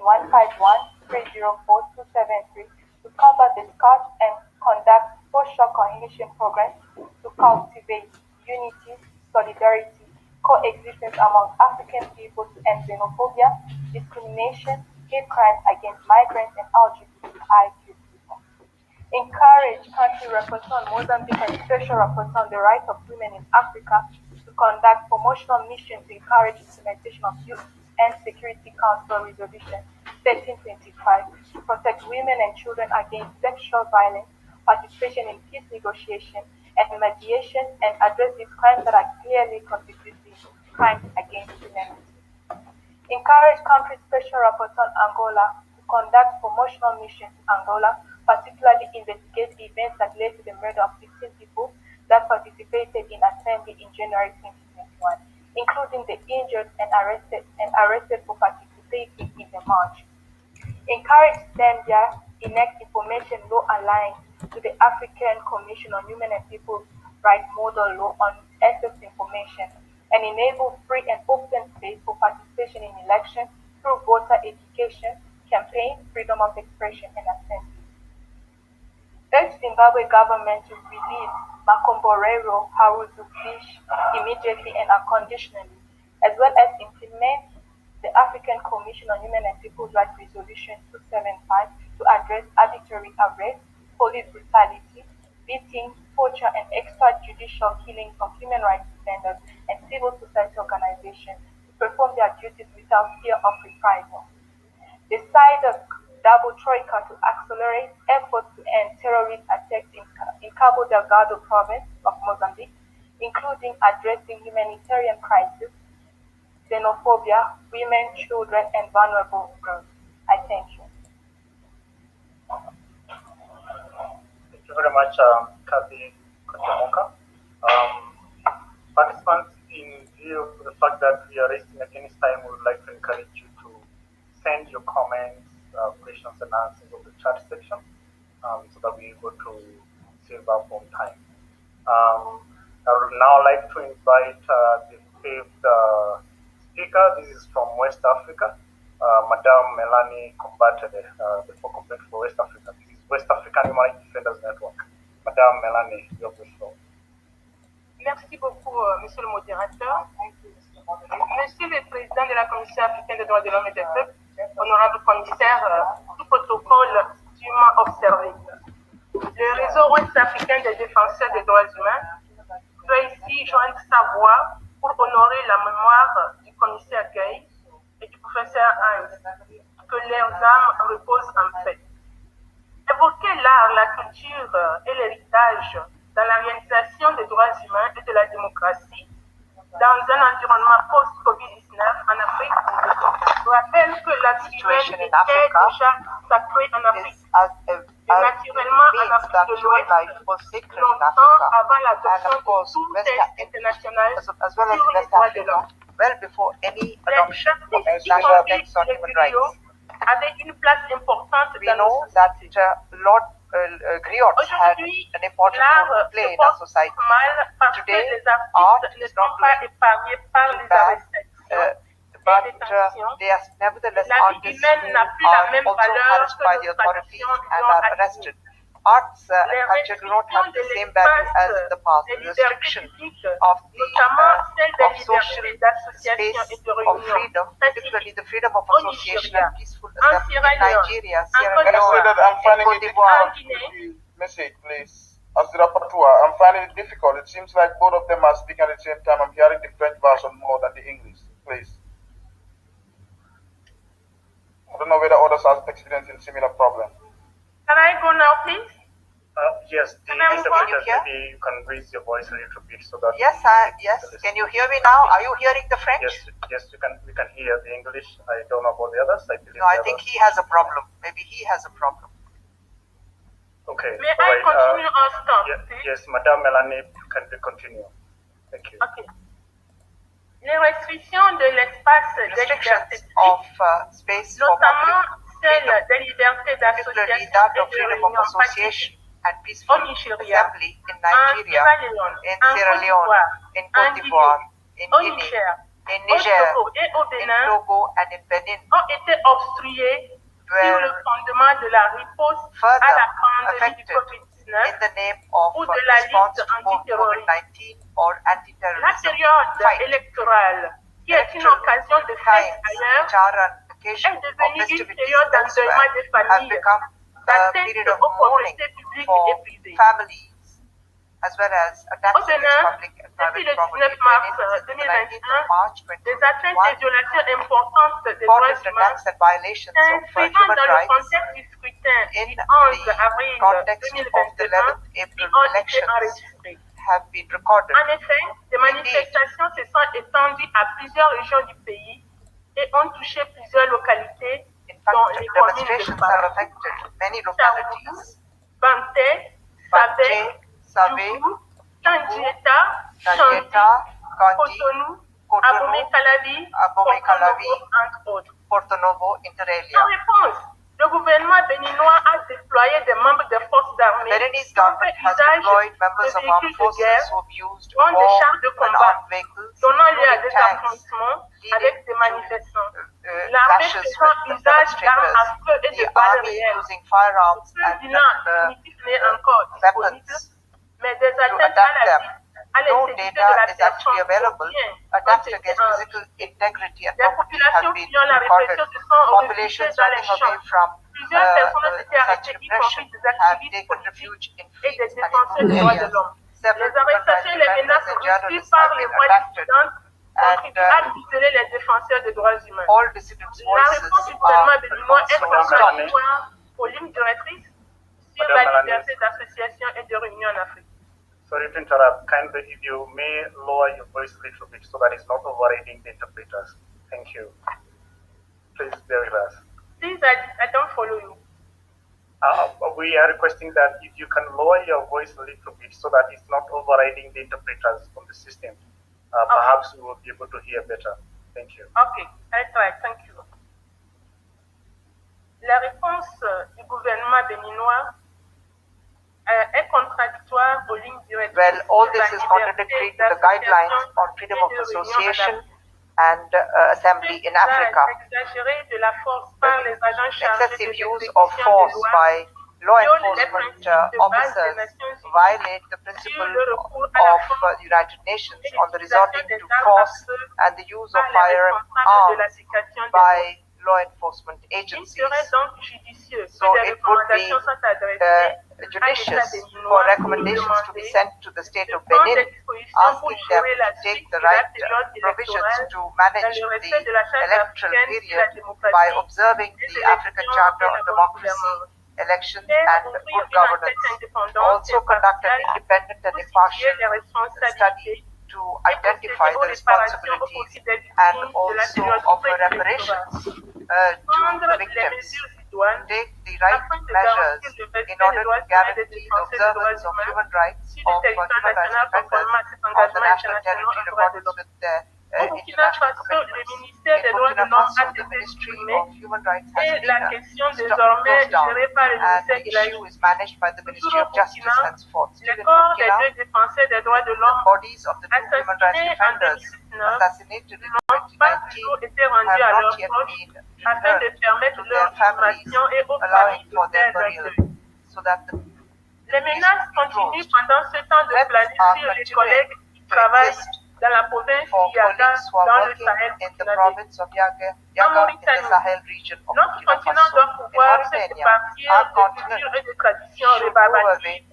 151-304-273 to combat the scourge and conduct social cohesion programs to cultivate unity, solidarity, coexistence among African people to end xenophobia, discrimination, hate crimes against migrants and LGBTIQ people. Encourage country rapporteur on Mozambique and special rapporteur on the rights of women in Africa to conduct promotional missions to encourage implementation of UN Security Council Resolution 1325 to protect women and children against sexual violence, participation in peace negotiation and mediation, and address these crimes that are clearly constituted crimes against humanity. Encourage country special rapporteur on Angola to conduct promotional missions to Angola, particularly investigate events that led to the murder of 16 people that participated in assembly in January 2021, including the injured and arrested for participating in the march. Encourage Zambia enact information law aligned to the African Commission on Human and People's Rights Model Law on access to information and enable free and open space for participation in elections through voter education, campaign, freedom of expression, and assembly. Urge Zimbabwe government to release Makomborero Haruzu Fish immediately and unconditionally, as well as implement the African Commission on Human and People's Rights Resolution 275 to address arbitrary arrest, police brutality, beating, torture, and extrajudicial killings of human rights defenders and civil society organizations to perform their duties without fear of reprisal. Decide a double troika to accelerate efforts to end terrorist attacks in Cabo Delgado province of Mozambique, including addressing humanitarian crisis, xenophobia, women, children, and vulnerable groups. I thank you. Thank you very much, Kathy Kotamoka. Participants, in view of the fact that we are racing against time, we would like to encourage you to send your comments, questions, and answers of the chat section so that we're able to save up on time. I would now like to invite the fifth speaker. This is from West Africa, Madame Melanie Combatede, the focal point for West Africa. This is West African Human Rights Defenders Network. Madame Melanie, you have the floor. Merci beaucoup, Monsieur le modérateur. Monsieur le Président de la Commission africaine des droits de l'homme et des peuples, honorable commissaire, tout protocole dûment observé. Le réseau ouest-africain des défenseurs des droits humains doit ici joindre sa voix pour honorer la mémoire du commissaire Gay et du professeur Heinz, que leurs âmes reposent en paix. Évoquer l'art, la culture et l'héritage dans la réalisation des droits humains et de la démocratie dans un environnement post-Covid-19 en Afrique rappelle que la vie humaine est déjà sacrée en Afrique. Et naturellement en Afrique de l'Ouest, longtemps avant l'adoption de tout texte international sur les droits de l'homme. Well before any adoption of international texts on human rights. Avait une place importante We know that Lord Griot had an important role to play in our society. Today, art is not doing bad, but they are nevertheless artists who are also harassed by the authorities and are arrested. Arts and culture do not have the same value as in the past. The restriction of social space of freedom, particularly the freedom of association and peaceful assembly in Nigeria, Sierra Leone, and Cote d'Ivoire. Message, please. As the rapporteur, I'm finding it difficult. It seems like both of them are speaking at the same time. I'm hearing the French version more than the English. Please. I don't know whether others are experiencing similar problems. Can I go now, please? Yes, the interpreter, maybe you can raise your voice a little bit so that. Yes, yes. Can you hear me now? Are you hearing the French? Yes, we can hear the English. I don't know about the others. I believe. No, I think he has a problem. Maybe he has a problem. Okay. May I continue or stop? Yes, Madame Mélanie, can we continue? Thank you. Okay. Les restrictions de l'espace des libertés publiques, notamment celle des libertés d'association et de réunion pacifique au Nigeria, en Sierra Leone, en Côte d'Ivoire, au Niger, au Togo et au Bénin ont été obstruées sur le fondement de la riposte à la pandémie du COVID-19 ou de la lutte antiterroriste. La période électorale, qui est une occasion de fête ailleurs, est devenue une période d'endeuillement des familles, d'atteinte aux propriétés publiques et privées. Au Bénin, depuis le 19 mars 2021, des atteintes et violations importantes des droits humains s'inscrivant dans le contexte du scrutin du 11 avril 2021 ont été enregistrées. En effet, des manifestations se sont étendues à plusieurs régions du pays et ont touché plusieurs localités, dont les communes de Charougou, Banté, Sabé, Djougou, Tandieta, Chanti, Cotonou, Abomey-Calavi, Porto-Novo, entre autres. En réponse, le gouvernement béninois a déployé des membres des forces armées qui ont fait usage de véhicules de guerre, dont des chars de combat, donnant lieu à des affrontements avec des manifestants. L'armée faisant usage d'armes à feu et de balles réelles. Ce bilan définitif n'est encore disponible, mais des atteintes à la vie, à l'intégrité de la personne ou bien ont été enregistrées. Des populations qui ont la répression se sont refugiées dans les champs. Plusieurs personnes ont été arrêtées, y compris des activistes politiques et des défenseurs des droits de l'homme. Les arrestations et les menaces reçues par les voies dissidentes contribuent à museler les défenseurs des droits humains. La réponse du gouvernement béninois est contradictoire aux lignes directrices sur la liberté d'association et de réunion en Afrique. Sorry to interrupt. Kindly, if you may lower your voice a little bit so that it's not overriding the interpreters. Thank you. Please bear with us. Please, I don't follow you. We are requesting that if you can lower your voice a little bit so that it's not overriding the interpreters from the system. Perhaps we will be able to hear better. Thank you. Okay, I'll try. Thank you. La réponse du gouvernement béninois est contradictoire aux lignes directrices. Well, all this is contradictory to the guidelines on freedom of association and assembly in Africa. Excessive use of force by law enforcement officers violate the principle of the United Nations on the resorting to force and the use of firearms by law enforcement agencies. So it would be judicious for recommendations to be sent to the state of Benin, asking them to take the right provisions to manage the electoral period by observing the African Charter on Democracy, elections and good governance. Also conduct an independent and impartial study to identify the responsibilities and also offer reparations to the victims. Take the right measures in order to guarantee the observance of human rights of human rights defenders on the national territory in accordance with the international commitments. In Burkina Faso, the Ministry of Human Rights has been closed down, and the issue is managed by the Ministry of Justice henceforth. Still in Burkina, the bodies of the two human rights defenders assassinated in 2019 have not yet been returned to their families, allowing for their burial, so that the les menaces continuent pendant ce temps de planifier les collègues qui travaillent dans la province de Yaga, dans le Sahel, en Mauritanie. Notre continent doit pouvoir se départir de cultures et de traditions rébarbatives,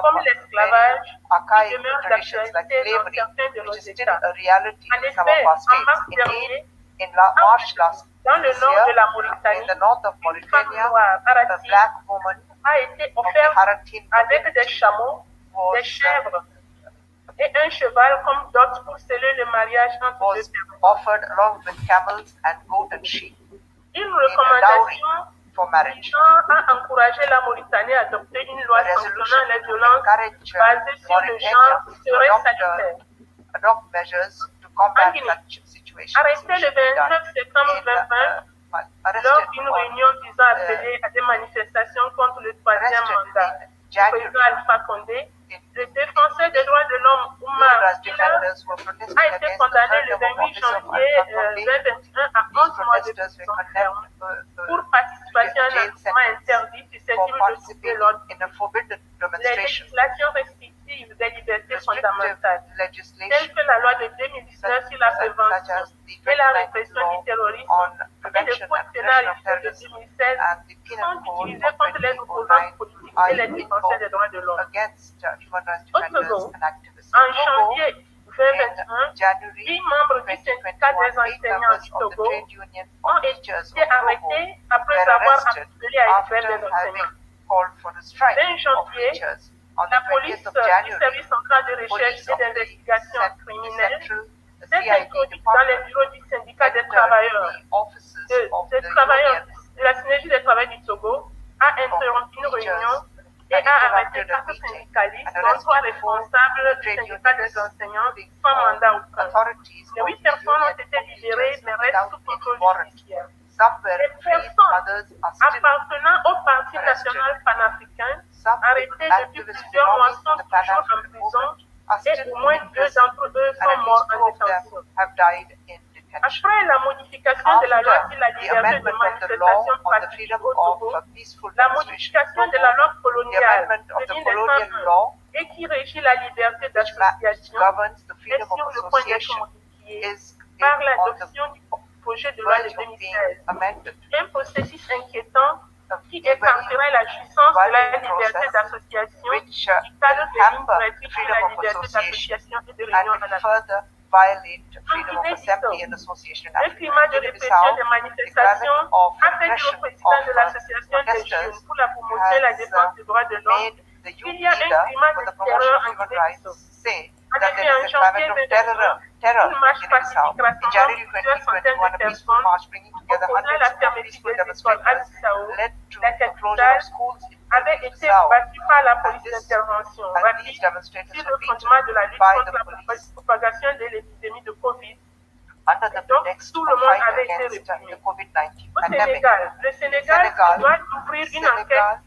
comme l'esclavage, qui demeure d'actualité dans certains de nos États. En effet, en mars dernier, Dans le nord de la Mauritanie, in the north of une femme Mauritania, noire, the Arati, black woman a été of the offerte Haratin avec des chameaux, des chèvres et un cheval comme dot pour sceller le mariage entre deux personnes. offered along with camels and goat and sheep Une in a dowry recommandation for marriage. visant à encourager la Mauritanie à adopter une loi sanctionnant les violences basées sur le genre serait salutaire. Adopt measures to combat such situations. Arrêté le 29 septembre 2020, lors d'une réunion visant à appeler à des manifestations contre le troisième mandat du président Alpha Condé, le défenseur des droits de l'homme Oumar Gila a été condamné le 28 janvier 2021 à 11 mois de prison ferme pour participation à un mouvement interdit susceptible de troubler l'ordre, les législations restrictives des libertés fondamentales, telles que la loi de 2019 sur la prévention et la répression du terrorisme et le code pénal de 2016 sont utilisés contre les opposants politiques et les défenseurs des droits de l'homme. Au Togo, en janvier 2021, 8 membres du syndicat des enseignants du Togo ont été arrêtés après avoir appelé à une grève des enseignants. 20 janvier, la police du service central de recherche et d'investigation criminelle s'est introduite dans les bureaux du syndicat des travailleurs, de la synergie des travailleurs du Togo, a interrompu une réunion et a arrêté 4 syndicalistes, dont 3 responsables du syndicat des enseignants sans mandat aucun. Les 8 personnes ont été libérées mais restent sous contrôle judiciaire. Les personnes appartenant au Parti national panafricain, arrêtées depuis plusieurs mois, sont toujours en prison et au moins 2 d'entre eux sont morts en détention. Après la modification de la loi sur la liberté de manifestation pacifique au Togo, la modification de la loi coloniale de 1901 et qui régit la liberté d'association est sur le point d'être modifiée par l'adoption du projet de loi de 2016. Un processus inquiétant qui écarterait la jouissance de la liberté d'association du cadre des lignes directrices sur la liberté d'association et de réunion en Afrique. Le climat de répression des manifestations a fait dire au président de l'association des jeunes pour la promotion et la défense des droits de l'homme qu'il y a un climat de terreur en Guinée-Bissau. En effet, en janvier 2021, une marche pacifique rassemblant plusieurs centaines de personnes opposant la fermeture des écoles à Bissau, la capitale, avait été battue par la police d'intervention rapide sur le fondement de la lutte contre la propagation de l'épidémie de Covid. Donc, tout le monde avait été réprimé. Au Sénégal, le Sénégal doit ouvrir une enquête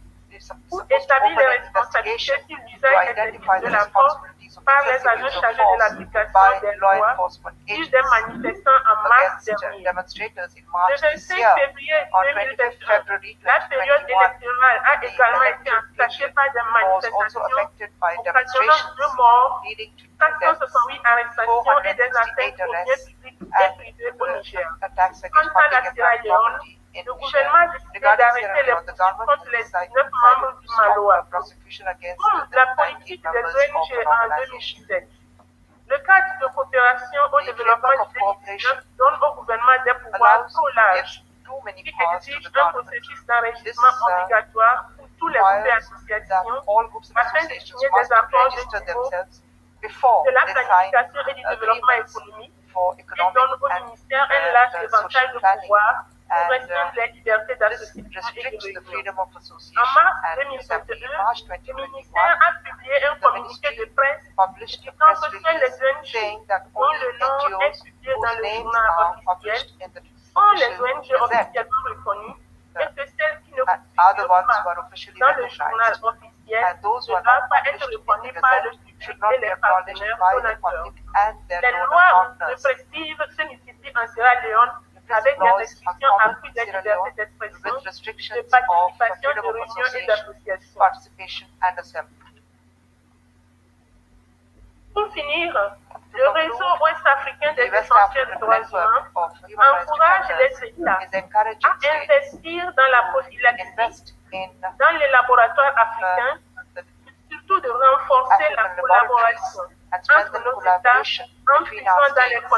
pour établir les responsabilités sur l'usage excessif de la force par les agents chargés de l'application des lois sur des manifestants en mars dernier. Le 25 février 2021, la période électorale a également été entachée par des manifestations occasionnant 2 morts, 468 arrestations et des atteintes aux biens publics et privés au Niger. Quant à la Sierra Leone, le gouvernement a décidé d'arrêter les poursuites contre les 19 membres du Maloa, comme la politique des ONG en 2017. Le cadre de coopération au développement du 2019 donne au gouvernement des pouvoirs trop larges qui exigent un processus d'enregistrement obligatoire pour tous les groupes et associations afin de signer des accords de niveau de la planification et du développement économique et donne au ministère un large éventail de pouvoirs pour restreindre les libertés d'association et de réunion. En mars 2021, le ministère a publié un communiqué de presse indiquant que seules les ONG dont le nom est publié dans le journal officiel sont les ONG officiellement reconnues et que celles qui ne publient pas dans le journal officiel ne doivent pas être reconnues par le public et les partenaires donateurs. Les lois répressives se multiplient en Sierra Leone avec des restrictions accrues des libertés d'expression, de participation, de réunion et d'association. Pour finir, le réseau ouest-africain des défenseurs des droits humains encourage les États à investir dans la prophylaxie dans les laboratoires africains, surtout de renforcer la collaboration and strengthen collaboration between our states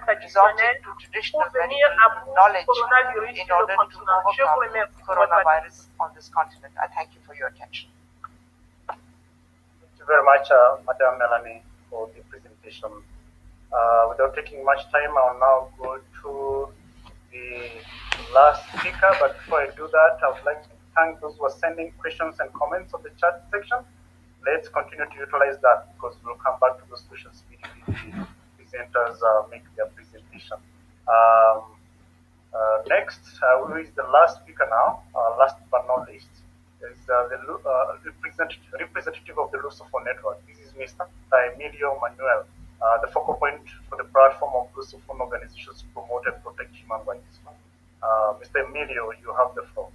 by resorting to traditional medical knowledge in order to overcome coronavirus on this continent. I thank you for your attention. Thank you very much, Madam Melanie, for the presentation. Without taking much time, I'll now go to the last speaker. But before I do that, I would like to thank those who are sending questions and comments on the chat section. Let's continue to utilize that because we'll come back to those questions immediately the presenters make their presentation. Next, who is the last speaker now? Last but not least, is the representative of the Lucifer Network. This is Mr. Emilio Manuel, the focal point for the platform of Lucifer organizations to promote and protect human rights. Mr. Emilio, you have the floor.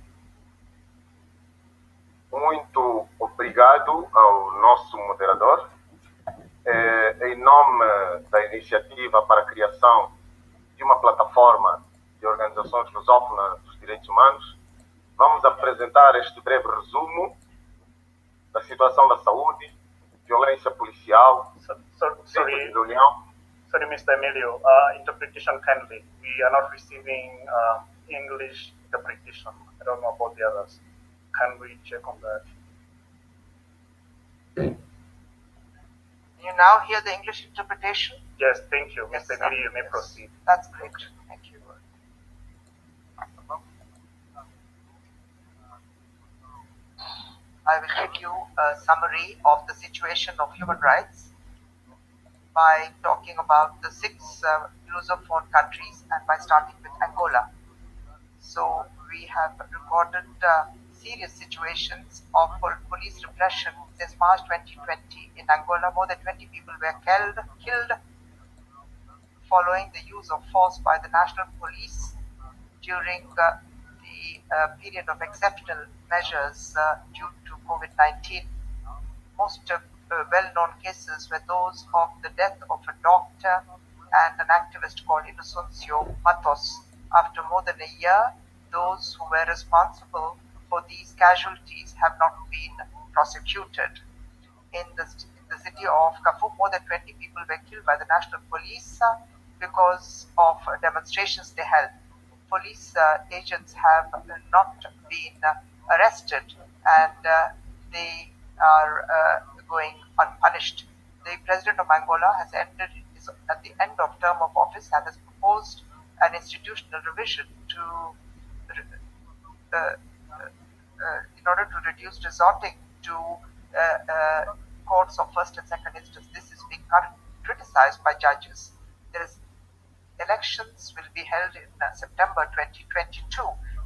Muito obrigado ao nosso moderador. Em nome da iniciativa para a criação de uma plataforma de organizações lusófonas dos direitos humanos, vamos apresentar este breve resumo da situação da saúde, violência policial, Sorry, Mr. Emilio, interpretation kindly. We are not receiving English interpretation. I don't know about the others. Can we check on that? You now hear the English interpretation? Yes, thank you. Yes, Mr. Emilio, you may proceed. That's great. Thank you. I will give you a summary of the situation of human rights by talking about the 6 Lusophone countries and by starting with Angola. So we have recorded serious situations of police repression since March 2020 in Angola. More than 20 people were killed following the use of force by the national police during the period of exceptional measures due to COVID-19. Most well-known cases were those of the death of a doctor and an activist called Inocencio Matos. After more than a year, those who were responsible for these casualties have not been prosecuted. In the city of Kafou, more than 20 people were killed by the national police because of demonstrations they held. Police agents have not been arrested and they are going unpunished. The president of Angola has ended at the end of term of office and has proposed an institutional revision to in order to reduce resorting to courts of first and second instance. This is being criticized by judges. Elections will be held in September 2022.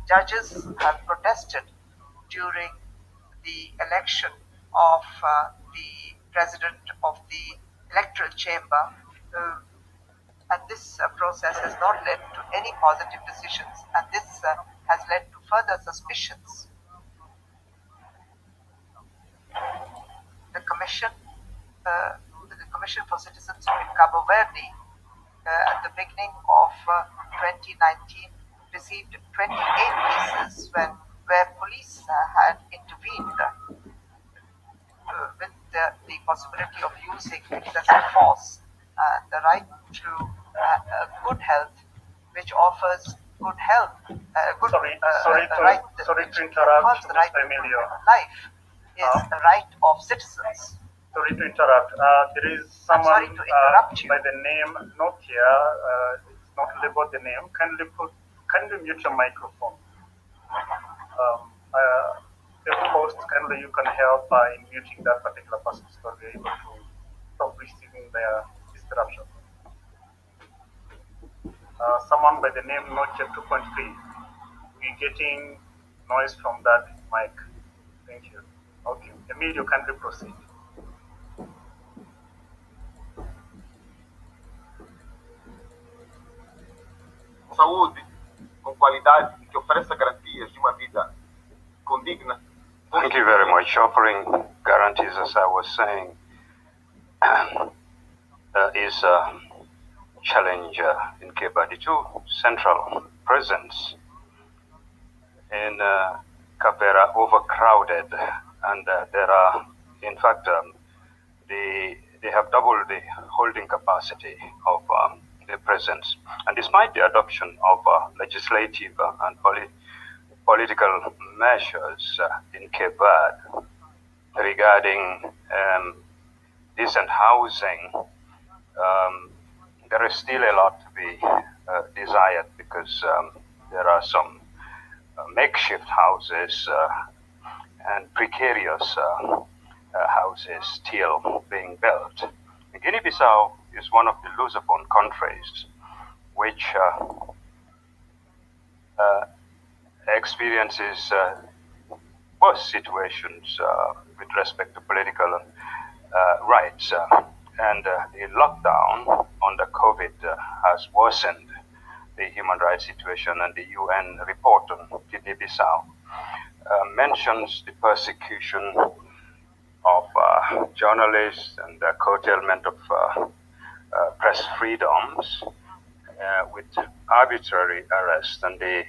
Judges have protested during the election of the president of the electoral chamber, and this process has not led to any positive decisions, and this has led to further suspicions. The Commission for Citizenship in Cabo Verde at the beginning of 2019 received 28 cases where police had intervened with the possibility of using excessive force. The right to good health, which offers good health, sorry to interrupt, Mr. Emilio. Life is the right of citizens. Sorry to interrupt. There is someone by the name, not here, it's not labeled the name. Kindly mute your microphone. The host, kindly you can help by muting that particular person so we're able to stop receiving their disruption. Someone by the name Nokia 2.3, we're getting noise from that mic. Thank you. Okay, Emilio, kindly proceed. Saúde com qualidade e que ofereça garantias de uma vida condigna. Thank you very much. Offering guarantees, as I was saying, is a challenge in Kebadi too. Central prisons in Kapera overcrowded, and there are, in fact, the they have doubled the holding capacity of the prisons. And despite the adoption of legislative and political measures in Cape Verde regarding decent housing, there is still a lot to be desired, because there are some makeshift houses and precarious houses still being built. Guinea-Bissau is one of the Lusophone countries which experiences worse situations with respect to political rights. And the lockdown under COVID has worsened the human rights situation, and the UN report on Guinea-Bissau mentions the persecution of journalists and the curtailment of press freedoms with arbitrary arrest, and the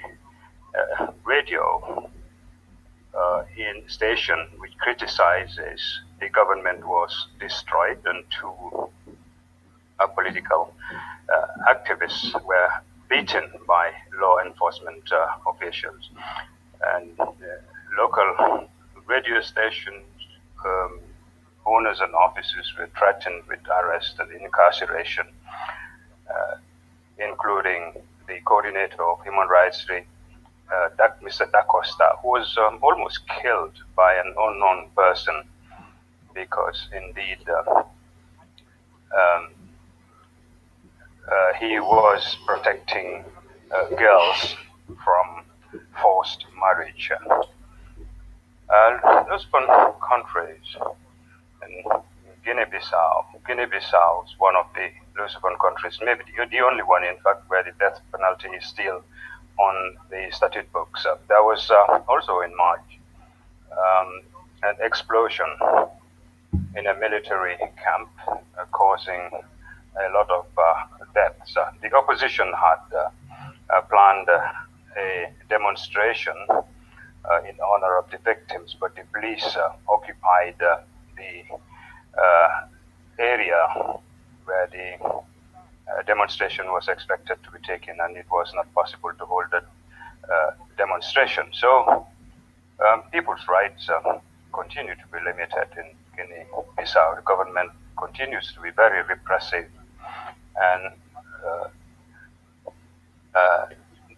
radio in station which criticizes the government was destroyed, and two political activists were beaten by law enforcement officials. And local radio stations, owners and officers were threatened with arrest and incarceration, including the coordinator of human rights, Mr. Da Costa, who was almost killed by an unknown person, because indeed he was protecting girls from forced marriage. Those countries, and Guinea-Bissau is one of the Lusophone countries, maybe the only one, in fact, where the death penalty is still on the statute books. There was also in March an explosion in a military camp causing a lot of deaths. The opposition had planned a demonstration in honor of the victims, but the police occupied the area where the demonstration was expected to be taken, and it was not possible to hold a demonstration. So people's rights continue to be limited in Guinea-Bissau. The government continues to be very repressive, and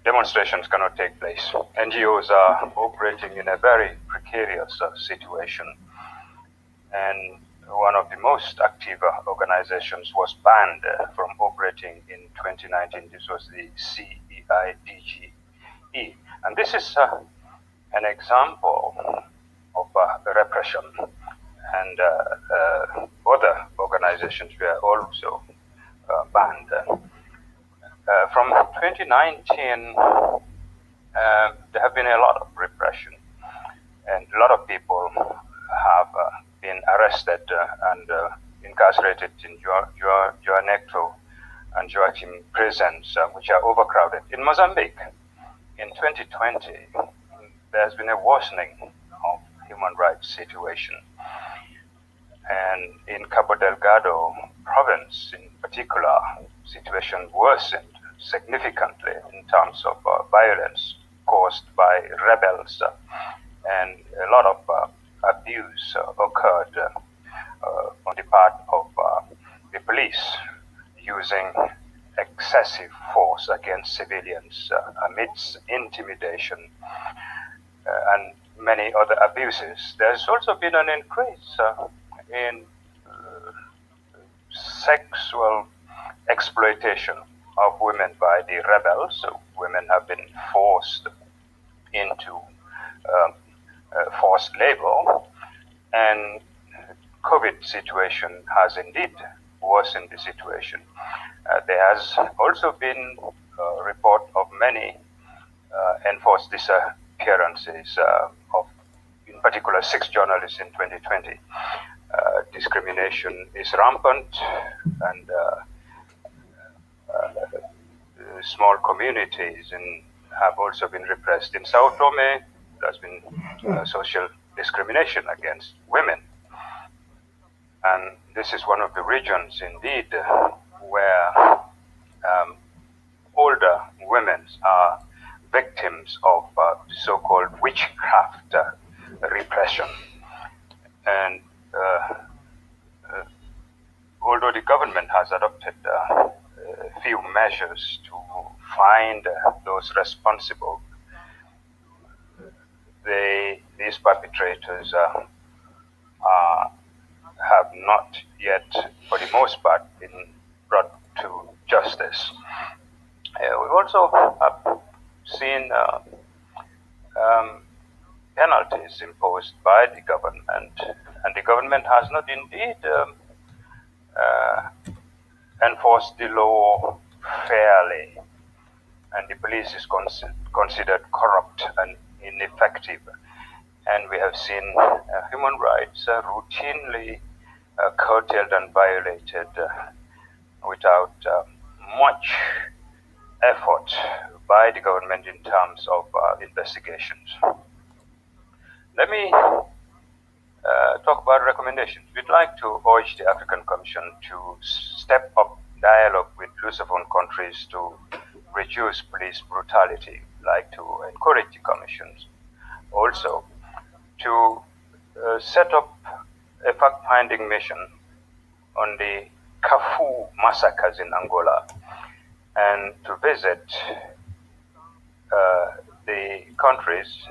demonstrations cannot take place. NGOs are operating in a very precarious situation, and one of the most active organizations was banned from operating in 2019. This was the CEIDGE. And this is an example of repression. And other organizations were also banned. From 2019, there have been a lot of repression, and a lot of people have been arrested and incarcerated in Joanecto and Joachim prisons, which are overcrowded. In Mozambique, in 2020, there's been a worsening of human rights situation. And in Cabo Delgado province, in particular, situation worsened significantly in terms of violence caused by rebels, and a lot of abuse occurred on the part of the police, using excessive force against civilians amidst intimidation and many other abuses. There's also been an increase in sexual exploitation of women by the rebels. So women have been forced into forced labor, and COVID situation has indeed worsened the situation. There has also been a report of many enforced disappearances of, in particular, 6 journalists in 2020. Discrimination is rampant, and small communities have also been repressed. In Sao Tome, there's been social discrimination against women. And this is one of the regions, indeed, where older women are victims of so-called witchcraft repression. And although the government has adopted a few measures to find those responsible, these perpetrators have not yet, for the most part, been brought to justice. We also have seen penalties imposed by the government, and the government has not indeed enforced the law fairly, and the police is considered corrupt and ineffective. And we have seen human rights routinely curtailed and violated without much effort by the government in terms of investigations. Let me talk about recommendations. We'd like to urge the African Commission to step up dialogue with Lusophone countries to reduce police brutality, like to encourage the commissions. Also, to set up a fact-finding mission on the Kafu massacres in Angola, and to visit the countries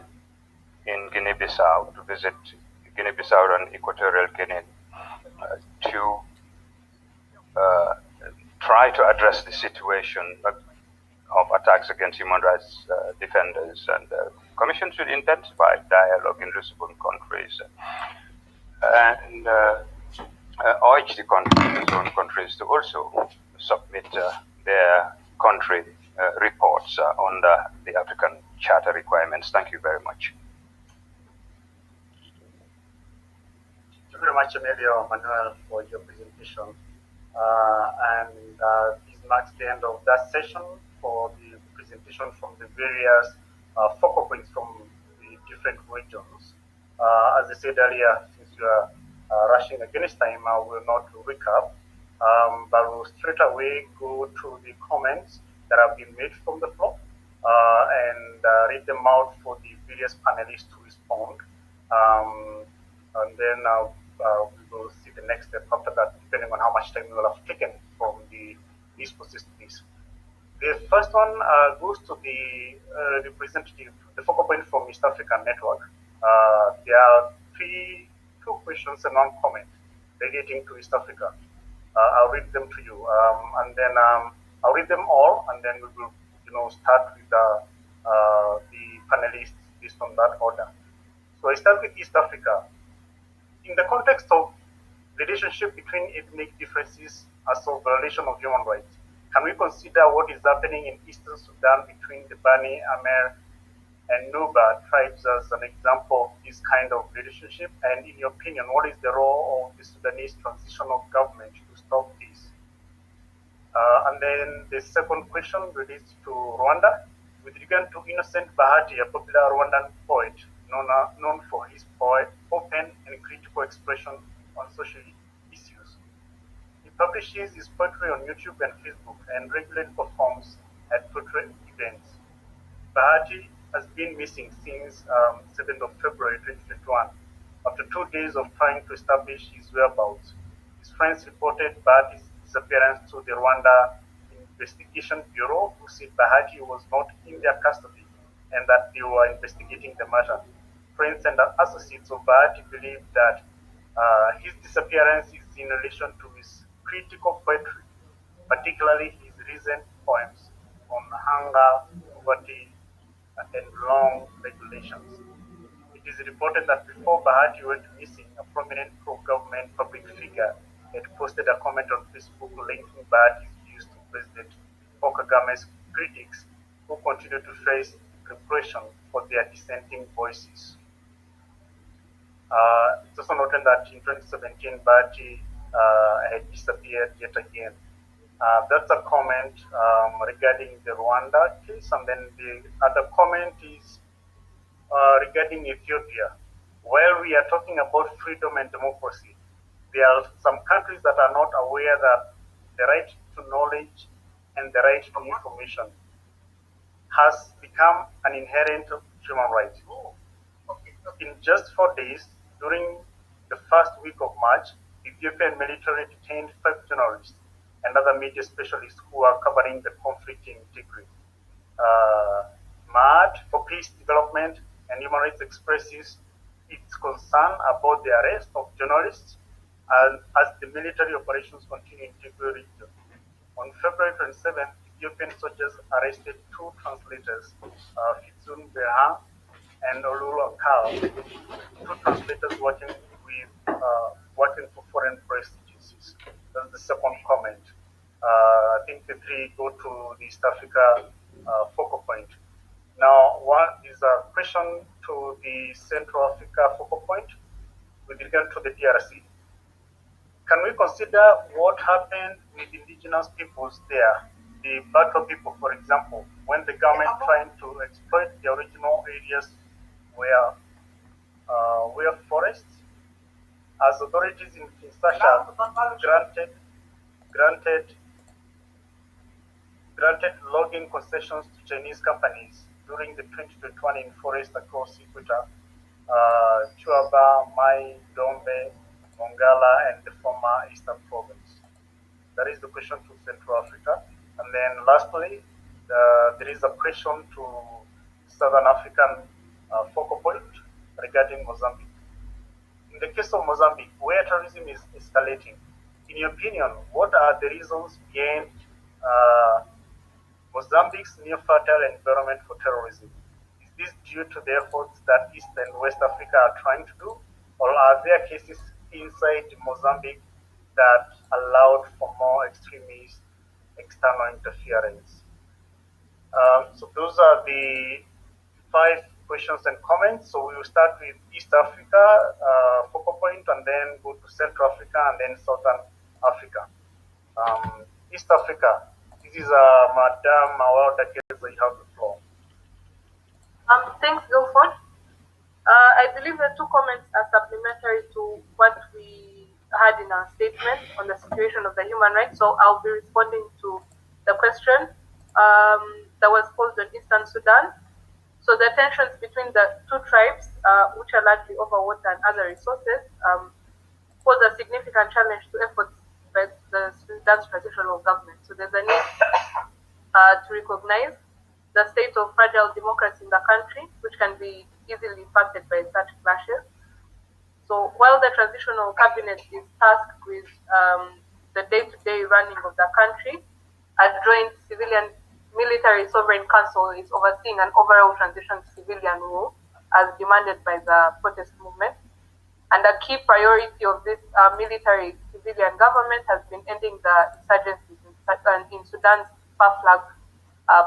in Guinea-Bissau, to visit Guinea-Bissau and Equatorial Guinea, to try to address the situation of attacks against human rights defenders, and the Commission should intensify dialogue in Lusophone countries and urge the Lusophone countries to also submit their country reports under the African Charter requirements. Thank you very much. Thank you very much, Emilio Manuel, for your presentation. This marks the end of that session for the presentation from the various focal points from the different regions. As I said earlier, since we are rushing against time, I will not recap, but we'll straight away go through the comments that have been made from the floor and read them out for the various panelists to respond. And then we will see the next step after that, depending on how much time we will have taken from these processes. The first one goes to the representative, the focal point from East African Network. There are two questions and one comment relating to East Africa. I'll read them to you, and then I'll read them all, and then we will, start with the panelists based on that order. So I start with East Africa. In the context of relationship between ethnic differences as a violation of human rights, can we consider what is happening in Eastern Sudan between the Bani, Amer, and Nuba tribes as an example of this kind of relationship? And in your opinion, what is the role of the Sudanese transitional government to stop this? And then the second question relates to Rwanda. With regard to Innocent Bahati, a popular Rwandan poet known for his open and critical expression on social issues. He publishes his poetry on YouTube and Facebook and regularly performs at poetry events. Bahati has been missing since 7th of February 2021. After 2 days of trying to establish his whereabouts, his friends reported Bahati's disappearance to the Rwanda Investigation Bureau, who said Bahati was not in their custody and that they were investigating the matter. Friends and associates of Bahati believe that his disappearance is in relation to his critical poetry, particularly his recent poems on hunger, poverty, and long regulations. It is reported that before Bahati went missing, a prominent pro-government public figure had posted a comment on Facebook linking Bahati's views to President Paul Kagame's critics, who continue to face repression for their dissenting voices. It's also noted that in 2017, Bahati had disappeared yet again. That's a comment regarding the Rwanda case, and then the other comment is regarding Ethiopia. While we are talking about freedom and democracy, there are some countries that are not aware that the right to knowledge and the right to information has become an inherent human right. In just 4 days, during the first week of March, the Ethiopian military detained 5 journalists and other media specialists who are covering the conflict in Tigray. MAD for Peace Development and Human Rights expresses its concern about the arrest of journalists as the military operations continue in Tigray region. On February 27th, Ethiopian soldiers arrested 2 translators, Fitsum Berhan and Olulu Akal, 2 translators working for foreign press agencies. That's the second comment. I think the 3 go to the East Africa focal point. Now, one is a question to the Central Africa focal point with regard to the DRC. Can we consider what happened with indigenous peoples there, the Batwa people, for example, when the government trying to exploit the original areas where forests, as authorities in Kinshasa granted logging concessions to Chinese companies during the 2021 in forest across Equator, Chuaba, Mai, Dombe, Mongala, and the former Eastern Province. That is the question to Central Africa. And then lastly, there is a question to Southern African focal point regarding Mozambique. In the case of Mozambique, where terrorism is escalating, in your opinion, what are the reasons behind Mozambique's near fertile environment for terrorism? Is this due to the efforts that East and West Africa are trying to do, or are there cases inside Mozambique that allowed for more extremist external interference? So those are the 5 questions and comments. So we will start with East Africa focal point, and then go to Central Africa, and then Southern Africa. East Africa, this is Madam Awada Keza, you have the floor. Thanks, Guilford. I believe the 2 comments are supplementary to what we had in our statement on the situation of the human rights. So I'll be responding to the question that was posed on Eastern Sudan. So the tensions between the 2 tribes, which are largely over water and other resources, pose a significant challenge to efforts by the Sudan's transitional government. So there's a need to recognize the state of fragile democracy in the country, which can be easily impacted by such clashes. So while the transitional cabinet is tasked with the day-to-day running of the country, a joint civilian military sovereign council is overseeing an overall transition to civilian rule as demanded by the protest movement. And a key priority of this military civilian government has been ending the insurgencies in Sudan's far-flung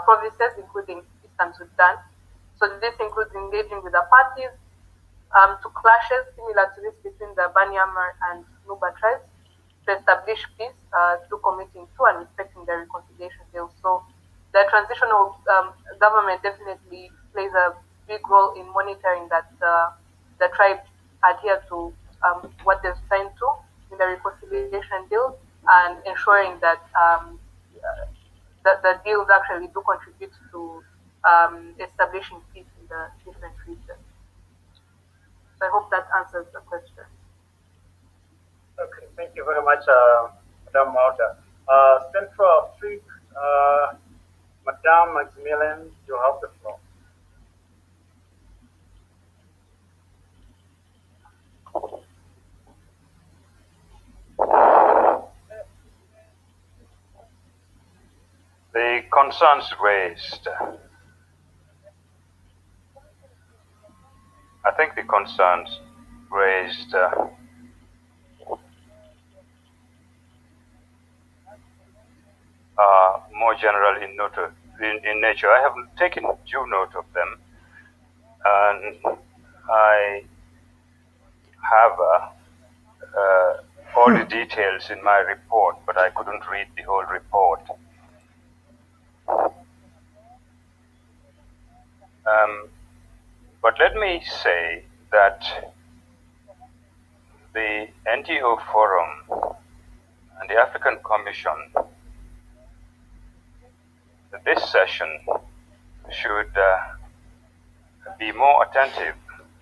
provinces, including Eastern Sudan. So this includes engaging with the parties to clashes similar to this between the Bani Amr and Nuba tribes to establish peace through committing to and respecting the reconciliation deal. So the transitional government definitely plays a big role in monitoring that the tribes adhere to what they've signed to in the reconciliation deal, and ensuring that the deals actually do contribute to establishing peace in the different regions. So I hope that answers the question. Okay, thank you very much, Madam Mauda. Central Africa, Madam Maximilian, you have the floor. The concerns raised, I think the concerns raised are more general in nature. I have taken due note of them, and I have all the details in my report, but I couldn't read the whole report. But let me say that the NGO Forum and the African Commission, this session should be more attentive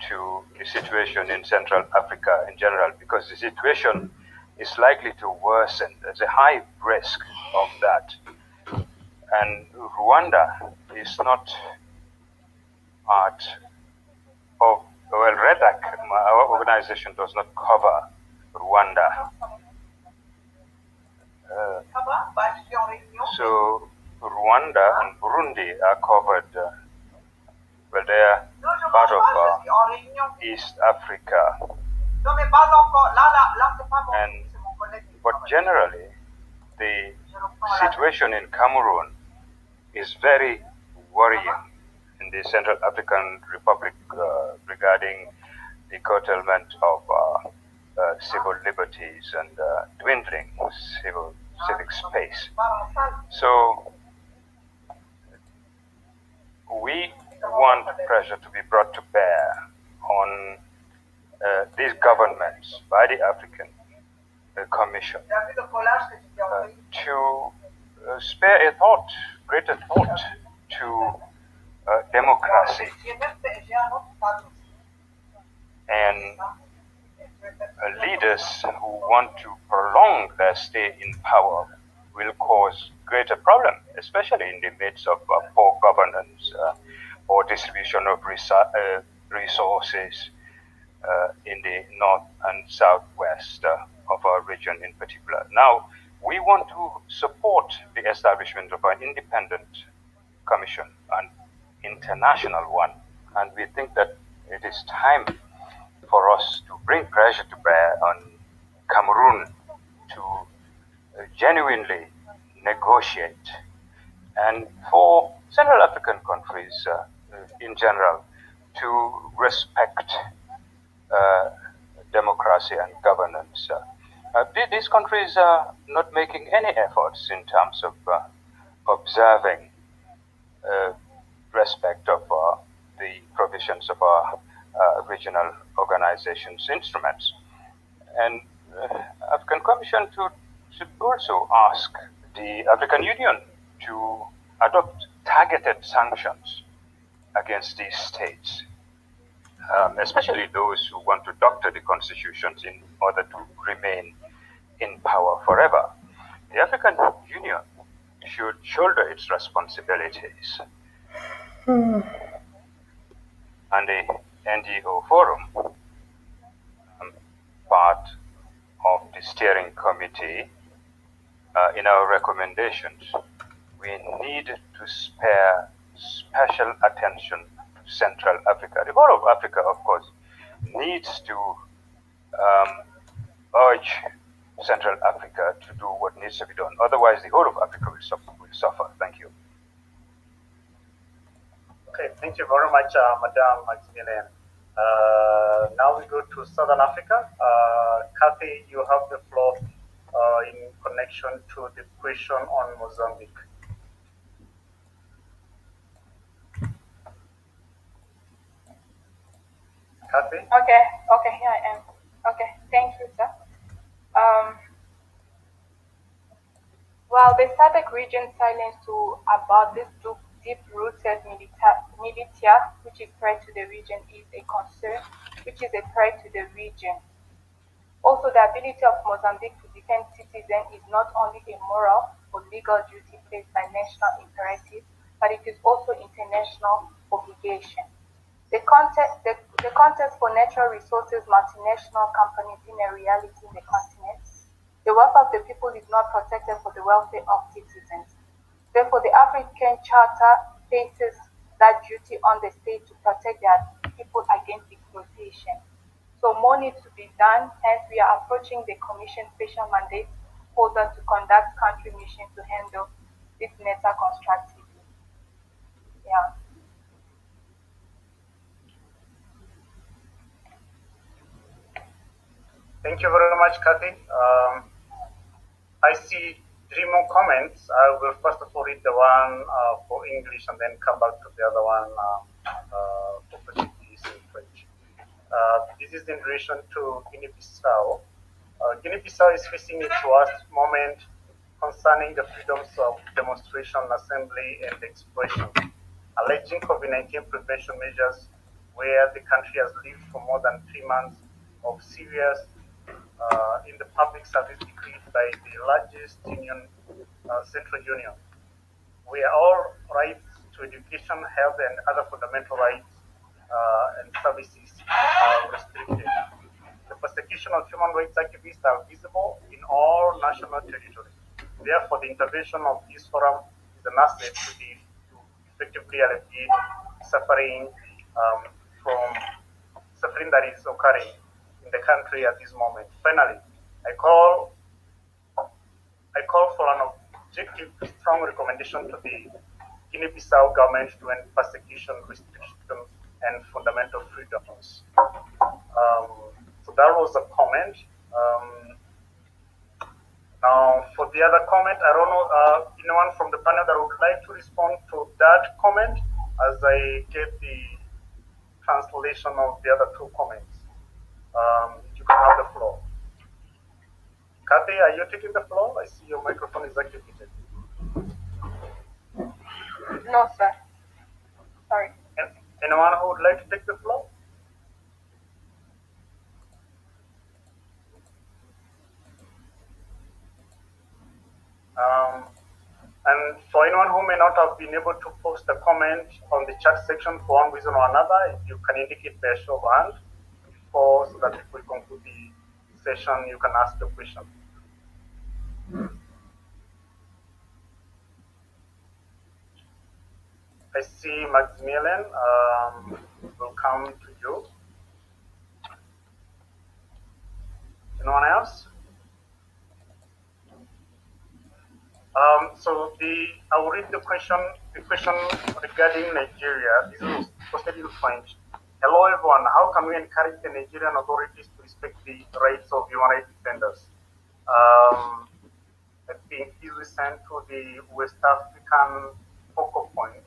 to the situation in Central Africa in general, because the situation is likely to worsen. There's a high risk of that. And Rwanda is not part of, well, REDAC, our organization, does not cover Rwanda. So Rwanda and Burundi are covered, well, they are part of East Africa. But generally, the situation in Cameroon is very worrying in the Central African Republic regarding the curtailment of civil liberties and dwindling civic space. So we want pressure to be brought to bear on these governments by the African Commission to spare a thought, greater thought to democracy and leaders who want to prolong their stay in power will cause greater problem, especially in the midst of poor governance or distribution of resources in the north and southwest of our region in particular. Now, we want to support the establishment of an independent commission, an international one, and we think that it is time for us to bring pressure to bear on Cameroon to genuinely negotiate, and for Central African countries in general to respect democracy and governance. These countries are not making any efforts in terms of observing respect of the provisions of our regional organizations' instruments. And African Commission should also ask the African Union to adopt targeted sanctions against these states, especially those who want to doctor the constitutions in order to remain in power forever. The African Union should shoulder its responsibilities. And the NGO Forum, part of the steering committee, in our recommendations, we need to spare special attention to Central Africa. The whole of Africa, of course, needs to urge Central Africa to do what needs to be done. Otherwise, the whole of Africa will suffer. Thank you. Okay, thank you very much, Madam Maximilian. Now we go to Southern Africa. Kathy, you have the floor in connection to the question on Mozambique. Kathy? Okay, here I am. Okay, thank you, sir. Well, the SADC region silence about this deep-rooted militia, which is threat to the region, is a concern, which is a threat to the region. Also, the ability of Mozambique to defend citizens is not only a moral or legal duty placed by national imperative, but it is also international obligation. The contest for natural resources multinational companies in a reality in the continent. The wealth of the people is not protected for the welfare of citizens. Therefore, the African Charter places that duty on the state to protect their people against exploitation. So more needs to be done, hence we are approaching the Commission special mandate holder to conduct country missions to handle this matter constructively. Yeah. Thank you very much, Kathy. I see 3 more comments. I will first of all read the one for English and then come back to the other one for Portuguese and French. This this is in relation to Guinea-Bissau. Guinea-Bissau is facing its worst moment concerning the freedoms of demonstration, assembly, and expression, alleging COVID-19 prevention measures where the country has lived for more than 3 months of serious in the public service decreed by the largest union, Central Union, where all rights to education, health, and other fundamental rights and services are restricted. The persecution of human rights activists are visible in all national territories. Therefore, the intervention of this forum is an asset to effectively alleviate suffering from suffering that is occurring in the country at this moment. Finally, I call for an objective, strong recommendation to the Guinea-Bissau government to end persecution, restriction, and fundamental freedoms. So that was a comment. Now, for the other comment, I don't know anyone from the panel that would like to respond to that comment as I get the translation of the other 2 comments. You can have the floor. Kathy, are you taking the floor? I see your microphone is activated. No, sir. Sorry. Anyone who would like to take the floor? And for anyone who may not have been able to post a comment on the chat section for one reason or another, you can indicate by a show of hand so that if we conclude the session, you can ask the question. I see Maximilian will come to you. Anyone else? I will read the question regarding Nigeria. This is posted in French. Hello everyone, how can we encourage the Nigerian authorities to respect the rights of human rights defenders? I think this is sent to the West African focal point.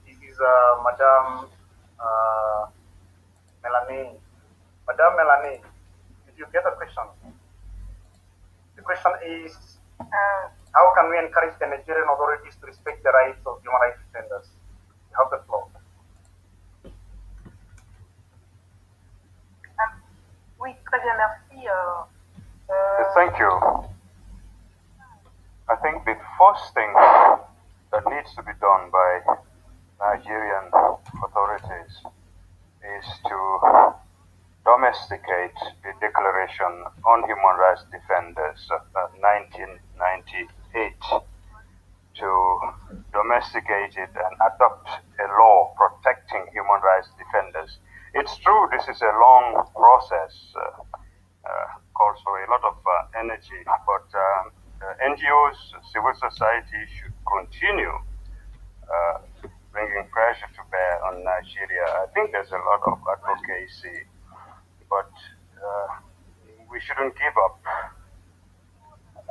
This is Madame Melanie. Madame Melanie, did you get the question? The question is, how can we encourage the Nigerian authorities to respect the rights of human rights defenders? You have the floor. Oui, très bien, merci. Thank you. I think the first thing that needs to be done by Nigerian authorities is to domesticate the Declaration on Human Rights Defenders of 1998, to domesticate it and adopt a law protecting human rights defenders. It's true this is a long process, calls for a lot of energy, but NGOs, civil society should continue bringing pressure to bear on Nigeria. I think there's a lot of advocacy, but we shouldn't give up.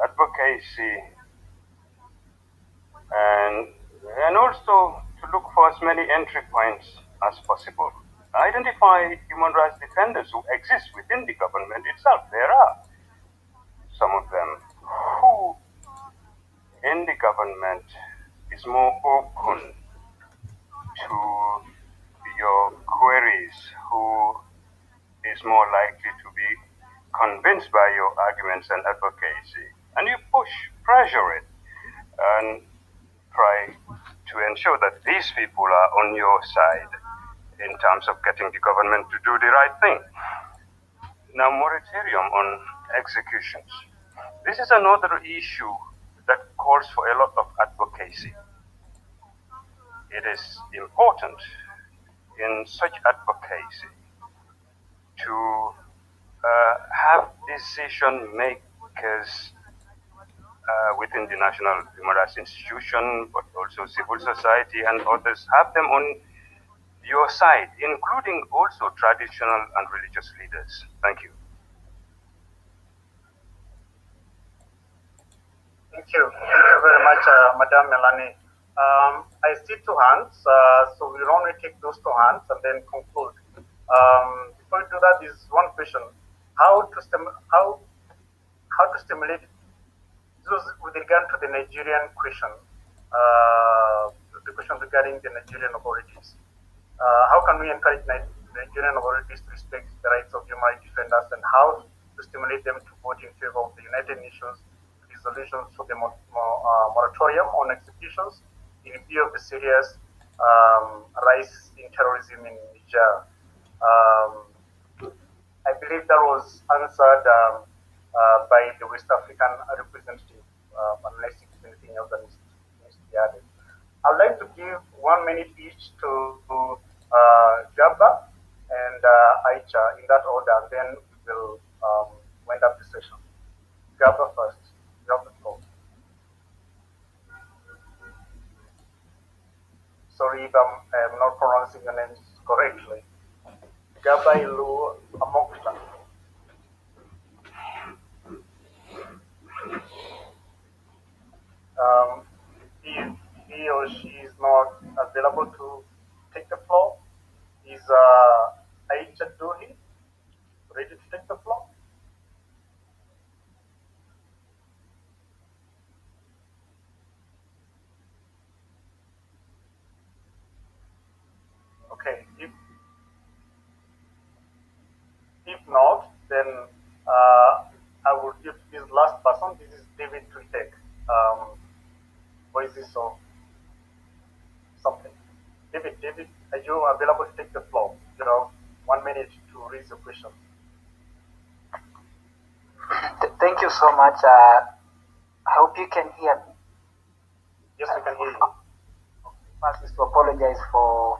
Advocacy and also to look for as many entry points as possible. Identify human rights defenders who exist within the government itself. There are some of them. Who in the government is more open to your queries? Who is more likely to be convinced by your arguments and advocacy? And you push, pressure it, and try to ensure that these people are on your side in terms of getting the government to do the right thing. Now, moratorium on executions. This is another issue that calls for a lot of advocacy. It is important in such advocacy to have decision makers within the national human rights institution, but also civil society and others, have them on your side, including also traditional and religious leaders. Thank you. Thank you. Thank you very much, Madame Melanie. I see 2 hands, so we'll only take those 2 hands and then conclude. Before to that is one question: how to stimulate. This was with regard to the Nigerian question, the question regarding the Nigerian authorities. How can we encourage Nigerian authorities to respect the rights of human rights defenders, and how to stimulate them to vote in favor of the United Nations resolutions for the moratorium on executions in view of the serious rise in terrorism in Niger? I believe that was answered by the West African representative, unless it's anything else that needs to be added. I'd like to give 1 minute each to Gaba and Aicha in that order, and then we will wind up the session. Gaba first. You have the floor. Sorry if I'm not pronouncing your names correctly. Gaba Ilu Amokla. If he or she is not available to take the floor, is Aicha Duhi ready to take the floor? Okay, if not, then I will give this last person. This is David Twitek. Voices of something. David, are you available to take the floor? 1 minute to raise your question. Thank you so much. I hope you can hear me. Yes, we can hear you. First is to apologize for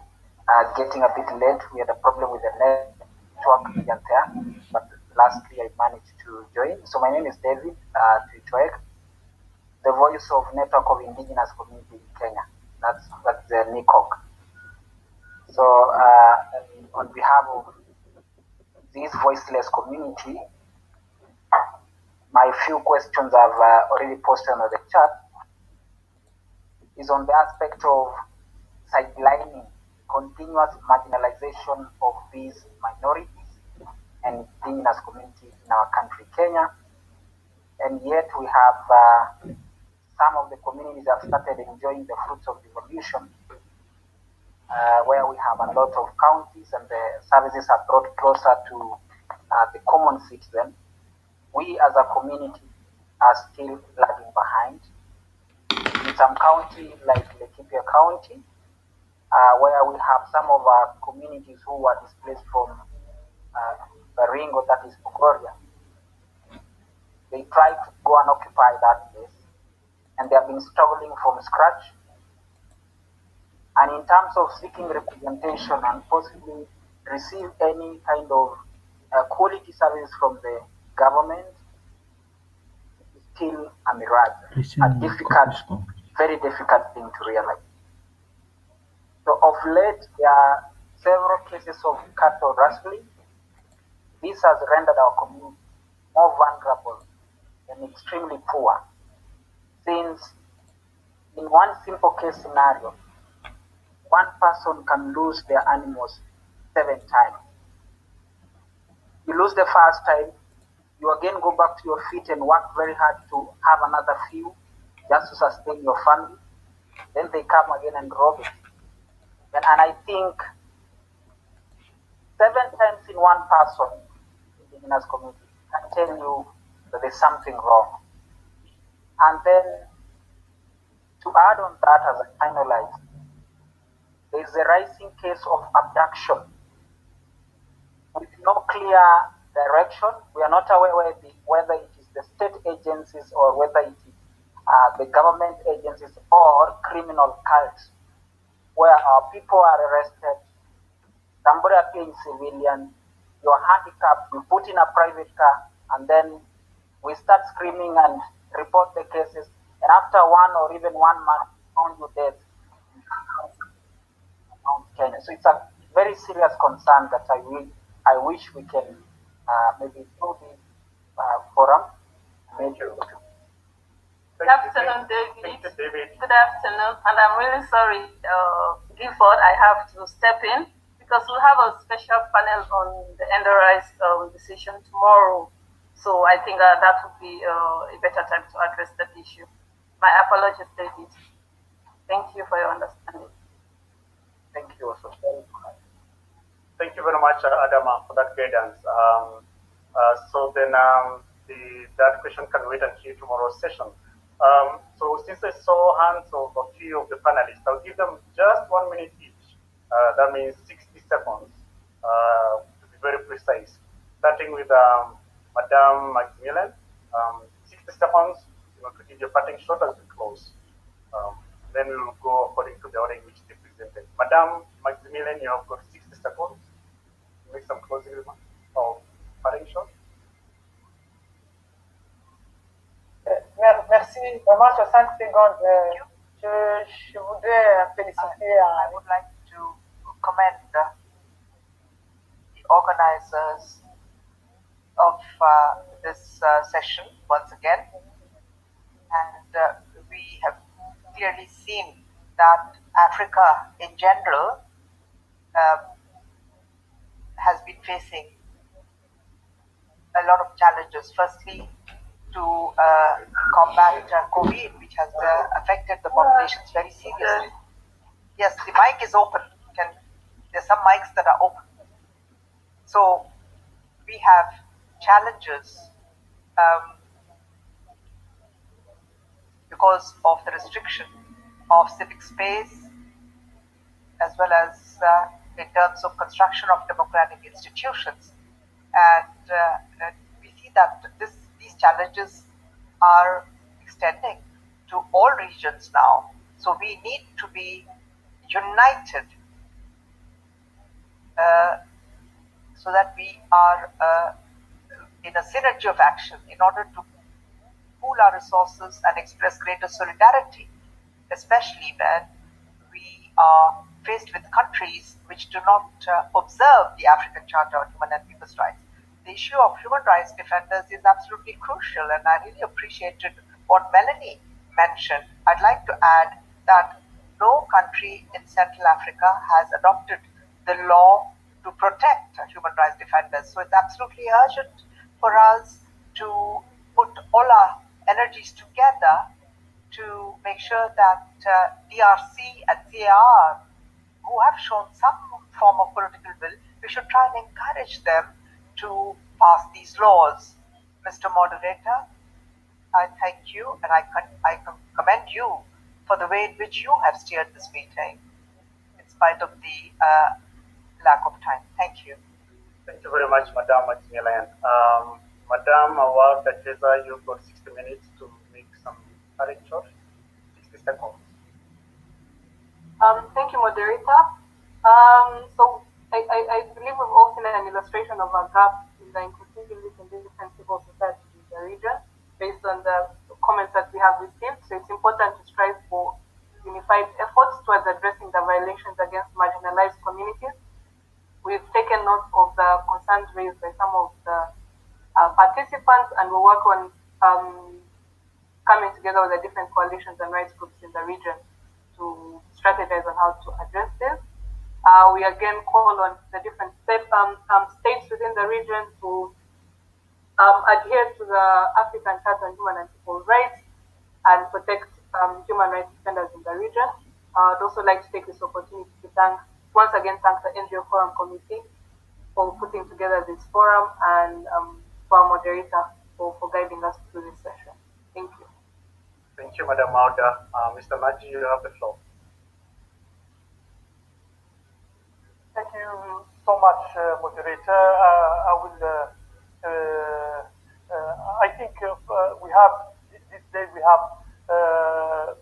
getting a bit late. We had a problem with the network there, but lastly I managed to join. So my name is David Twitek, the voice of Network of Indigenous Community in Kenya. That's the NICOC. So on behalf of this voiceless community, my few questions I've already posted on the chat is on the aspect of sidelining continuous marginalization of these minorities and indigenous community in our country, Kenya. And yet we have some of the communities have started enjoying the fruits of devolution, where we have a lot of counties and the services are brought closer to the common citizen. We as a community are still lagging behind. In some counties like Ethiopia County, where we have some of our communities who were displaced from Baringo, that is Bogoria, they tried to go and occupy that place, and they have been struggling from scratch. And in terms of seeking representation and possibly receive any kind of quality service from the government, is still a mirage, a difficult, very difficult thing to realize. So of late, there are several cases of cattle rustling. This has rendered our community more vulnerable and extremely poor, since in one simple case scenario, one person can lose their animals 7 times. You lose the first time, you again go back to your feet and work very hard to have another few just to sustain your family. Then they come again and rob it. And I think 7 times in one person in the indigenous community can tell you that there's something wrong. And then to add on that, as I finalize, there is a rising case of abduction with no clear direction. We are not aware whether it is the state agencies or whether it is the government agencies or criminal cults, where our people are arrested, somebody appears civilian, you're handicapped, you put in a private car, and then we start screaming and report the cases, and after 1 or even 1 month, found you dead. Kenya. So it's a very serious concern that I wish we can maybe through this forum. Good afternoon, David. Good afternoon, and I'm really sorry, Gifford, I have to step in because we have a special panel on the NGOs decision tomorrow. So I think that would be a better time to address that issue. My apologies, David. Thank you for your understanding. Thank you also. Thank you very much, Adama, for that guidance. So then that question can wait until tomorrow's session. So since I saw hands of a few of the panelists, I'll give them just 1 minute each. That means 60 seconds, to be very precise. Starting with Madame Maximilian, 60 seconds, to give your parting shot as we close. Then we will go according to the order in which they presented. Madame Maximilian, you have got 60 seconds. Make some closing remarks or parting shot. Merci. Vraiment, sur 5 secondes, je voudrais féliciter. I would like to commend the organizers of this session once again. And we have clearly seen that Africa in general has been facing a lot of challenges. Firstly, to combat COVID, which has affected the populations very seriously. Yes, the mic is open. There's some mics that are open. So we have challenges because of the restriction of civic space, as well as in terms of construction of democratic institutions. And we see that these challenges are extending to all regions now. So we need to be united so that we are in a synergy of action in order to pool our resources and express greater solidarity, especially when we are faced with countries which do not observe the African Charter on Human and People's Rights. The issue of human rights defenders is absolutely crucial, and I really appreciated what Melanie mentioned. I'd like to add that no country in Central Africa has adopted the law to protect human rights defenders. So it's absolutely urgent for us to put all our energies together to make sure that DRC and CAR, who have shown some form of political will, we should try and encourage them to pass these laws. Mr. Moderator, I thank you and I commend you for the way in which you have steered this meeting in spite of the lack of time. Thank you. Thank you very much, Madame Maximilian. Madame Awar Tacheza, you've got 60 minutes to make some parting shot. 60 seconds. Thank you, moderator. So I believe we've all seen an illustration of a gap in the inclusivity and different civil society in the region based on the comments that we have received. So it's important to strive for unified efforts towards addressing the violations against marginalized communities. We've taken note of the concerns raised by some of the participants, and we'll work on coming together with the different coalitions and rights groups in the region to strategize on how to address this. We again call on the different states within the region to adhere to the African Charter on Human and People's Rights and protect human rights defenders in the region. I'd also like to take this opportunity to once again thank the NGO Forum Committee for putting together this forum and to our moderator for guiding us through this session. Thank you. Thank you, Madam Mauda. Mr. Maji, you have the floor. Thank you so much, moderator. I think we have, this day we have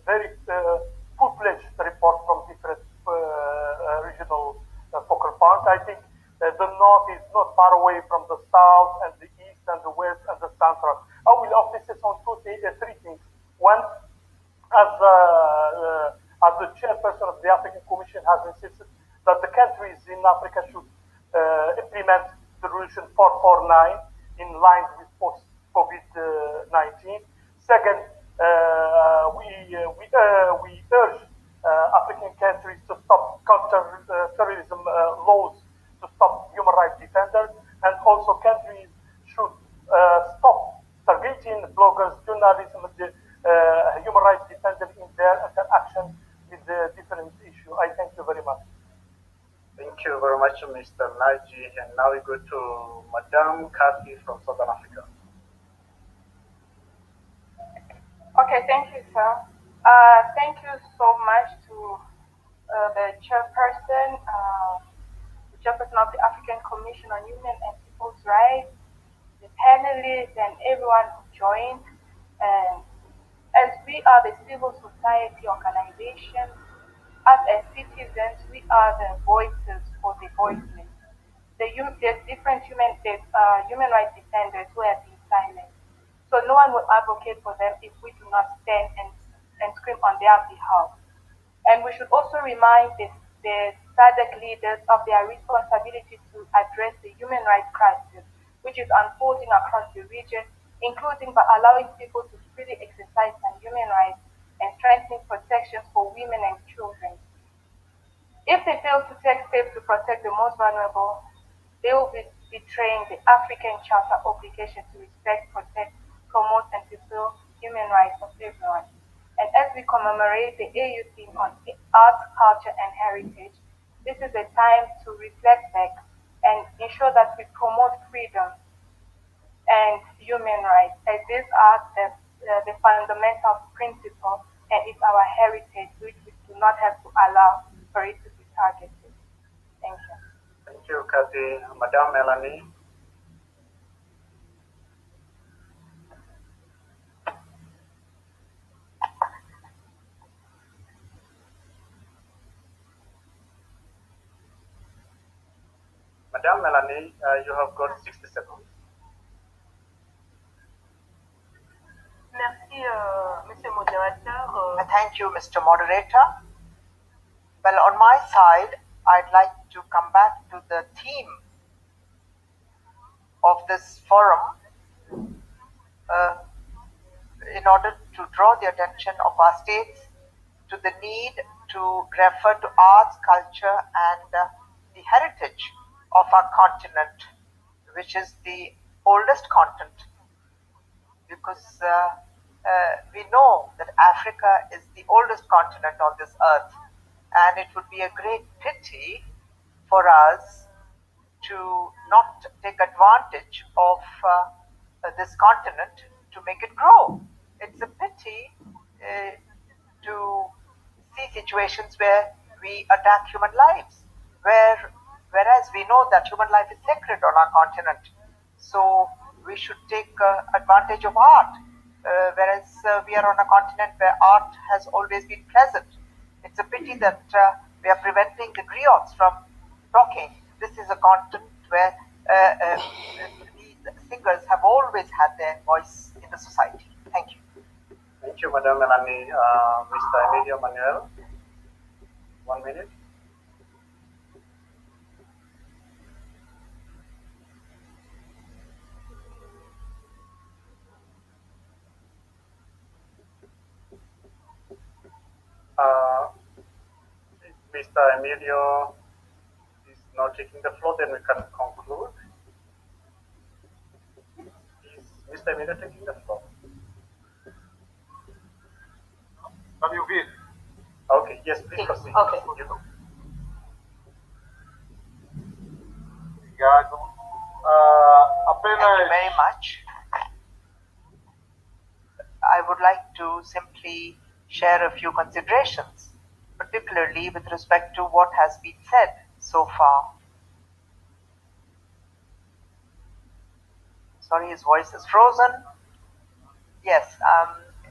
very full-fledged report from different regional focal points. I think the north is not far away from the south and the east and the west and the central. I will emphasis on three things. One, as the chairperson of the African Commission has insisted that the countries in Africa should implement the Resolution 449 in line with post-COVID-19. Second, we urge African countries to stop counter-terrorism laws to stop human rights defenders, and also countries should stop targeting bloggers, journalists, human rights defenders in their interaction with the different issues. I thank you very much. Thank you very much, Mr. Naji. And now we go to Madame Kathy from Southern Africa. Okay, thank you, sir. Thank you so much to the chairperson, the chairperson of the African Commission on Human and People's Rights, the panelists, and everyone who joined. And as we are the civil society organization, as citizens, we are the voices for the voiceless. There's different human rights defenders who have been silent. So no one will advocate for them if we do not stand and scream on their behalf. And we should also remind the SADC leaders of their responsibility to address the human rights crisis, which is unfolding across the region, including by allowing people to freely exercise their human rights and strengthening protections for women and children. If they fail to take steps to protect the most vulnerable, they will be betraying the African Charter obligation to respect, protect, promote, and fulfill human rights of everyone. And as we commemorate the AU theme on art, culture, and heritage, this is a time to reflect back and ensure that we promote freedom and human rights, as these are the fundamental principles, and it's our heritage which we do not have to allow for it to be targeted. Thank you. Thank you, Kathy. Madame Melanie. Madame Melanie, you have got 60 seconds. Merci, Monsieur Moderateur. Thank you, Mr. Moderator. Well, on my side, I'd like to come back to the theme of this forum in order to draw the attention of our states to the need to refer to arts, culture, and the heritage of our continent, which is the oldest continent, because we know that Africa is the oldest continent on this earth, and it would be a great pity for us to not take advantage of this continent to make it grow. It's a pity to see situations where we attack human lives, whereas we know that human life is sacred on our continent. So we should take advantage of art, whereas we are on a continent where art has always been present. It's a pity that we are preventing the griots from talking. This is a continent where these singers have always had their voice in the society. Thank you. Thank you, Madame Melanie. Mr. Emilio Manuel, 1 minute. If Mr. Emilio is not taking the floor, then we can conclude. Is Mr. Emilio taking the floor? Can you read? Okay, yes, please proceed. Okay. You go. Thank you very much. I would like to simply share a few considerations, particularly with respect to what has been said so far. Sorry, his voice is frozen. Yes,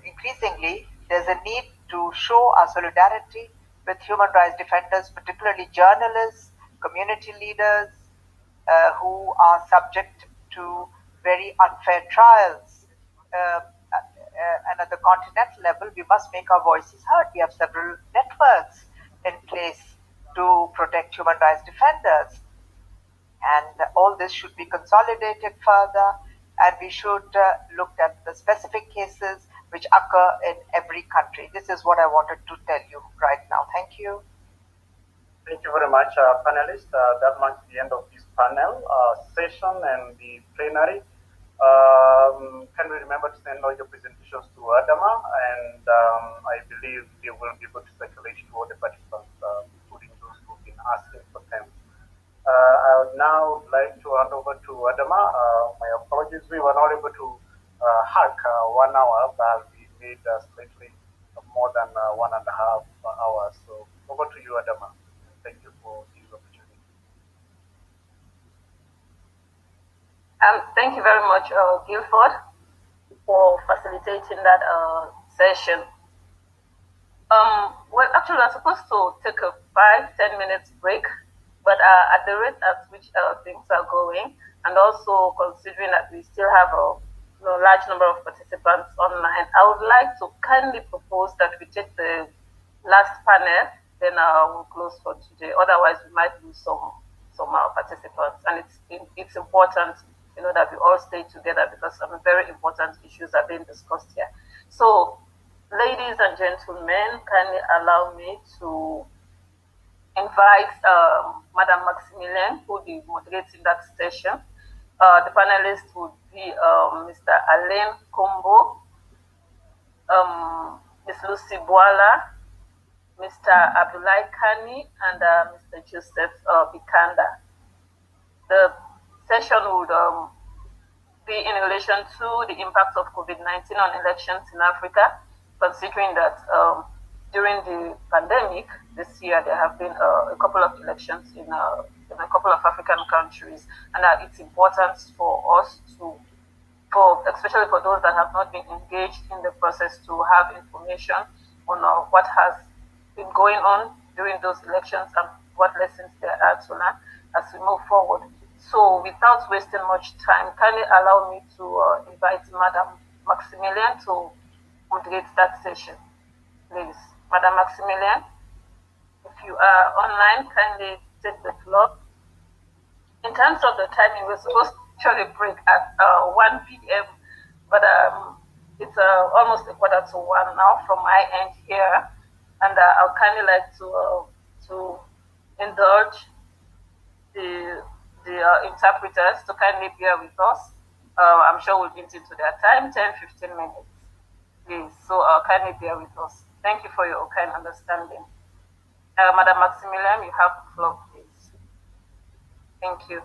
increasingly, there's a need to show our solidarity with human rights defenders, particularly journalists, community leaders, who are subject to very unfair trials. And at the continental level, we must make our voices heard. We have several networks in place to protect human rights defenders. And all this should be consolidated further, and we should look at the specific cases which occur in every country. This is what I wanted to tell you right now. Thank you. Thank you very much, panelists. That marks the end of this panel session and the plenary. Can we remember to send all your presentations to Adama, and I believe they will be able to circulate to all the participants, including those who've been asking for them. I would now like to hand over to Adama. My apologies, we were not able to hack 1 hour, but we made slightly more than 1.5 hours. So over to you, Adama. Thank you for this opportunity. Thank you very much, Guilford, for facilitating that session. Well, actually, we're supposed to take a 5-10 minutes break, but at the rate at which things are going, and also considering that we still have a large number of participants online, I would like to kindly propose that we take the last panel, then we'll close for today. Otherwise, we might lose some participants, and it's important, that we all stay together because some very important issues are being discussed here. So, ladies and gentlemen, kindly allow me to invite Madam Maximilian, who will be moderating that session. The panelists would be Mr. Alain Kombo, Ms. Lucy Boala, Mr. Abdullah Kani, and Mr. Joseph Bikanda. The session would be in relation to the impact of COVID-19 on elections in Africa, considering that during the pandemic this year, there have been a couple of elections in a couple of African countries, and it's important for us especially for those that have not been engaged in the process, to have information on what has been going on during those elections and what lessons there are to learn as we move forward. So without wasting much time, kindly allow me to invite Madam Maximilian to moderate that session. Please, Madam Maximilian, if you are online, kindly take the floor. In terms of the timing, we're supposed to actually break at 1 p.m., but it's almost 1:15 now from my end here, and I'll kindly like to indulge the interpreters to kindly bear with us. I'm sure we'll get into their time, 10-15 minutes, please. So kindly bear with us. Thank you for your kind understanding. Madam Maximilian, you have the floor, please. Thank you.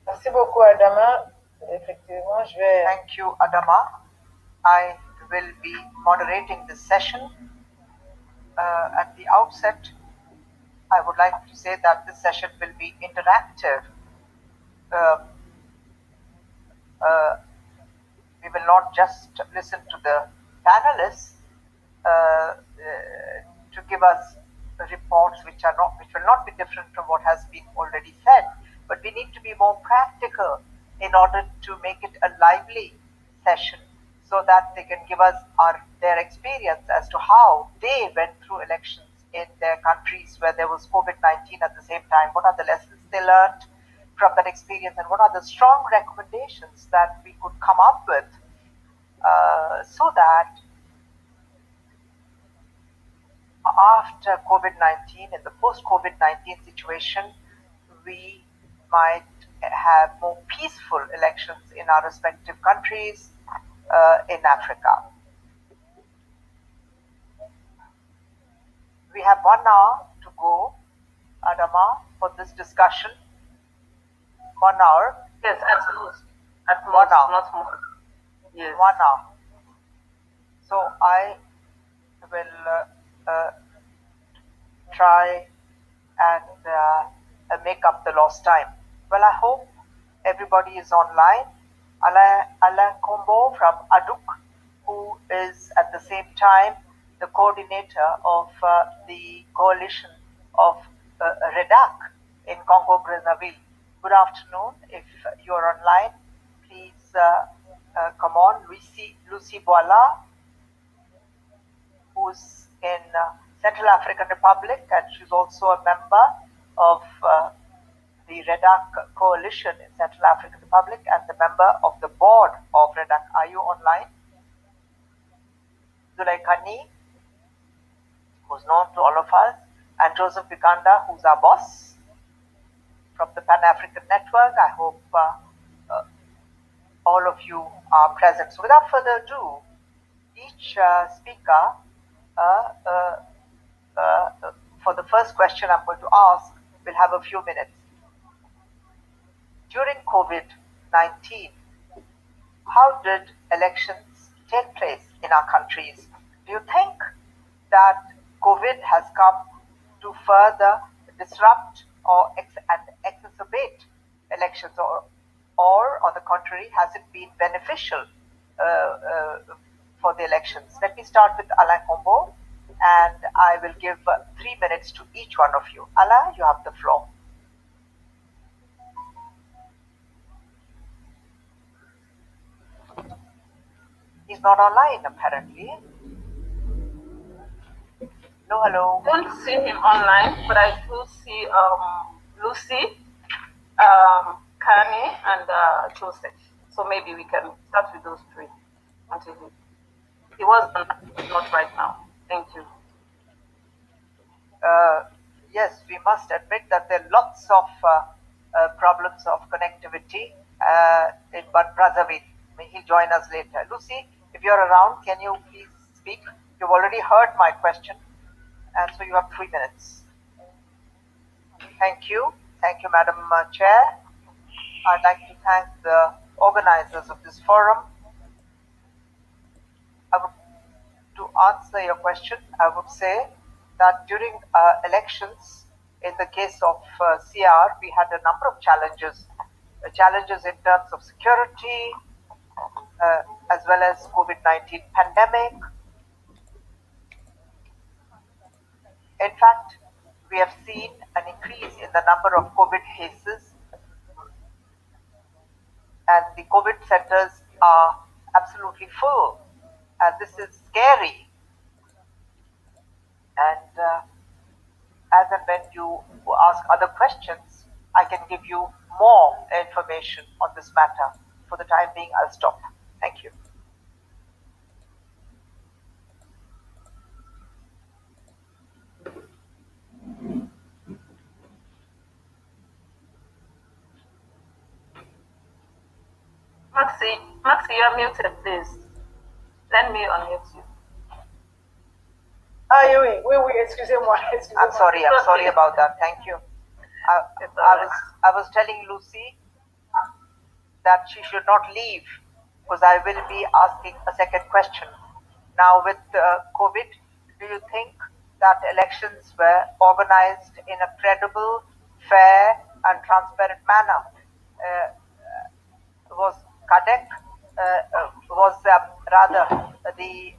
Merci beaucoup, Adama. Effectivement, je vais... Thank you, Adama. I will be moderating this session. At the outset, I would like to say that this session will be interactive. We will not just listen to the panelists to give us reports which will not be different from what has been already said, but we need to be more practical in order to make it a lively session, so that they can give us their experience as to how they went through elections in their countries where there was COVID-19 at the same time. What are the lessons they learned from that experience, and what are the strong recommendations that we could come up with so that after COVID-19, in the post-COVID-19 situation, we might have more peaceful elections in our respective countries in Africa. We have 1 hour to go, Adama, for this discussion. 1 hour? Yes, at most. At most, 1 hour. not more. Yes. 1 hour. So I will try and make up the lost time. Well, I hope everybody is online. Alain Kombo from ADUC, who is at the same time the coordinator of the coalition of REDAC in Congo-Brazzaville. Good afternoon. If you're online, please come on. Lucy Boala, who's in Central African Republic, and she's also a member of the REDAC coalition in Central African Republic and the member of the board of REDAC. Are you online? Zulaikani who's known to all of us, and Joseph Biganda, who's our boss from the Pan-African Network. I hope all of you are present. So without further ado, each speaker, for the first question I'm going to ask, will have a few minutes. During COVID-19, how did elections take place in our countries? Do you think that COVID has come to further disrupt or exacerbate elections, or on the contrary, has it been beneficial for the elections? Let me start with Alain Combo, and I will give 3 minutes to each one of you. Alain, you have the floor. He's not online, apparently. No, hello. I don't see him online, but I do see Lucy, Kani, and Joseph. So maybe we can start with those three until he was not right now. Thank you. Yes, we must admit that there are lots of problems of connectivity in Brazzaville. He'll join us later. Lucy, if you're around, can you please speak? You've already heard my question, and so you have 3 minutes. Thank you. Thank you, Madam Chair. I'd like to thank the organizers of this forum. To answer your question, I would say that during elections, in the case of CR, we had a number of challenges. Challenges in terms of security, as well as COVID-19 pandemic. In fact, we have seen an increase in the number of COVID cases, and the COVID centers are absolutely full, and this is scary. And as and when you ask other questions, I can give you more information on this matter. For the time being, I'll stop. Thank you. Maxi, you're muted, please. Let me unmute you. Ah oui, excusez-moi. I'm sorry about that. Thank you. I was telling Lucy that she should not leave, because I will be asking a second question. Now with COVID, do you think that elections were organized in a credible, fair and transparent manner? Was CADEC, was rather the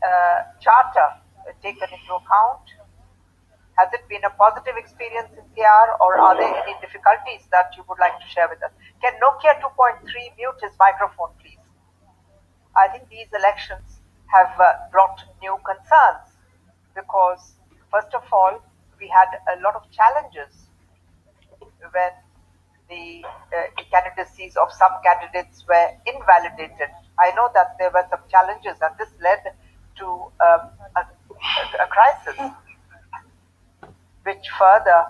charter taken into account? Has it been a positive experience in CR, or are there any difficulties that you would like to share with us? Can Nokia 2.3 mute his microphone, please? I think these elections have brought new concerns because, first of all, we had a lot of challenges when the candidacies of some candidates were invalidated. I know that there were some challenges, and this led to a crisis, which further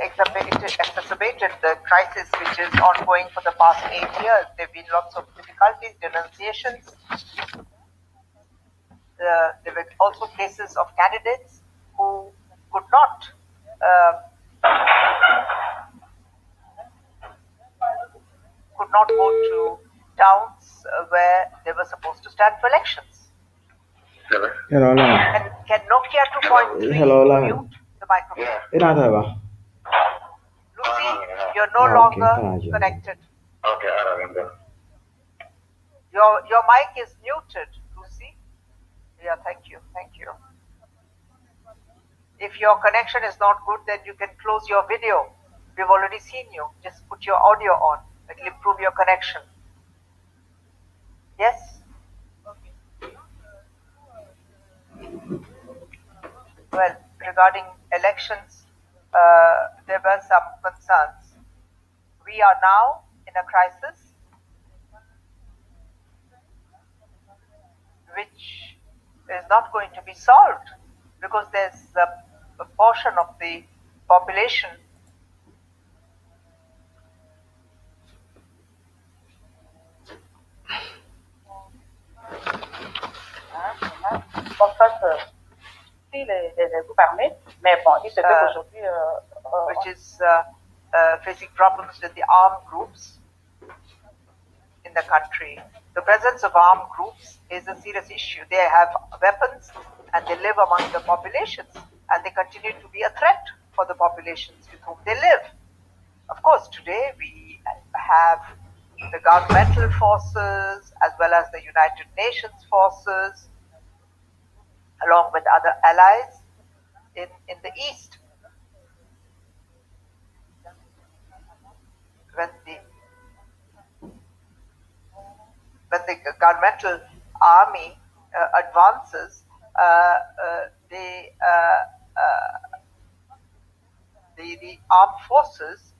exacerbated the crisis which is ongoing for the past 8 years. There have been lots of difficulties, denunciations. There were also cases of candidates who could not go to towns where they were supposed to stand for elections. Hello, Alan. Can Nokia 2.3 mute the microphone? Lucy, you're no longer connected. Okay, Your mic is muted, Lucy. Yeah, thank you. If your connection is not good, then you can close your video. We've already seen you. Just put your audio on. It will improve your connection. Yes? Well, regarding elections, there were some concerns. We are now in a crisis which is not going to be solved because there's a portion of the population which is facing problems with the armed groups in the country. The presence of armed groups is a serious issue. They have weapons and they live among the populations, and they continue to be a threat for the populations with whom they live. Of course, today we have the governmental forces as well as the United Nations forces, along with other allies in the East. When the governmental army advances, the armed forces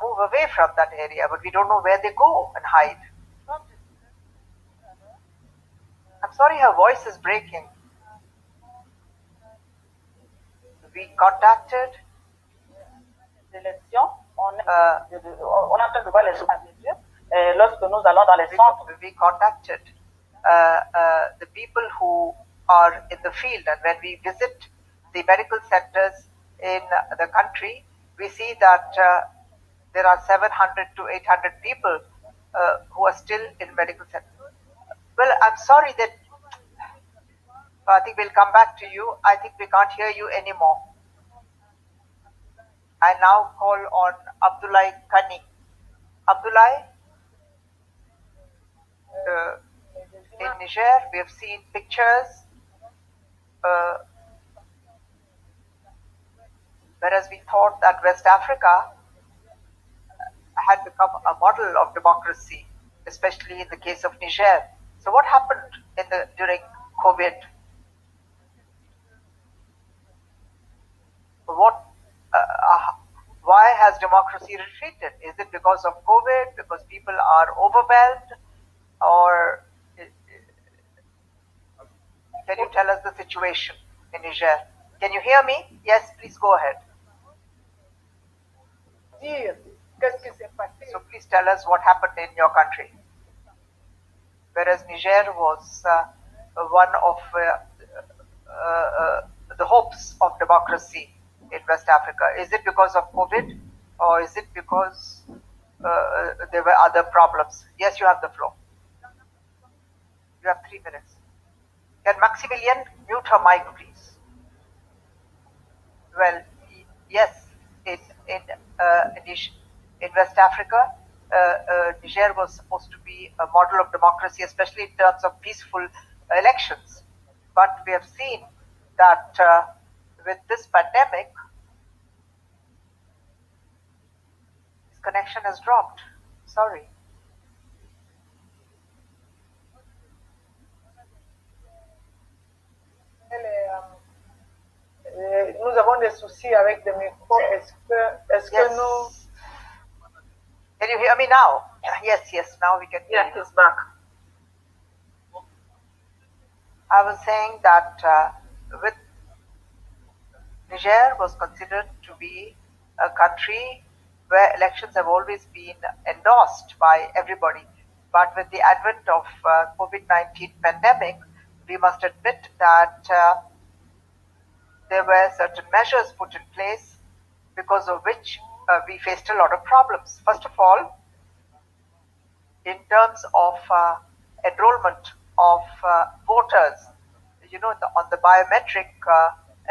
move away from that area, but we don't know where they go and hide. I'm sorry, her voice is breaking. We contacted. We contacted the people who are in the field, and when we visit the medical centers in the country, we see that there are 700 to 800 people who are still in medical centers. Well, I'm sorry that I think we'll come back to you. I think we can't hear you anymore. I now call on Abdullah Kani. Abdullah, in Niger, we have seen pictures, whereas we thought that West Africa had become a model of democracy, especially in the case of Niger. So what happened during COVID? Why has democracy retreated? Is it because of COVID, because people are overwhelmed, or can you tell us the situation in Niger? Can you hear me? Yes, please go ahead. So please tell us what happened in your country. Whereas Niger was one of the hopes of democracy in West Africa. Is it because of COVID, or is it because there were other problems? Yes, you have the floor. You have 3 minutes. Can Maximilian mute her mic, please? Well, yes, in West Africa, Niger was supposed to be a model of democracy, especially in terms of peaceful elections. But we have seen that with this pandemic, this connection has dropped. Sorry. Nous avons des soucis avec des micros. Est-ce que nous... Can you hear me now? Yes, now we can hear you. He's back. I was saying that with Niger was considered to be a country where elections have always been endorsed by everybody. But with the advent of COVID-19 pandemic, we must admit that there were certain measures put in place because of which we faced a lot of problems. First of all, in terms of enrollment of voters, on the biometric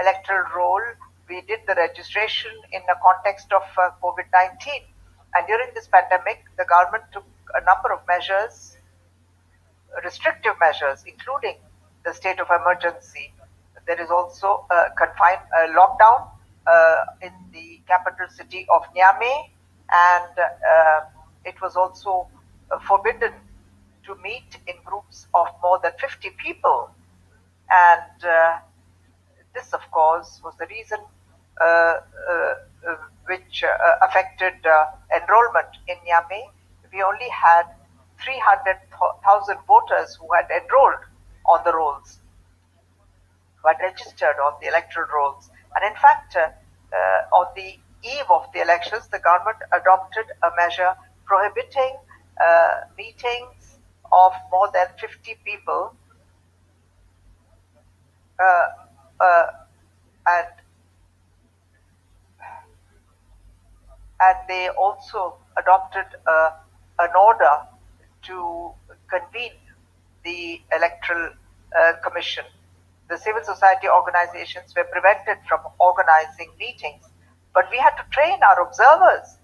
electoral roll, we did the registration in the context of COVID-19. And during this pandemic, the government took a number of measures, restrictive measures, including the state of emergency. There is also a lockdown in the capital city of Niamey, and it was also forbidden to meet in groups of more than 50 people. And this, of course, was the reason which affected enrollment in Niamey. We only had 300,000 voters who had enrolled on the rolls. who had registered on the electoral rolls. And in fact, on the eve of the elections, the government adopted a measure prohibiting meetings of more than 50 people, and they also adopted an order to convene the electoral commission. The civil society organizations were prevented from organizing meetings, but we had to train our observers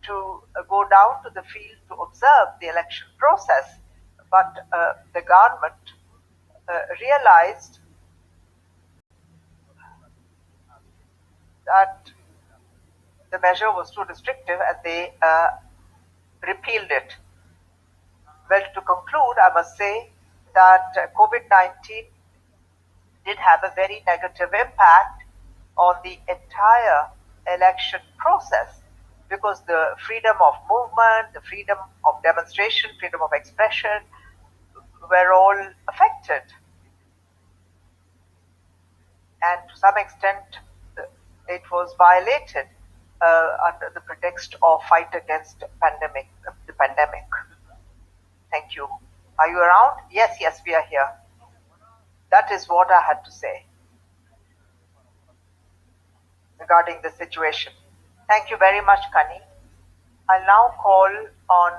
to go down to the field to observe the election process. But the government realized that the measure was too restrictive and they repealed it. Well, to conclude, I must say that COVID-19 did have a very negative impact on the entire election process, because the freedom of movement, the freedom of demonstration, freedom of expression were all affected. And to some extent, it was violated under the pretext of fight against the pandemic. Thank you. Are you around? Yes, we are here. That is what I had to say regarding the situation. Thank you very much, Kani. I'll now call on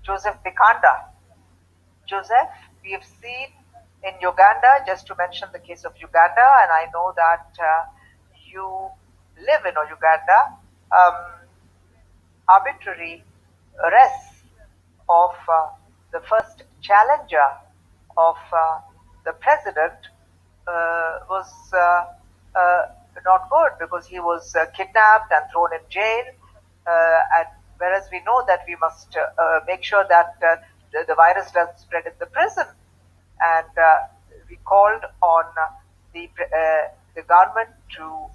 Joseph Bikanda. Joseph, we have seen in Uganda, just to mention the case of Uganda, and I know that you live in Uganda, arbitrary arrests of the first challenger of the president was not good, because he was kidnapped and thrown in jail, and whereas we know that we must make sure that the virus doesn't spread in the prison, and we called on the government to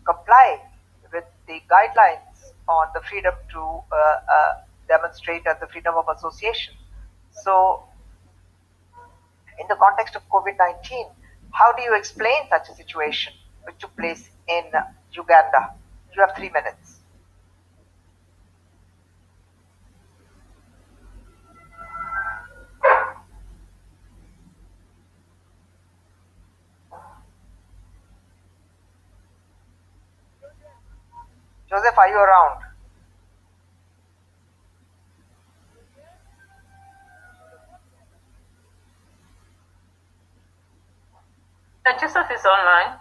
comply with the guidelines on the freedom to demonstrate and the freedom of association. So, in the context of COVID-19, how do you explain such a situation which took place in Uganda? You have 3 minutes. Joseph, are you around? Joseph is online.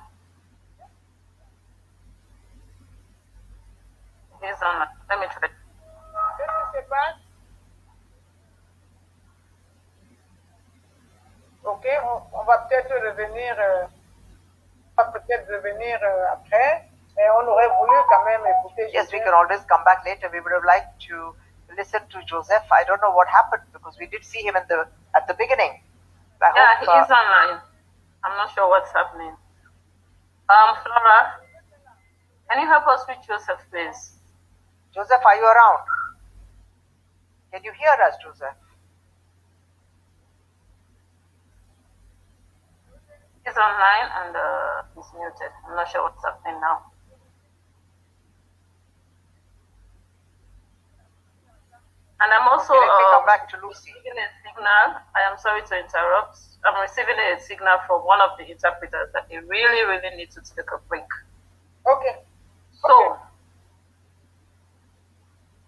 He's online. Let me try. Ok, on va peut-être revenir après, mais on aurait voulu quand même écouter. Yes, we can always come back later. We would have liked to listen to Joseph. I don't know what happened, because we did see him at the beginning. He is online. I'm not sure what's happening. Flora, can you help us with Joseph, please? Joseph, are you around? Can you hear us, Joseph? He's online and he's muted. I'm not sure what's happening now. And I'm also come back to Lucy. receiving a signal. I am sorry to interrupt. I'm receiving a signal from one of the interpreters that they really, really need to take a break. Okay. So,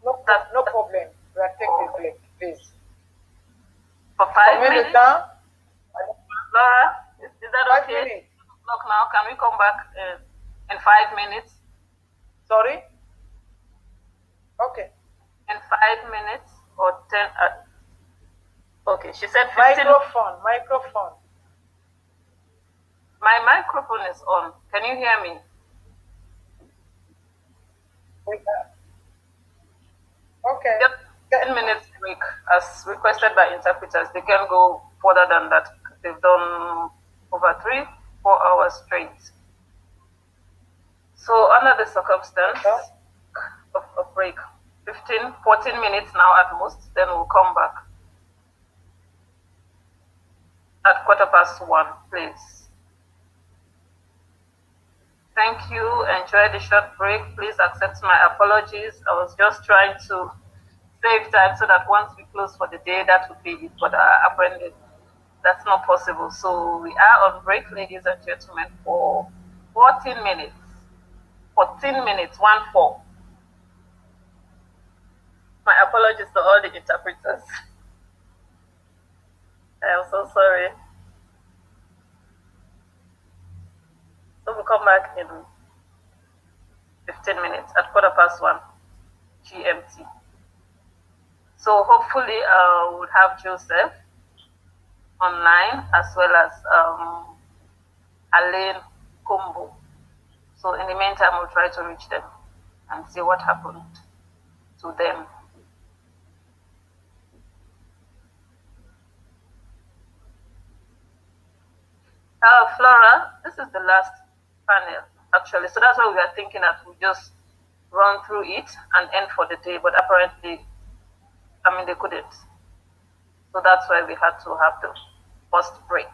no problem. We are taking a break, please. For 5 minutes? Laura, is that okay? 5 minutes. Look now, can we come back in 5 minutes? Sorry? Okay. In 5 minutes or 10? Okay, she said 15. Microphone. My microphone is on. Can you hear me? Okay. Just 10 minutes break, as requested by interpreters. They can go further than that. They've done over 3-4 hours straight. So under the circumstance of a break, 15-14 minutes now at most, then we'll come back. at 1:15, please. Thank you. Enjoy the short break. Please accept my apologies. I was just trying to save time so that once we close for the day, that would be it. But apparently, that's not possible. So we are on break, ladies and gentlemen, for 14 minutes. 14 minutes, 1-4. My apologies to all the interpreters. I am so sorry. So we'll come back in 15 minutes at 1:15 GMT. So hopefully we'll have Joseph online as well as Alain Kumbo. So in the meantime, we'll try to reach them and see what happened to them. Flora, this is the last panel, actually. So that's why we are thinking that we just run through it and end for the day. But apparently, they couldn't. So that's why we had to have the first break.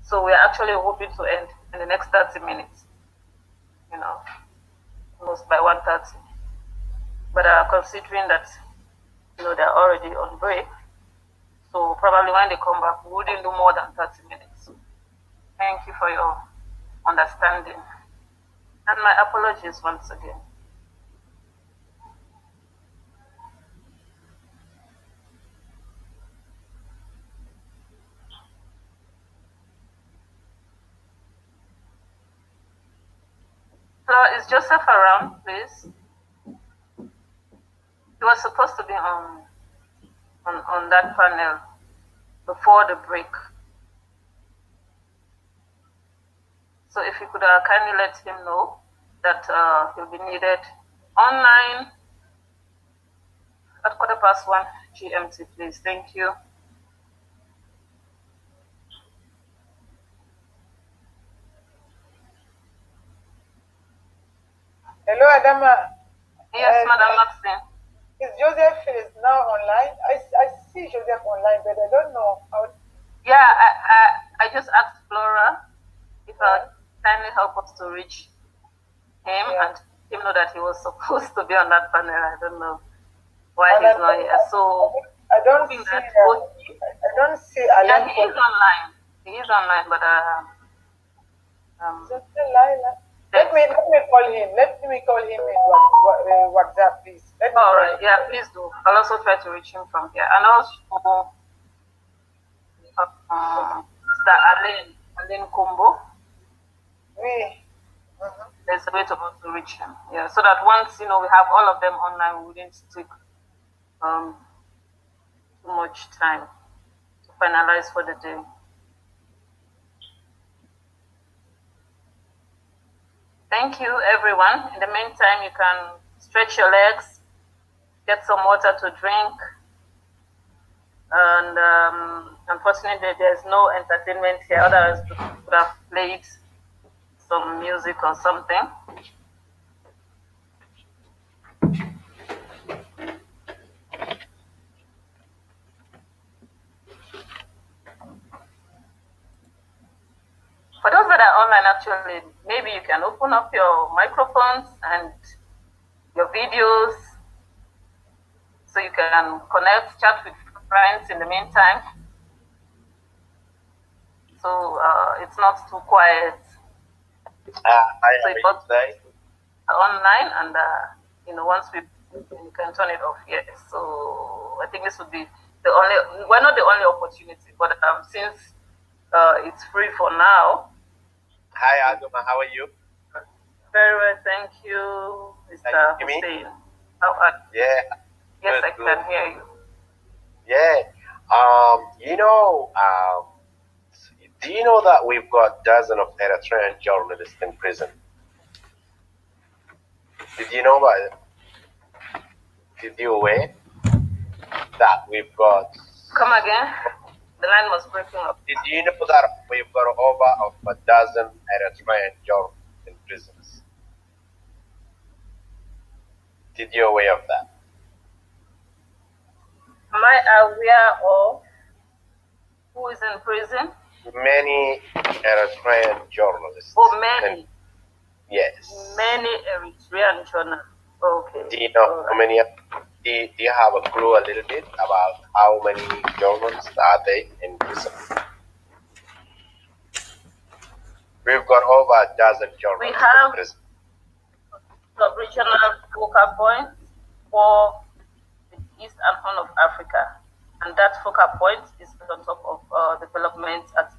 So we're actually hoping to end in the next 30 minutes. Almost by 1:30. But considering that, they're already on break, so probably when they come back, we wouldn't do more than 30 minutes. Thank you for your understanding. And my apologies once again. Is Joseph around, please? He was supposed to be on that panel before the break. So if you could kindly let him know that he'll be needed online at 1:15 GMT, please. Thank you. Hello, Adama. Yes, Madam Maxine. Is Joseph is now online? I see Joseph online, but I don't know how. Yeah, I just asked Flora if kindly help us to reach him and him know that he was supposed to be on that panel. I don't know why he's not here. So I don't see. I don't see Alan. Yeah, he is online. He is online, but Let me call him. Let me call him in WhatsApp, please. All right. Yeah, please do. I'll also try to reach him from here. And also, Mr. Alain Kumbo. There's a way to also reach him. Yeah, so that once we have all of them online, we wouldn't take too much time to finalize for the day. Thank you, everyone. In the meantime, you can stretch your legs, get some water to drink, and unfortunately, there's no entertainment here. Otherwise, we could have played some music or something. For those that are online, actually, maybe you can open up your microphones and your videos so you can connect, chat with friends in the meantime. So it's not too quiet. So you got online, and once you can turn it off. Yes. So I think this would be the only. Well, not the only opportunity, but since it's free for now. Hi, Adoma. How are you? Very well, thank you, Mr. Hussein. How are you? Yeah. Yes, I can hear you. Yeah. Do you know that we've got dozens of Eritrean journalists in prison? Did you know about it? Did you aware that we've got... Come again? The line was breaking up. Did you know that we've got over a dozen Eritrean journalists in prisons? Did you aware of that? Am I aware of? Who is in prison? Many Eritrean journalists. Oh, many. Yes. Many Eritrean journalists. Okay. Do you know how many? Do you have a clue a little bit about how many journalists are they in prison? We've got over a dozen journalists. We have sub-regional focal points for the East and Horn of Africa, and that focal point is on top of development at